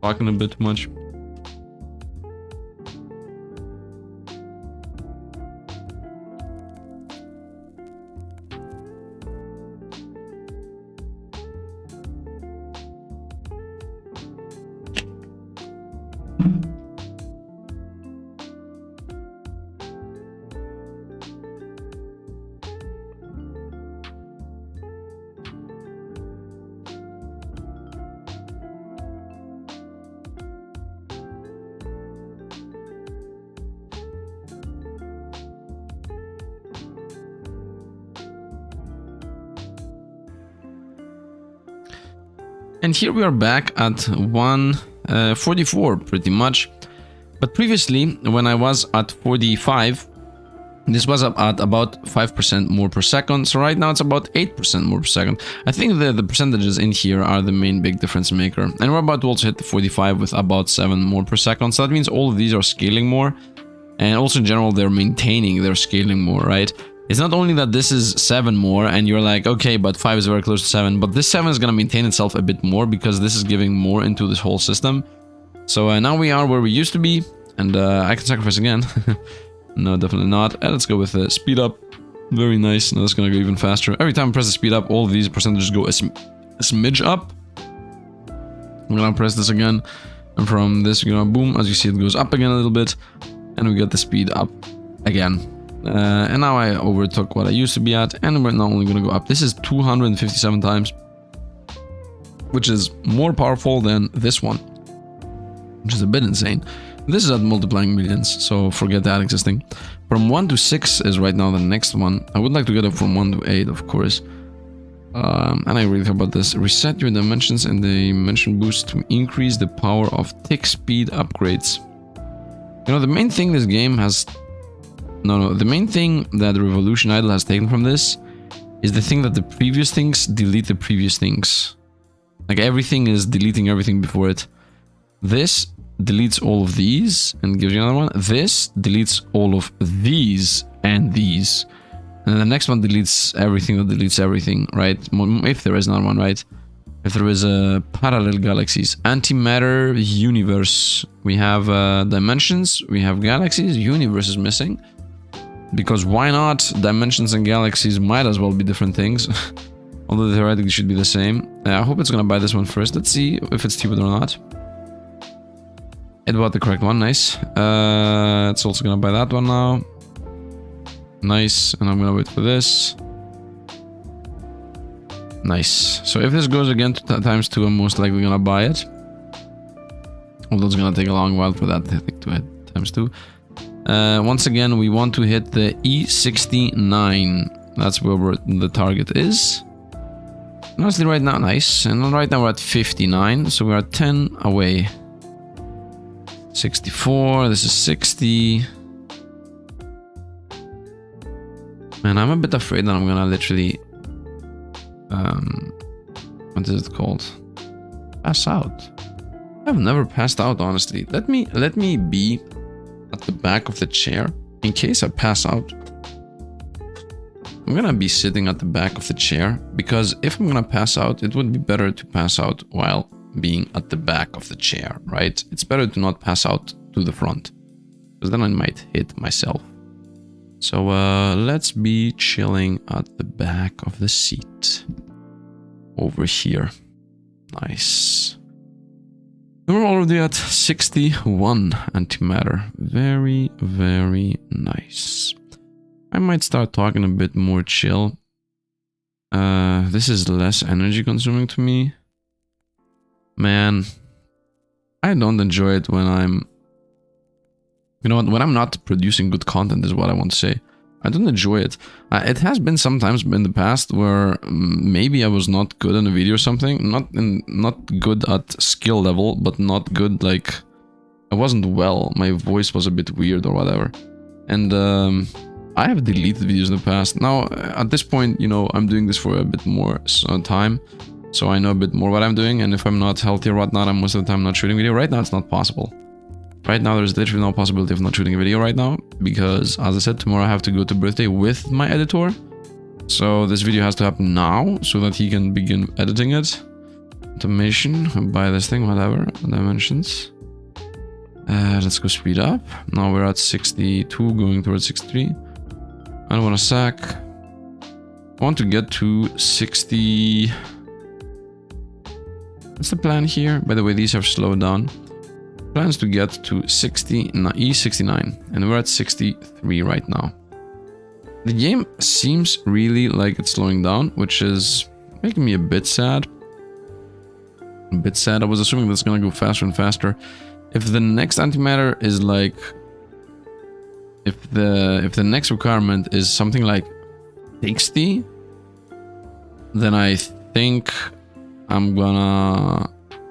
Talking a bit too much. And here we are back at 144 pretty much. But previously, when I was at 45, This was up at about 5% more per second, so right now it's about 8% more per second. I think the percentages in here are the main big difference maker. And we're about to also hit the 45 with about 7 more per second, so that means all of these are scaling more. And also in general, they're maintaining their scaling more, right? It's not only that this is 7 more, and you're like, okay, but 5 is very close to 7, but this 7 is gonna maintain itself a bit more because this is giving more into this whole system. So now we are where we used to be, and I can sacrifice again. No, definitely not. Let's go with speed up. Very nice. Now that's gonna go even faster. Every time I press the speed up, all of these percentages go a smidge up. I'm gonna press this again, and from this, you know, boom, as you see, it goes up again a little bit, and we get the speed up again. And now I overtook what I used to be at, and we're not only gonna go up. This is 257 times, which is more powerful than this one, which is a bit insane. This is at multiplying millions, so forget that existing. From 1 to 6 is right now the next one. I would like to get it from 1 to 8, of course. And I really care about this. Reset your dimensions and the dimension boost to increase the power of tick speed upgrades. You know, the main thing this game has... No, the main thing that Revolution Idol has taken from this is the thing that the previous things delete the previous things. Like, everything is deleting everything before it. This deletes all of these and gives you another one. This deletes all of these and these. And then the next one deletes everything that deletes everything, right? If there is another one, right? If there is a parallel galaxies. Antimatter, universe. We have dimensions, we have galaxies, universe is missing. Because why not? Dimensions and galaxies might as well be different things. Although theoretically should be the same. I hope it's gonna buy this one first. Let's see if it's cheaper or not. It bought the correct one, nice. It's also gonna buy that one now. Nice, and I'm gonna wait for this. Nice. So if this goes again to times 2, I'm most likely gonna buy it. Although it's gonna take a long while for that, I think, to hit times 2. Once again, we want to hit the E69. That's where the target is. And honestly, right now, nice. And right now we're at 59, so we are 10 away. 64, this is 60. Man, I'm a bit afraid that I'm gonna literally... what is it called? Pass out. I've never passed out, honestly. Let me be at the back of the chair in case I pass out. I'm gonna be sitting at the back of the chair because if I'm gonna pass out, it would be better to pass out while being at the back of the chair, right? It's better to not pass out to the front because then I might hit myself. So let's be chilling at the back of the seat over here. Nice. We're already at 61 antimatter. Very, very nice. I might start talking a bit more chill. This is less energy consuming to me. Man, I don't enjoy it when I'm... You know what, when I'm not producing good content is what I want to say. I don't enjoy it. It has been sometimes in the past where maybe I was not good in a video or something. Not good at skill level, but not good, like... I wasn't well. My voice was a bit weird or whatever. And I have deleted videos in the past. Now, at this point, you know, I'm doing this for a bit more time. So I know a bit more what I'm doing. And if I'm not healthy or whatnot, I'm most of the time not shooting video. Right now, it's not possible. Right now, there's literally no possibility of not shooting a video right now. Because, as I said, tomorrow I have to go to birthday with my editor. So this video has to happen now so that he can begin editing it. Automation, buy this thing, whatever. Dimensions. Let's go speed up. Now we're at 62, going towards 63. I don't want to sack. I want to get to 60. What's the plan here? By the way, these have slowed down. Plans to get to 60, E69, and we're at 63 right now. The game seems really like it's slowing down, which is making me a bit sad. A bit sad. I was assuming that's gonna go faster and faster. If the next antimatter is like... If the next requirement is something like 60, then I think I'm gonna...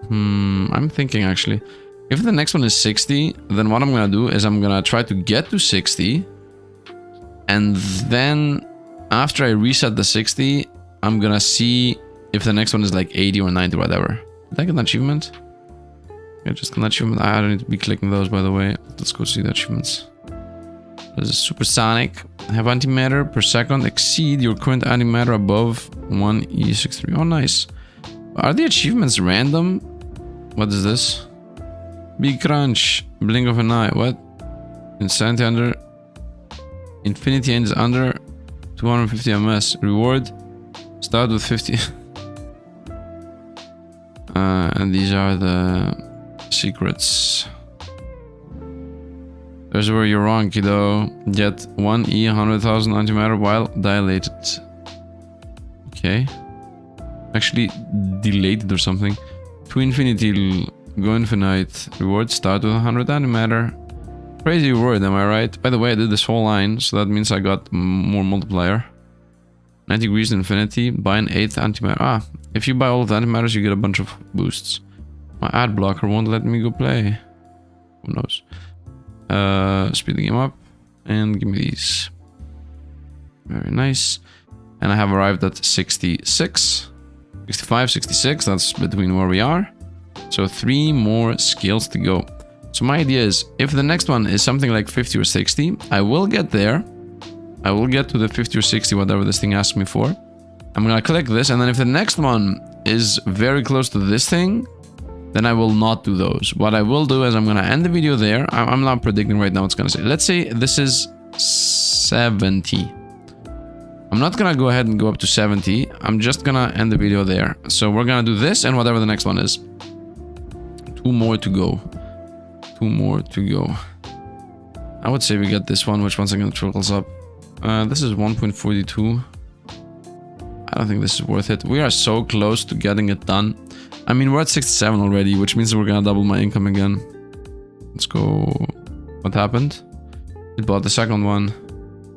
I'm thinking actually. If the next one is 60, then what I'm gonna do is I'm gonna try to get to 60. And then after I reset the 60, I'm gonna see if the next one is like 80 or 90 or whatever. Did I get an achievement? Yeah, just an achievement. I don't need to be clicking those, by the way. Let's go see the achievements. This is supersonic. Have antimatter per second exceed your current antimatter above 1e63. Oh, nice. Are the achievements random? What is this? Big crunch. Blink of an eye. What? Insanity under... Infinity ends under 250 ms. Reward. Start with 50. And these are the secrets. There's where you're wrong, kiddo. Get 1e 100,000 antimatter while dilated. Okay. Actually, dilated or something. To infinity, go infinite. Reward start with 100 antimatter. Crazy reward, am I right? By the way, I did this whole line, so that means I got more multiplier. 90 degrees to infinity. Buy an 8th antimatter. Ah, if you buy all of the antimatters, you get a bunch of boosts. My ad blocker won't let me go play. Who knows? Speed the game up and give me these. Very nice. And I have arrived at 66, 65, 66. That's between where we are. So 3 more skills to go. So my idea is, if the next one is something like 50 or 60, I will get there. I will get to the 50 or 60, whatever this thing asks me for. I'm gonna click this, and then if the next one is very close to this thing, then I will not do those. What I will do is I'm gonna end the video there. I'm not predicting right now what's gonna say. Let's say this is 70. I'm not gonna go ahead and go up to 70. I'm just gonna end the video there. So we're gonna do this and whatever the next one is. 2 more to go. 2 more to go. I would say we get this one, which once again trickles up. This is 1.42. I don't think this is worth it. We are so close to getting it done. I mean, we're at 67 already, which means we're gonna double my income again. Let's go. What happened? It bought the second one.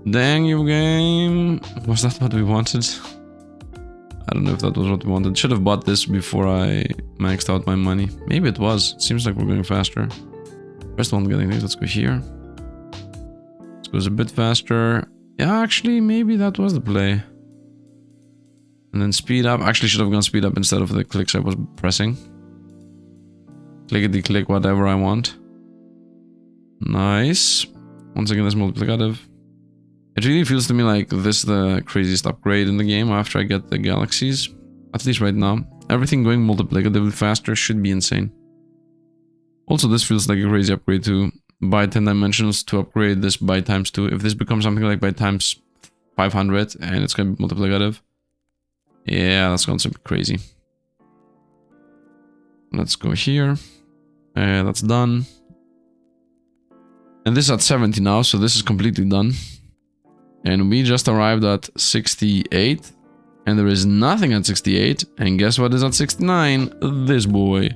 Dang you, game. Was that what we wanted? I don't know if that was what we wanted. Should have bought this before I maxed out my money. Maybe it was. It seems like we're going faster. First one getting things. Let's go here. This goes a bit faster. Yeah, actually, maybe that was the play. And then speed up. Actually, should have gone speed up instead of the clicks I was pressing. Clickety click whatever I want. Nice. Once again, this multiplicative. It really feels to me like this is the craziest upgrade in the game after I get the galaxies. At least right now. Everything going multiplicatively faster should be insane. Also, this feels like a crazy upgrade too. By 10 dimensions to upgrade this by times 2. If this becomes something like by times 500 and it's going to be multiplicative. Yeah, that's going to be crazy. Let's go here. That's done. And this is at 70 now, so this is completely done. And we just arrived at 68. And there is nothing at 68. And guess what is at 69? This boy.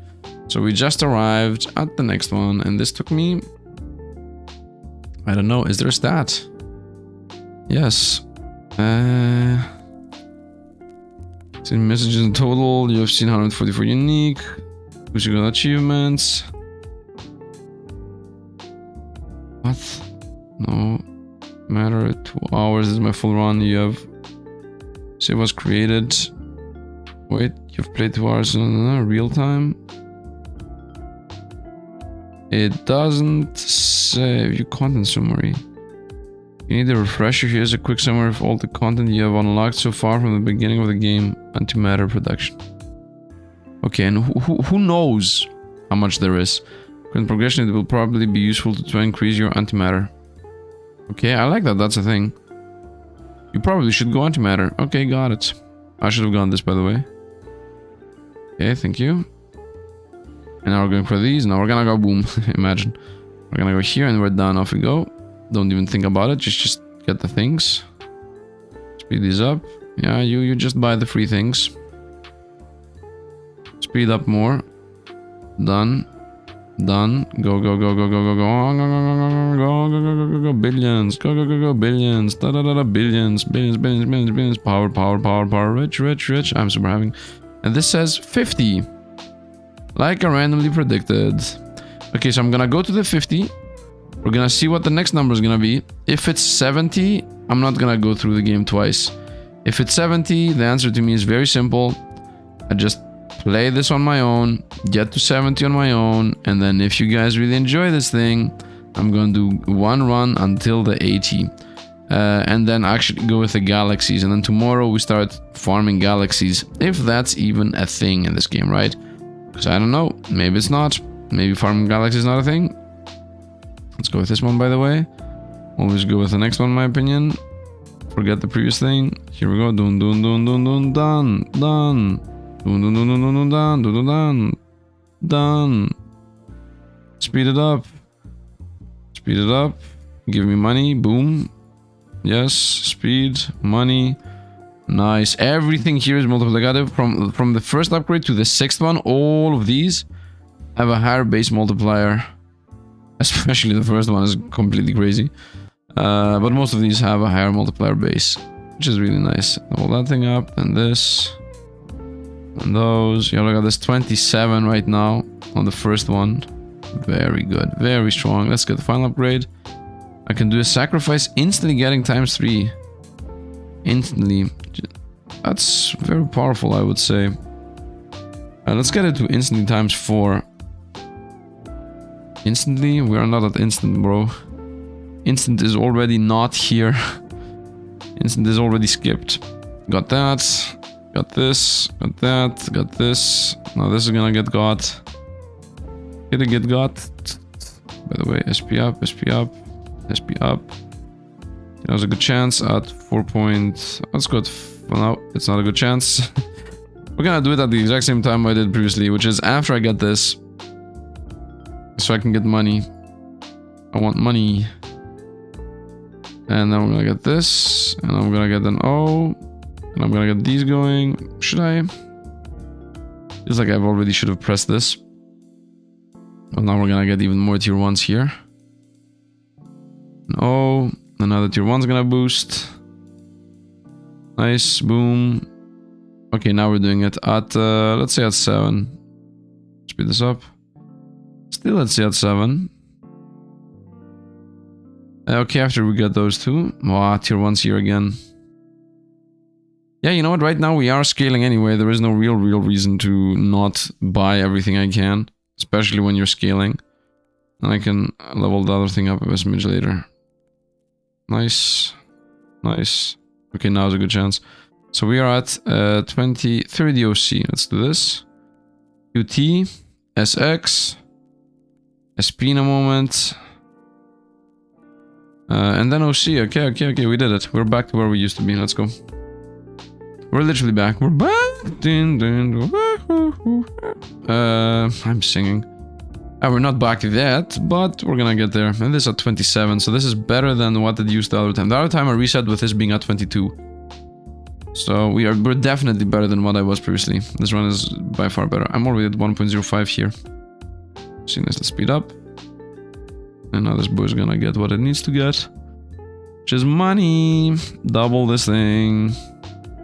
So we just arrived at the next one. And this took me... I don't know. Is there a stat? Yes. Seen messages in total. You have seen 144 unique. Luci got achievements. What? No. Matter 2 hours. This is my full run. You have... Save was created. Wait. You've played 2 hours in real time. It doesn't save you content summary. You need a refresher. Here's a quick summary of all the content you have unlocked so far from the beginning of the game. Antimatter production. Okay, and who knows how much there is. In progression, it will probably be useful to try and increase your antimatter. Okay, I like that. That's a thing. You probably should go antimatter. Okay, got it. I should have gone this, by the way. Okay, thank you. And now we're going for these. Now we're gonna go boom. Imagine. We're gonna go here and we're done. Off we go. Don't even think about it. Just get the things. Speed these up. Yeah, you just buy the free things. Speed up more. Done. Done. Go, go, go, go, go, go, go, go, go, go, go, go, go, go, billions. Go, go, go, go, billions. Da, da, da, da, billions. Billions, billions, billions, billions. Power, power, power, power. Rich, rich, rich. I'm super having. And this says 50. Like I randomly predicted. Okay, so I'm gonna go to the 50. We're gonna see what the next number is gonna be. If it's 70, I'm not gonna go through the game twice. If it's 70, the answer to me is very simple. I just play this on my own, get to 70 on my own, and then if you guys really enjoy this thing, I'm gonna do one run until the 80. And then actually go with the galaxies, and then tomorrow we start farming galaxies, if that's even a thing in this game, right? Because I don't know, maybe it's not. Maybe farming galaxies is not a thing. Let's go with this one, by the way. Always go with the next one, in my opinion. Forget the previous thing. Here we go. Dun dun dun dun dun dun dun. Dun dun dun dun dun dun dun dun dun. Speed it up. Speed it up. Give me money. Boom. Yes. Speed. Money. Nice. Everything here is multiplicative. From the first upgrade to the 6th one, all of these have a higher base multiplier. Especially the first one is completely crazy. But most of these have a higher multiplier base, which is really nice. Hold that thing up, and this. And those. Yeah, look at this, 27 right now on the first one. Very good. Very strong. Let's get the final upgrade. I can do a sacrifice, instantly getting ×3. Instantly. That's very powerful, I would say. Let's get it to instantly ×4. Instantly? We are not at instant, bro. Instant is already not here. Instant is already skipped. Got that. Got this. Got that. Got this. Now this is gonna get got. Get it get got. By the way, SP up, SP up, SP up. There's a good chance at 4 point. Let's go. Well, no, it's not a good chance. We're gonna do it at the exact same time I did previously, which is after I get this. So I can get money. I want money. And then we're gonna get this. And I'm gonna get an O. And I'm gonna get these going. Should I? Feels like I already should have pressed this. But now we're gonna get even more tier 1s here. An O. Another tier 1's gonna boost. Nice. Boom. Okay, now we're doing it at, let's say at 7. Speed this up. Still, let's say at 7. Okay, after we get those two. Wow, tier 1's here again. Yeah, you know what? Right now we are scaling anyway. There is no real reason to not buy everything I can. Especially when you're scaling. And I can level the other thing up a smidge later. Nice. Nice. Okay, now's a good chance. So we are at 30 OC. Let's do this. QT. SX. SP in a moment. And then OC. Okay, we did it. We're back to where we used to be. Let's go. We're literally back. We're back. I'm singing. We're not back yet, but we're gonna get there. And this is at 27, so this is better than what it used the other time. The other time I reset with this being at 22. So we're definitely better than what I was previously. This one is by far better. I'm already at 1.05 here. See, let's speed up. And now this boy's gonna get what it needs to get. Which is money. Double this thing.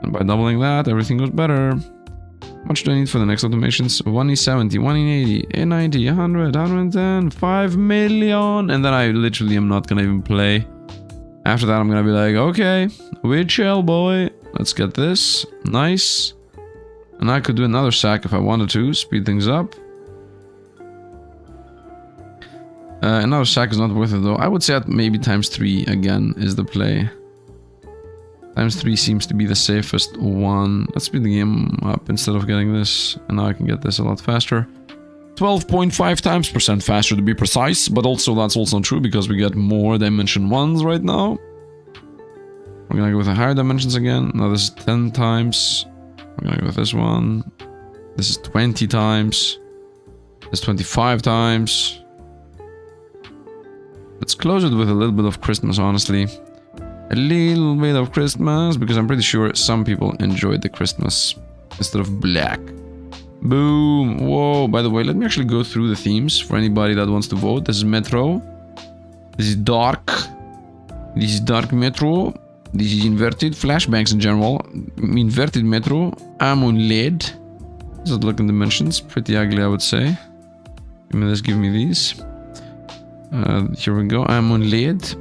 And by doubling that, everything goes better. How much do I need for the next automations? 1E70, 1E80, A90, 100, 110, 5 million. And then I literally am not gonna even play. After that, I'm gonna be like, okay, we chill, boy. Let's get this. Nice. And I could do another sack if I wanted to. Speed things up. Another sack is not worth it though. I would say that maybe ×3 again is the play. ×3 seems to be the safest one. Let's speed the game up instead of getting this. And now I can get this a lot faster. 12.5% faster to be precise. But also that's also true because we get more dimension 1s right now. We're gonna go with the higher dimensions again. Now this is 10 times. We're gonna go with this one. This is 20 times. This is 25 times. Let's close it with a little bit of Christmas, honestly. A little bit of Christmas, because I'm pretty sure some people enjoyed the Christmas instead of black. Boom. Whoa. By the way, let me actually go through the themes for anybody that wants to vote. This is Metro. This is Dark. This is Dark Metro. This is Inverted. Flashbangs in general. Inverted Metro. I'm on LED. Let's look in dimensions. Pretty ugly, I would say. Give me this, give me these. Here we go. I'm on lead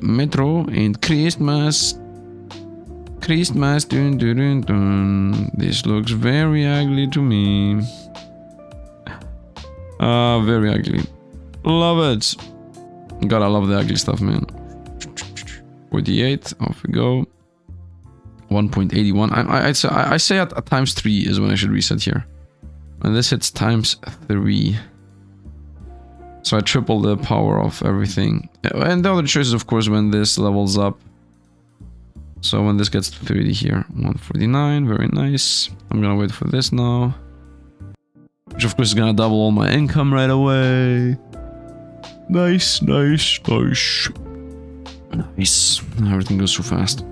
metro and Christmas. Dun, dun, dun, dun. This looks very ugly to me. Very ugly. Love it. Gotta love the ugly stuff, man. 48. Off we go. 1.81. I say at times 3 is when I should reset here. And this hits times 3. So I triple the power of everything. And the other choice is, of course, when this levels up. So when this gets to 30 here. 149. Very nice. I'm gonna wait for this now. Which, of course, is gonna double all my income right away. Nice. Nice. Everything goes so fast.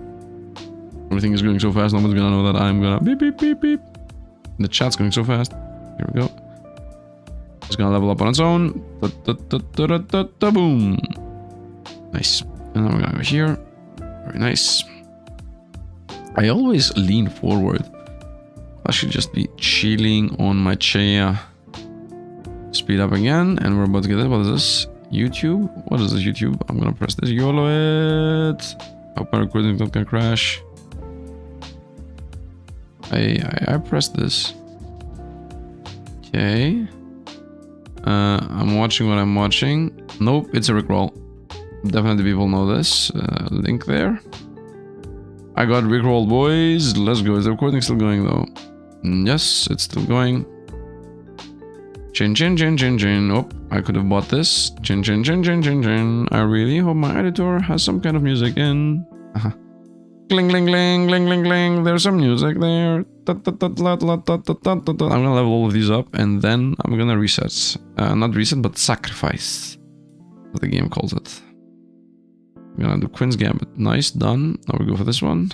Everything is going so fast, no one's gonna know that I'm gonna beep, beep, beep, beep. The chat's going so fast. Here we go. It's gonna level up on its own. Boom. Nice. And then we're gonna go here. Very nice. I always lean forward. I should just be chilling on my chair. Speed up again, and we're about to get it. What is this? YouTube? What is this, YouTube? I'm gonna press this. YOLO it. Hope my recording is not gonna crash. I pressed this. Okay. I'm watching what I'm watching. Nope, it's a Rickroll. Definitely people know this. Link there. I got Rickrolled, boys. Let's go. Is the recording still going though? Yes, it's still going. Chin. Oh, I could have bought this. Chin. I really hope my editor has some kind of music in. Gling, gling, gling, gling, gling, gling. There's some music there. I'm gonna level all of these up and then I'm gonna reset. Not reset, but sacrifice. What the game calls it. I'm gonna do Queen's Gambit. Nice, done. Now we go for this one.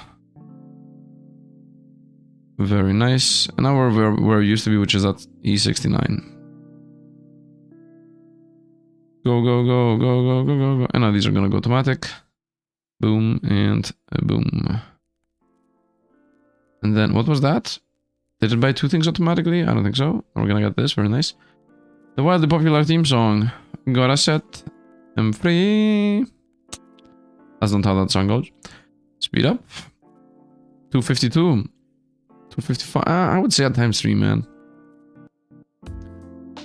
Very nice. And now we're where it used to be, which is at E69. Go. And now these are gonna go automatic. Boom and boom. And then what was that? Did it buy 2 things automatically? I don't think so. We're gonna get this. Very nice. The wildly popular theme song. Gotta set. I'm free. That's not how that song goes. Speed up. 252. 255. I would say at times 3, man.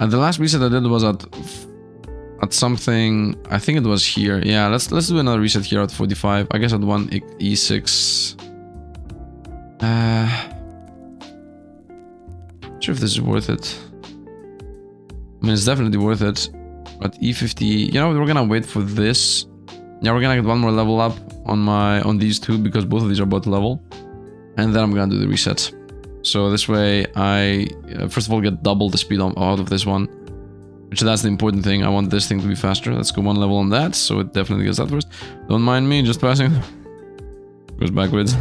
And the last reset I did was at something. I think it was here. Yeah, let's do another reset here at 45. I guess at 1 E6. Not sure if this is worth it. I mean, it's definitely worth it. At E50, you know, we're gonna wait for this. Yeah, we're gonna get one more level up on these two because both of these are both level, and then I'm gonna do the reset. So this way, I first of all get double the speed out of this one, which that's the important thing. I want this thing to be faster. Let's go 1 level on that, so it definitely gets that first. Don't mind me, just passing. Goes backwards.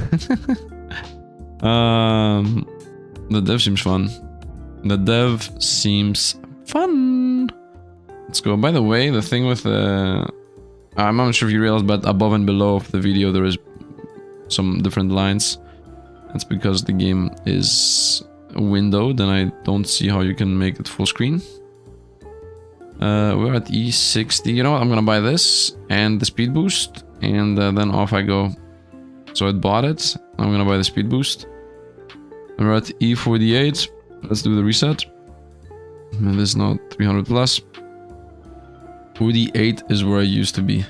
The dev seems fun. Let's go. By the way, the thing with I'm not sure if you realized, but above and below of the video there is some different lines. That's because the game is windowed and I don't see how you can make it full screen. We're at E60. You know what? I'm gonna buy this and the speed boost, and then off I go. So it bought it. I'm gonna buy the speed boost. And we're at E48. Let's do the reset. And this is now 300 plus. 48 is where I used to be.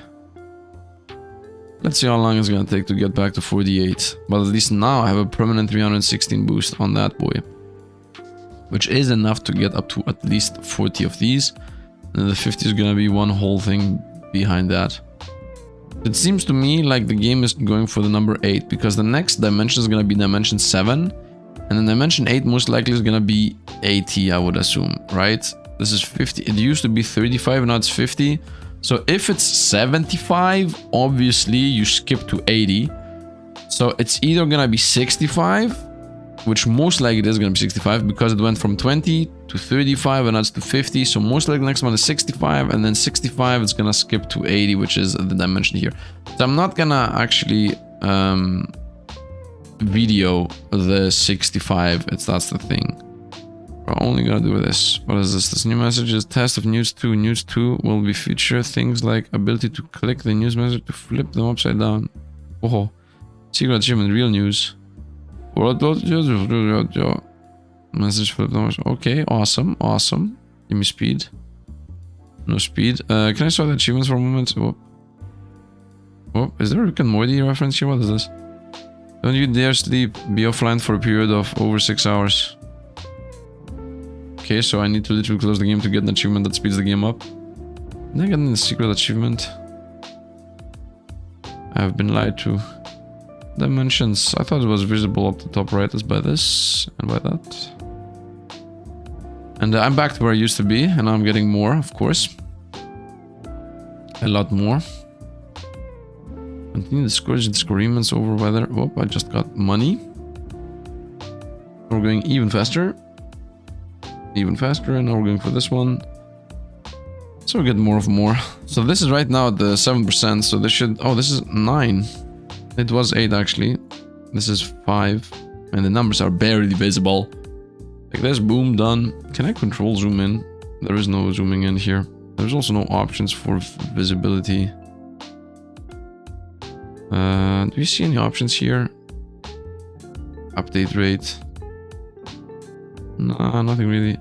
Let's see how long it's gonna take to get back to 48. But at least now I have a permanent 316 boost on that boy, which is enough to get up to at least 40 of these. And the 50 is gonna be one whole thing behind that. It seems to me like the game is going for the number 8, because the next dimension is gonna be dimension 7, and then dimension 8 most likely is gonna be 80, I would assume, right? This is 50. It used to be 35, now it's 50. So if it's 75, obviously you skip to 80. So it's either gonna be 65, which most likely it is gonna be 65 because it went from 20 to 35 and that's to 50. So most likely the next one is 65, and then 65 it's gonna skip to 80, which is the dimension here. So I'm not gonna actually video the 65. That's the thing. We're only gonna do this. What is this? This new message is test of news 2. News 2 will be feature things like ability to click the news message to flip them upside down. Oh, secret achievement, real news. Message flip them. Okay, awesome, awesome. Give me speed. No speed. Can I start the achievements for a moment? Oh. Oh, is there a Rick and Morty reference here? What is this? Don't you dare sleep. Be offline for a period of over 6 hours. Okay, so I need to literally close the game to get an achievement that speeds the game up. Did I get a secret achievement? I have been lied to. Dimensions. I thought it was visible up the top right. Is by this and by that. And I'm back to where I used to be, and I'm getting more, of course. A lot more. Continue discouraging disagreements over whether... Oh, I just got money. We're going even faster. Even faster, and now we're going for this one. So we get more of more. So this is right now at the 7%, so this should... Oh, this is 9. It was 8 actually. This is 5. And the numbers are barely visible. Like this, boom, done. Can I control zoom in? There is no zooming in here. There's also no options for visibility. Do you see any options here? Update rate. Nah, nothing really.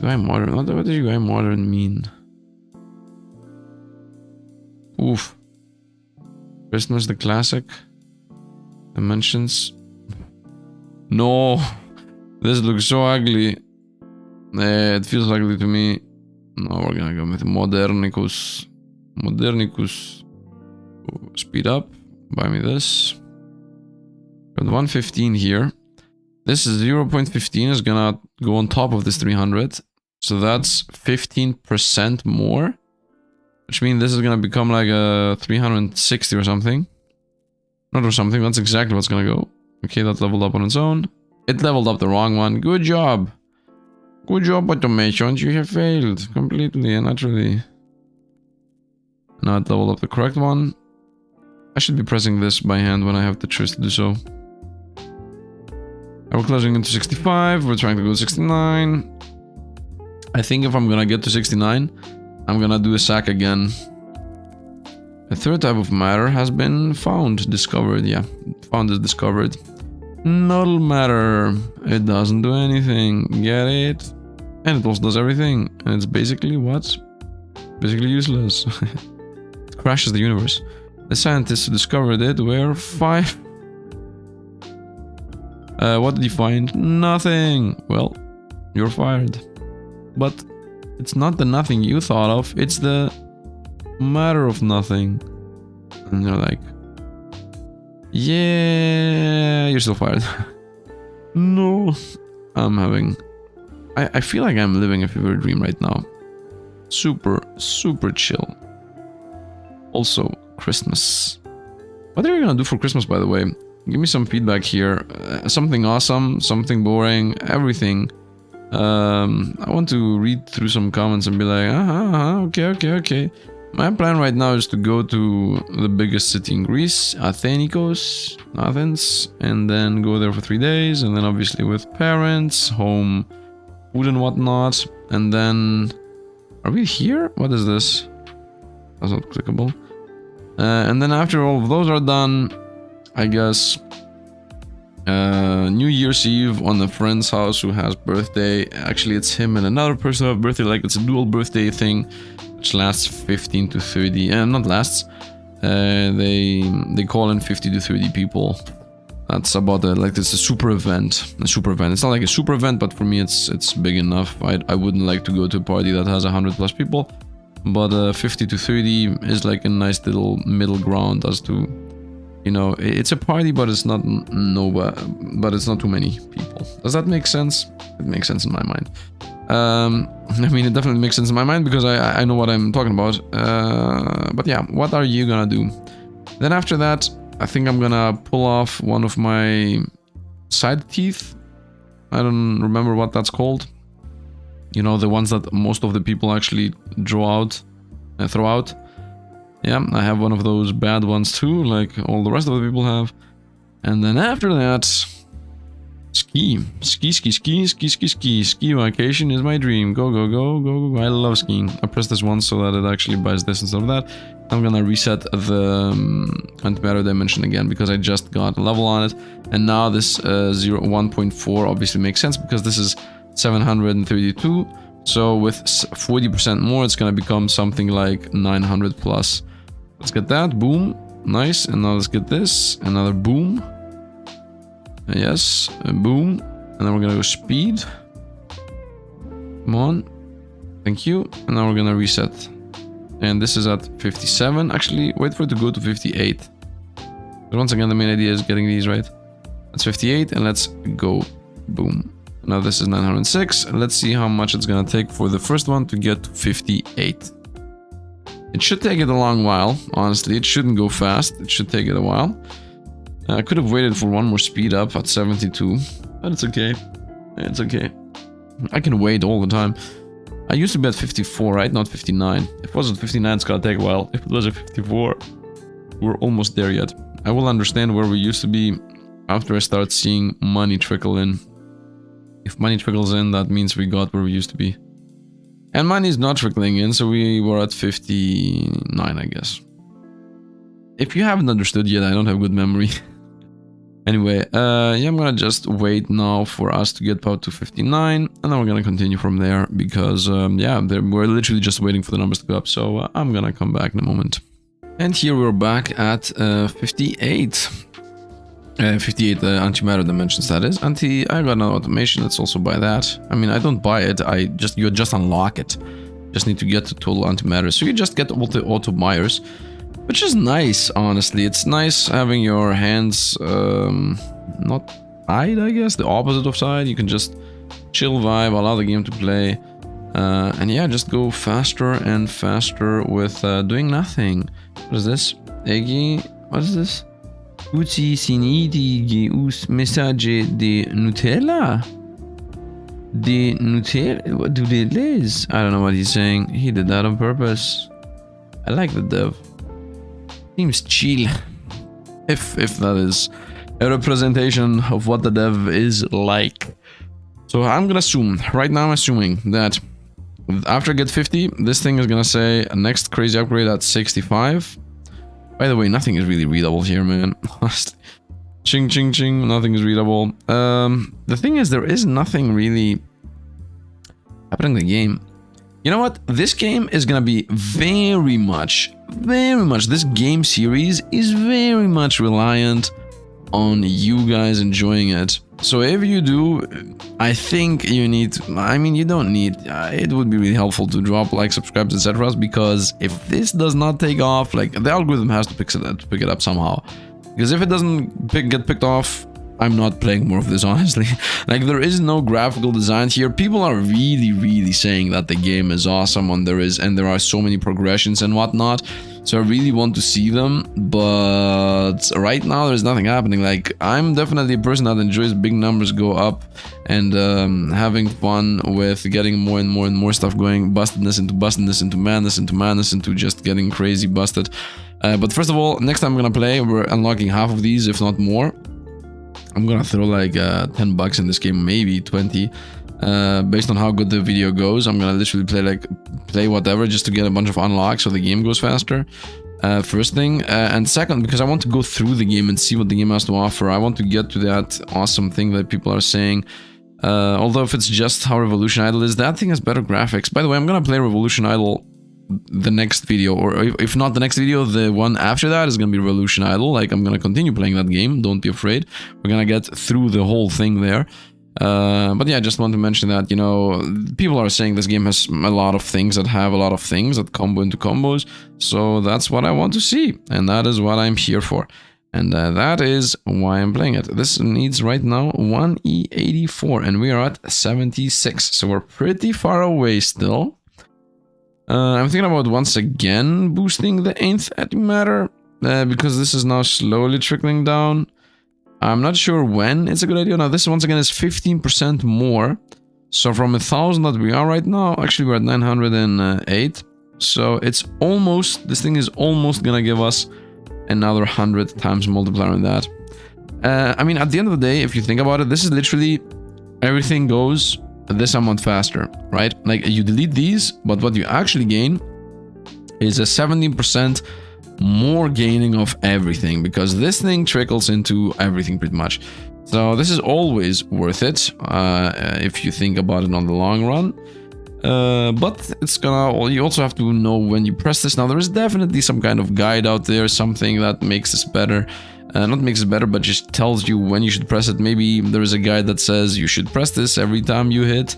UI modern. What does UI modern mean? Oof. Christmas the classic. Dimensions. No. This looks so ugly. It feels ugly to me. No, we're gonna go with Modernicus. Modernicus. Speed up. Buy me this. Got 115 here. This is 0.15 is gonna go on top of this 300. So that's 15% more. Which means this is gonna become like a 360 or something. Not or something, that's exactly what's gonna go. Okay, that leveled up on its own. It leveled up the wrong one. Good job. Good job, automations. You have failed completely and utterly. Now it leveled up the correct one. I should be pressing this by hand when I have the choice to do so. We're closing into 65. We're trying to go to 69. I think if I'm gonna get to 69, I'm gonna do a sack again. A third type of matter has been found, discovered. Yeah, found is discovered. Null matter. It doesn't do anything. Get it? And it also does everything. And it's basically what? Basically useless. It crashes the universe. The scientists who discovered it were 5. What did you find? Nothing. Well, you're fired. But it's not the nothing you thought of. It's the matter of nothing. And you're like, yeah, you're still fired. No. I'm having... I feel like I'm living a fever dream right now. Super, super chill. Also, Christmas. What are you gonna do for Christmas, by the way? Give me some feedback here. Something awesome, something boring, everything. I want to read through some comments and be like, okay. My plan right now is to go to the biggest city in Greece, Athens, and then go there for 3 days, and then obviously with parents, home, food and whatnot, and then... Are we here? What is this? That's not clickable. And then after all of those are done, I guess... New Year's Eve on a friend's house who has birthday. Actually, it's him and another person who have birthday, like it's a dual birthday thing, which lasts 15 to 30, and not lasts. They call in 50 to 30 people. That's about it. Like it's a super event. It's not like a super event, but for me it's big enough. I wouldn't like to go to a party that has 100+ people, but 50 to 30 is like a nice little middle ground as to, you know, it's a party, but it's not but it's not too many people. Does that make sense? It makes sense in my mind. I mean, it definitely makes sense in my mind because I know what I'm talking about. But yeah, what are you gonna do? Then after that, I think I'm gonna pull off one of my side teeth. I don't remember what that's called. You know, the ones that most of the people actually throw out. Yeah, I have one of those bad ones too, like all the rest of the people have. And then after that, Ski. Ski vacation is my dream. Go. I love skiing. I press this once so that it actually buys this instead of that. I'm gonna reset the antimatter dimension again because I just got a level on it. And now this 1.4 obviously makes sense because this is 732. So with 40% more, it's gonna become something like 900 plus. Let's get that. Boom. Nice. And now let's get this. Another boom. Yes, boom. And then we're gonna go speed. Come on. Thank you. And now we're gonna reset. And this is at 57. Actually, wait for it to go to 58. But once again, the main idea is getting these right. That's 58, and let's go. Boom. Now this is 906. Let's see how much it's gonna take for the first one to get to 58. It should take it a long while, honestly. It shouldn't go fast. It should take it a while. I could have waited for one more speed up at 72, but it's okay. It's okay. I can wait all the time. I used to be at 54, right? Not 59. If it was at 59, it's gonna take a while. If it was at 54, we're almost there yet. I will understand where we used to be after I start seeing money trickle in. If money trickles in, that means we got where we used to be. And money is not trickling in, so we were at 59, I guess. If you haven't understood yet, I don't have good memory. Anyway, yeah, I'm gonna just wait now for us to get out to 59, and then we're gonna continue from there, because, yeah, we're literally just waiting for the numbers to go up, so I'm gonna come back in a moment. And here we're back at 58. 58 antimatter dimensions, that is. I got another automation, let's also buy that. I mean, I don't buy it, you just unlock it. Just need to get to total antimatter, so you just get all the auto buyers. Which is nice, honestly. It's nice having your hands not tied, I guess. The opposite of tied. You can just chill vibe, allow the game to play. And yeah, just go faster and faster with doing nothing. What is this? Eggy? What is this? Luci sinidi us message de Nutella? De Nutella? What do they liz? I don't know what he's saying. He did that on purpose. I like the dev. Seems chill, if that is a representation of what the dev is like. So I'm gonna assume, right now I'm assuming that after I get 50, this thing is gonna say next crazy upgrade at 65. By the way, nothing is really readable here, man. Honestly. Ching ching ching, nothing is readable. The thing is, there is nothing really happening in the game. You know what? This game is gonna be very much, this game series is very much reliant on you guys enjoying it. So if you do, I think you need, I mean, you don't need, it would be really helpful to drop like, subscribes, etc. Because if this does not take off, like, the algorithm has to pick it up somehow. Because if it doesn't get picked off, I'm not playing more of this, honestly. Like, there is no graphical design here. People are really saying that the game is awesome and there are so many progressions and whatnot. So I really want to see them, but right now there's nothing happening. Like, I'm definitely a person that enjoys big numbers go up and having fun with getting more and more stuff going, bustedness into madness into just getting crazy busted. But first of all, next time I'm gonna play, we're unlocking half of these, if not more. I'm gonna throw like 10 bucks in this game, maybe 20, based on how good the video goes. I'm gonna literally play whatever just to get a bunch of unlocks so the game goes faster. First thing, and second, because I want to go through the game and see what the game has to offer. I want to get to that awesome thing that people are saying. Although if it's just how Revolution Idol is, that thing has better graphics. By the way, I'm gonna play Revolution Idol the next video, or if not the next video, the one after that is gonna be Revolution Idol. Like, I'm gonna continue playing that game, don't be afraid. We're gonna get through the whole thing there. But yeah, I just want to mention that, you know, people are saying this game has a lot of things that have a lot of things that combo into combos. So that's what I want to see, and that is what I'm here for. And that is why I'm playing it. This needs right now 1E84, and we are at 76. So we're pretty far away still. I'm thinking about once again boosting the 8th antimatter, because this is now slowly trickling down. I'm not sure when it's a good idea. Now this once again is 15% more. So from 1000 that we are right now, actually we're at 908. So it's almost, this thing is almost gonna give us another 100 times multiplier on that. I mean, at the end of the day, if you think about it, this is literally everything goes this amount faster, right? Like you delete these, but what you actually gain is a 17% more gaining of everything, because this thing trickles into everything pretty much. So this is always worth it if you think about it on the long run. But it's gonna, you also have to know when you press this. Now there is definitely some kind of guide out there, something that makes this better. Not makes it better, but just tells you when you should press it. Maybe there is a guide that says you should press this every time you hit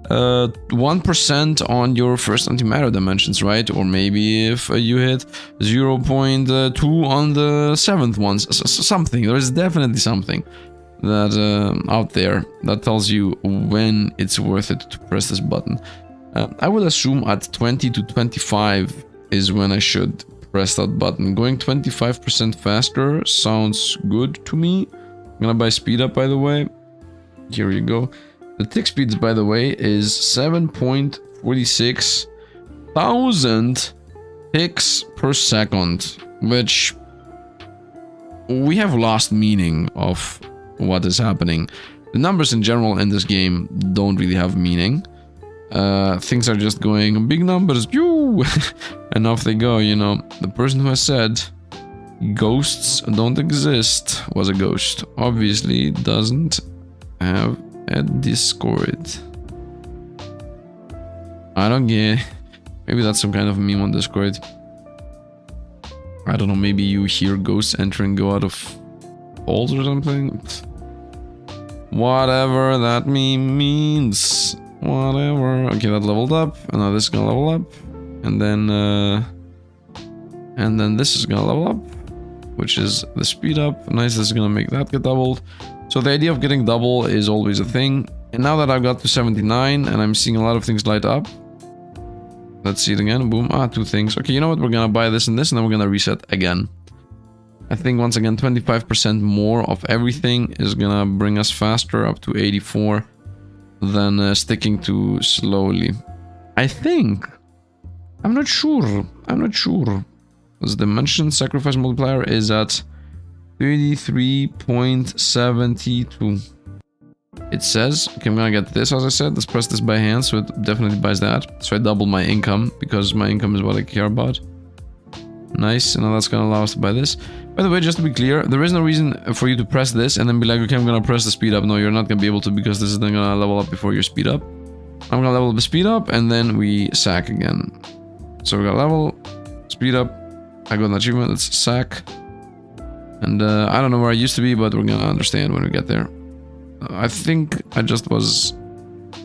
1% on your first antimatter dimensions, right? Or maybe if you hit 0.2 on the 7th ones, something. There is definitely something that out there that tells you when it's worth it to press this button. I would assume at 20 to 25 is when I should press that button. Going 25% faster sounds good to me. I'm gonna buy speed up, by the way. Here you go. The tick speeds, by the way, is 7.46 thousand ticks per second, which we have lost meaning of what is happening. The numbers in general in this game don't really have meaning. Things are just going big numbers, and off they go, you know. The person who has said ghosts don't exist was a ghost. Obviously doesn't have a Discord. I don't get. Maybe that's some kind of meme on Discord. I don't know, maybe you hear ghosts enter and go out of holes or something. Whatever that meme means. Whatever. Okay, that leveled up. And now this is gonna level up. And then this is gonna level up, which is the speed up. Nice, this is gonna make that get doubled. So the idea of getting double is always a thing. And now that I've got to 79 and I'm seeing a lot of things light up. Let's see it again. Boom. Ah, 2 things. Okay, you know what? We're gonna buy this and this, and then we're gonna reset again. I think once again 25% more of everything is gonna bring us faster up to 84 than sticking to slowly. I think. I'm not sure. The dimension sacrifice multiplier is at 33.72. It says, okay, I'm gonna get this, as I said. Let's press this by hand, so it definitely buys that. So I double my income, because my income is what I care about. Nice, and now that's gonna allow us to buy this. By the way, just to be clear, there is no reason for you to press this and then be like, okay, I'm gonna press the speed up. No, you're not gonna be able to, because this is then gonna level up before your speed up. I'm gonna level up the speed up, and then we sack again. So we got level, speed up. I got an achievement, let's sack. And I don't know where I used to be, but we're gonna understand when we get there. I think I just was...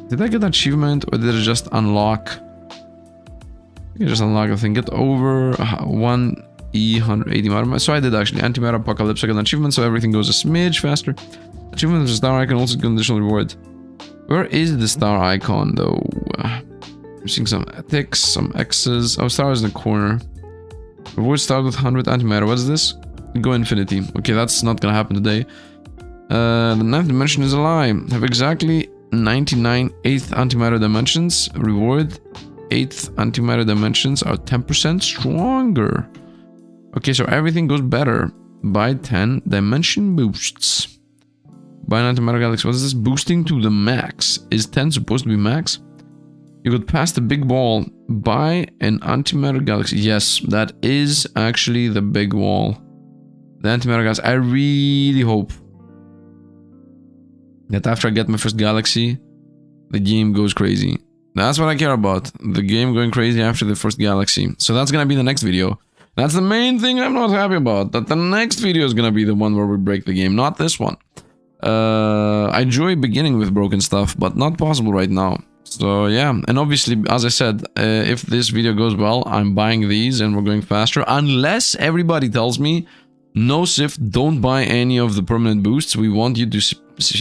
Did I get an achievement, or did it just unlock? I think I just unlocked the thing. Get over 1E180 matter. So I did actually. Antimatter Apocalypse. I got an achievement, so everything goes a smidge faster. Achievement is a star icon, also get an additional reward. Where is the star icon, though? I'm seeing some ticks, some X's. Oh, star is in the corner. Reward start with 100 antimatter. What is this? Go infinity. Okay, that's not gonna happen today. The 9th dimension is a lie. Have exactly 99 8th antimatter dimensions. Reward 8th antimatter dimensions are 10% stronger. Okay, so everything goes better by 10 dimension boosts. By an antimatter galaxy. What is this? Boosting to the max. Is 10 supposed to be max? You could pass the big wall by an antimatter galaxy. Yes, that is actually the big wall. The antimatter galaxy. I really hope that after I get my first galaxy, the game goes crazy. That's what I care about. The game going crazy after the first galaxy. So that's gonna be the next video. That's the main thing I'm not happy about. That the next video is gonna be the one where we break the game, not this one. I enjoy beginning with broken stuff, but not possible right now. So yeah, and obviously, as I said, if this video goes well, I'm buying these and we're going faster. Unless everybody tells me, no Sifd, don't buy any of the permanent boosts. We want you to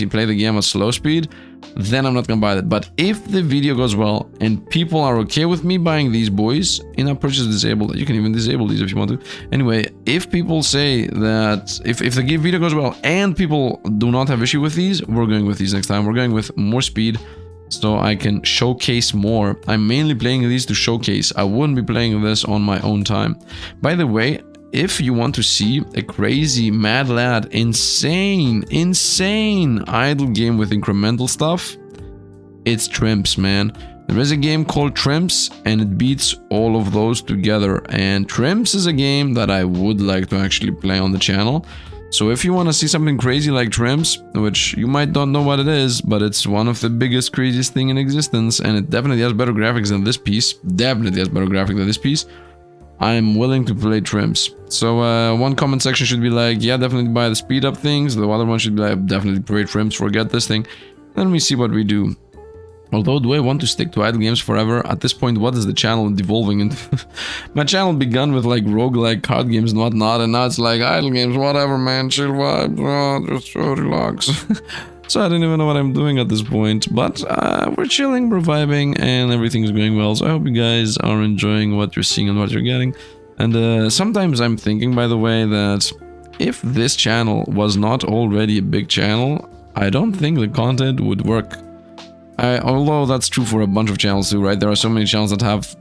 play the game at slow speed. Then I'm not gonna buy that. But if the video goes well and people are okay with me buying these boys, in-app purchase disabled. You can even disable these if you want to. Anyway, if people say that if the video goes well and people do not have issue with these, we're going with these next time. We're going with more speed, so I can showcase more. I'm mainly playing these to showcase. I wouldn't be playing this on my own time. By the way, if you want to see a crazy, mad lad, insane idle game with incremental stuff, it's Trimps, man. There is a game called Trimps, and it beats all of those together. And Trimps is a game that I would like to actually play on the channel. So if you want to see something crazy like Trimps, which you might not know what it is, but it's one of the biggest, craziest thing in existence, and it definitely has better graphics than this piece, I'm willing to play Trimps. So one comment section should be like, yeah, definitely buy the speed up things. The other one should be like, definitely play Trimps, forget this thing. Then we see what we do. Although, do I want to stick to idle games forever? At this point, what is the channel devolving into? My channel began with like roguelike card games and whatnot, and now it's like idle games, whatever, man, chill vibes, just relax. So I don't even know what I'm doing at this point, but we're chilling, we're vibing, and everything's going well. So I hope you guys are enjoying what you're seeing and what you're getting. And sometimes I'm thinking, by the way, that if this channel was not already a big channel, I don't think the content would work. Although that's true for a bunch of channels too, right? There are so many channels that have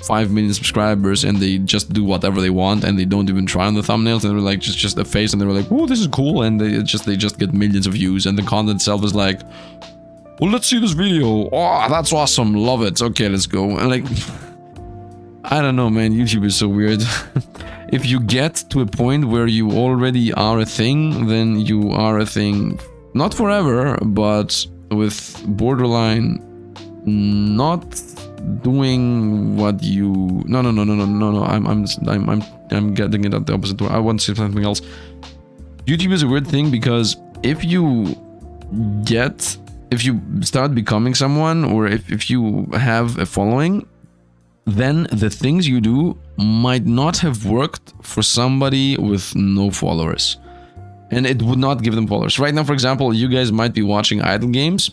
5 million subscribers and they just do whatever they want and they don't even try on the thumbnails, and they're like just a face, and they're like, oh, this is cool, and they just get millions of views, and the content itself is like, well, let's see this video. Oh, that's awesome, love it, okay, let's go. And like, I don't know, man, YouTube is so weird. If you get to a point where you already are a thing, then you are a thing, not forever, but with borderline not doing what you no I'm getting it at the opposite way. I want to say something else. YouTube is a weird thing because if you start becoming someone, or if you have a following, then the things you do might not have worked for somebody with no followers. And it would not give them followers. Right now, for example, you guys might be watching idle games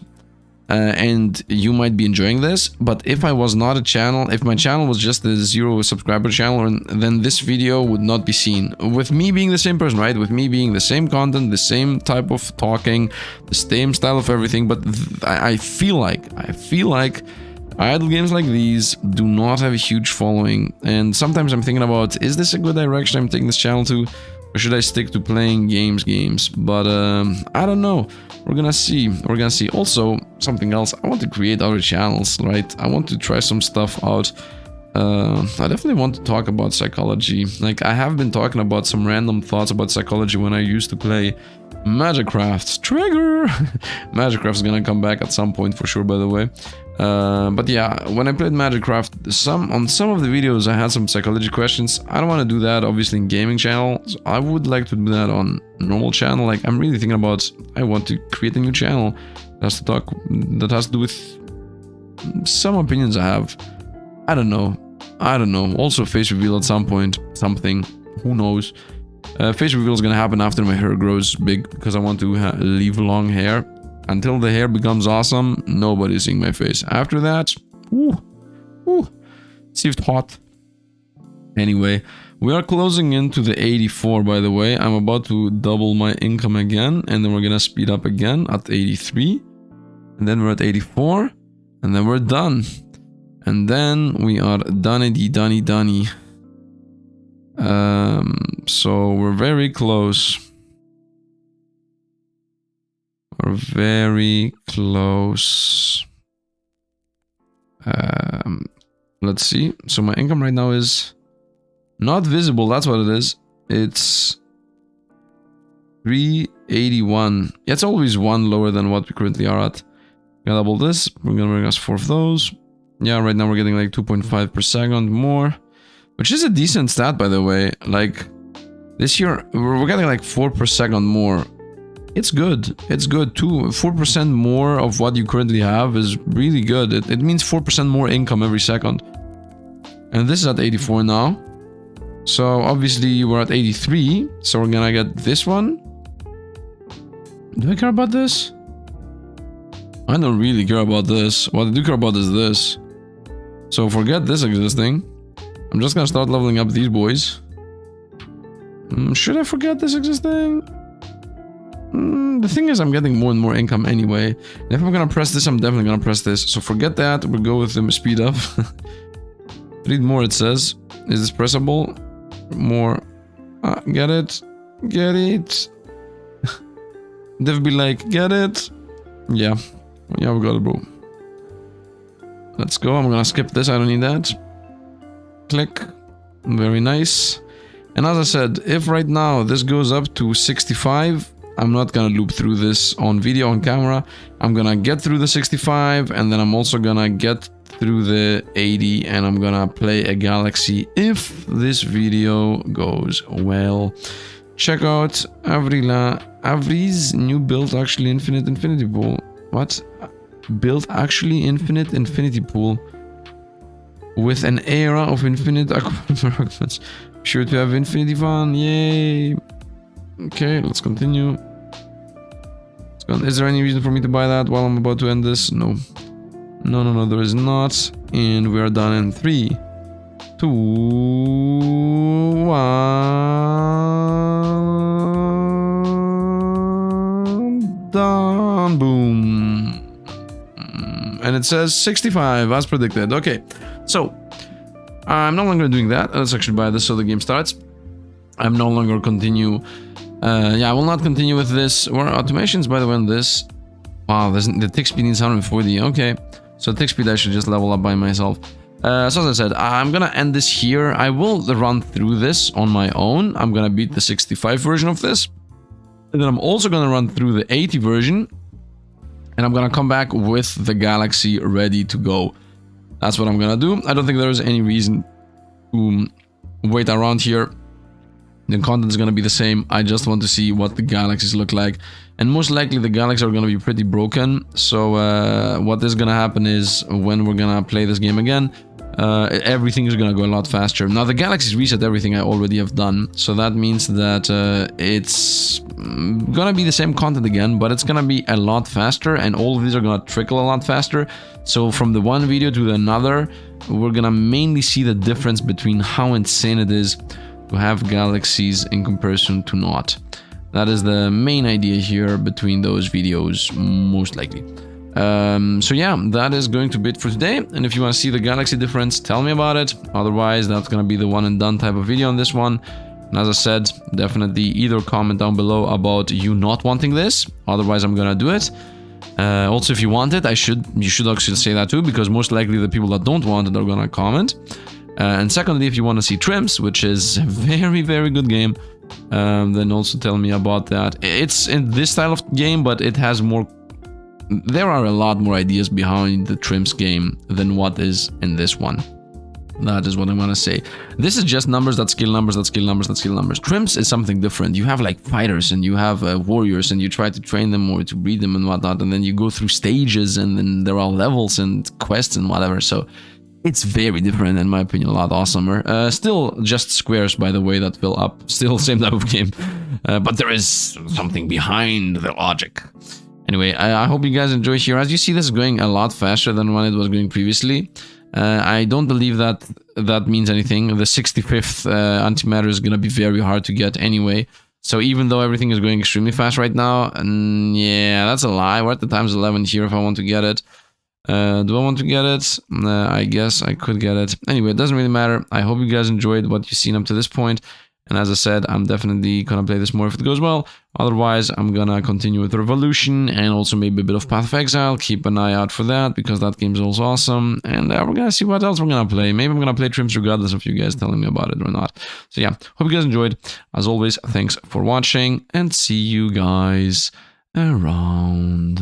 and you might be enjoying this, but if I was not a channel, if my channel was just a Xieroeh subscriber channel, then this video would not be seen. With me being the same person, right? With me being the same content, the same type of talking, the same style of everything, but I feel like idle games like these do not have a huge following. And sometimes I'm thinking about, is this a good direction I'm taking this channel to? Or should I stick to playing games? But I don't know. We're gonna see. Also, something else. I want to create other channels, right? I want to try some stuff out. I definitely want to talk about psychology. Like, I have been talking about some random thoughts about psychology when I used to play Magicraft. Trigger! Magicraft is gonna come back at some point for sure, by the way. But yeah, when I played Magicraft, on some of the videos I had some psychology questions. I don't want to do that obviously in gaming channel. So I would like to do that on normal channel. Like, I'm really thinking about, I want to create a new channel that has to do with some opinions I have. I don't know. Also, face reveal at some point, something, who knows. Face reveal is gonna happen after my hair grows big, because I want to leave long hair. Until the hair becomes awesome, nobody's seeing my face. After that, Sifd hot. Anyway, we are closing into the 84, by the way. I'm about to double my income again, and then we're gonna speed up again at 83. And then we're at 84, and then we're done. And then we are dunny. So we're very close. We're very close. Let's see. So my income right now is not visible. That's what it is. It's 381. Yeah, it's always one lower than what we currently are at. Gonna double this. We're gonna bring us 4 of those. Yeah, right now we're getting like 2.5 per second more, which is a decent stat, by the way. Like, this year we're getting like 4 per second more. It's good. It's good too. 4% more of what you currently have is really good. It means 4% more income every second. And this is at 84 now. So obviously we're at 83. So we're gonna get this one. Do I care about this? I don't really care about this. What I do care about is this. So forget this existing. I'm just gonna start leveling up these boys. Should I forget this existing? The thing is, I'm getting more and more income anyway. And if I'm gonna press this, I'm definitely gonna press this. So forget that. We'll go with the speed up. Read more, it says. Is this pressable? More. Get it? Get it? They'll be like, get it? Yeah. Yeah, we got it, bro. Let's go. I'm gonna skip this. I don't need that. Click. Very nice. And as I said, if right now this goes up to 65, I'm not gonna loop through this on video, on camera. I'm gonna get through the 65, and then I'm also gonna get through the 80, and I'm gonna play a galaxy if this video goes well. Check out Avri's new build, actually infinite infinity pool. What? Build actually infinite infinity pool with an era of infinite fragments. Sure to have infinity fun. Yay. Okay, let's continue. Is there any reason for me to buy that while I'm about to end this? No. No, there is not. And we are done in 3, 2, 1. Done. Boom. And it says 65 as predicted. Okay, so I'm no longer doing that. Let's actually buy this so the game starts. I'm no longer continue. Yeah, I will not continue with this. Or automations, by the way, on this. Wow, the tick speed needs 140. Okay, so tick speed I should just level up by myself. So as I said, I'm gonna end this here. I will run through this on my own. I'm gonna beat the 65 version of this. And then I'm also gonna run through the 80 version. And I'm gonna come back with the galaxy ready to go. That's what I'm gonna do. I don't think there's any reason to wait around here. The content is gonna be the same. I just want to see what the galaxies look like. And most likely the galaxies are gonna be pretty broken. So what is gonna happen is when we're gonna play this game again, everything is gonna go a lot faster. Now the galaxies reset everything I already have done. So that means that it's gonna be the same content again, but it's gonna be a lot faster, and all of these are gonna trickle a lot faster. So from the one video to another, we're gonna mainly see the difference between how insane it is to have galaxies in comparison to not. That is the main idea here between those videos, most likely. So yeah, that is going to be it for today. And if you want to see the galaxy difference, tell me about it. Otherwise, that's gonna be the one and done type of video on this one. And as I said, definitely either comment down below about you not wanting this. Otherwise, I'm gonna do it. Also, if you want it, you should actually say that too, because most likely the people that don't want it are gonna comment. And secondly, if you want to see trims, which is a very, very good game, then also tell me about that. It's in this style of game, but it has more. There are a lot more ideas behind the trims game than what is in this one. That is what I'm gonna say. This is just numbers that scale numbers that scale numbers that scale numbers. Trims is something different. You have like fighters and you have warriors, and you try to train them or to breed them and whatnot, and then you go through stages, and then there are levels and quests and whatever. So it's very different, in my opinion, a lot awesomer. Still just squares, by the way, that fill up. Still same type of game. But there is something behind the logic. Anyway, I hope you guys enjoy here. As you see, this is going a lot faster than when it was going previously. I don't believe that means anything. The 65th antimatter is going to be very hard to get anyway. So even though everything is going extremely fast right now, yeah, that's a lie. We're at the times 11 here if I want to get it. Do I want to get it? I guess I could get it. Anyway, it doesn't really matter. I hope you guys enjoyed what you've seen up to this point. And as I said, I'm definitely gonna play this more if it goes well. Otherwise, I'm gonna continue with Revolution and also maybe a bit of Path of Exile. Keep an eye out for that, because that game's also awesome. And we're gonna see what else we're gonna play. Maybe I'm gonna play trims regardless of you guys telling me about it or not. So yeah, hope you guys enjoyed. As always, thanks for watching, and see you guys around.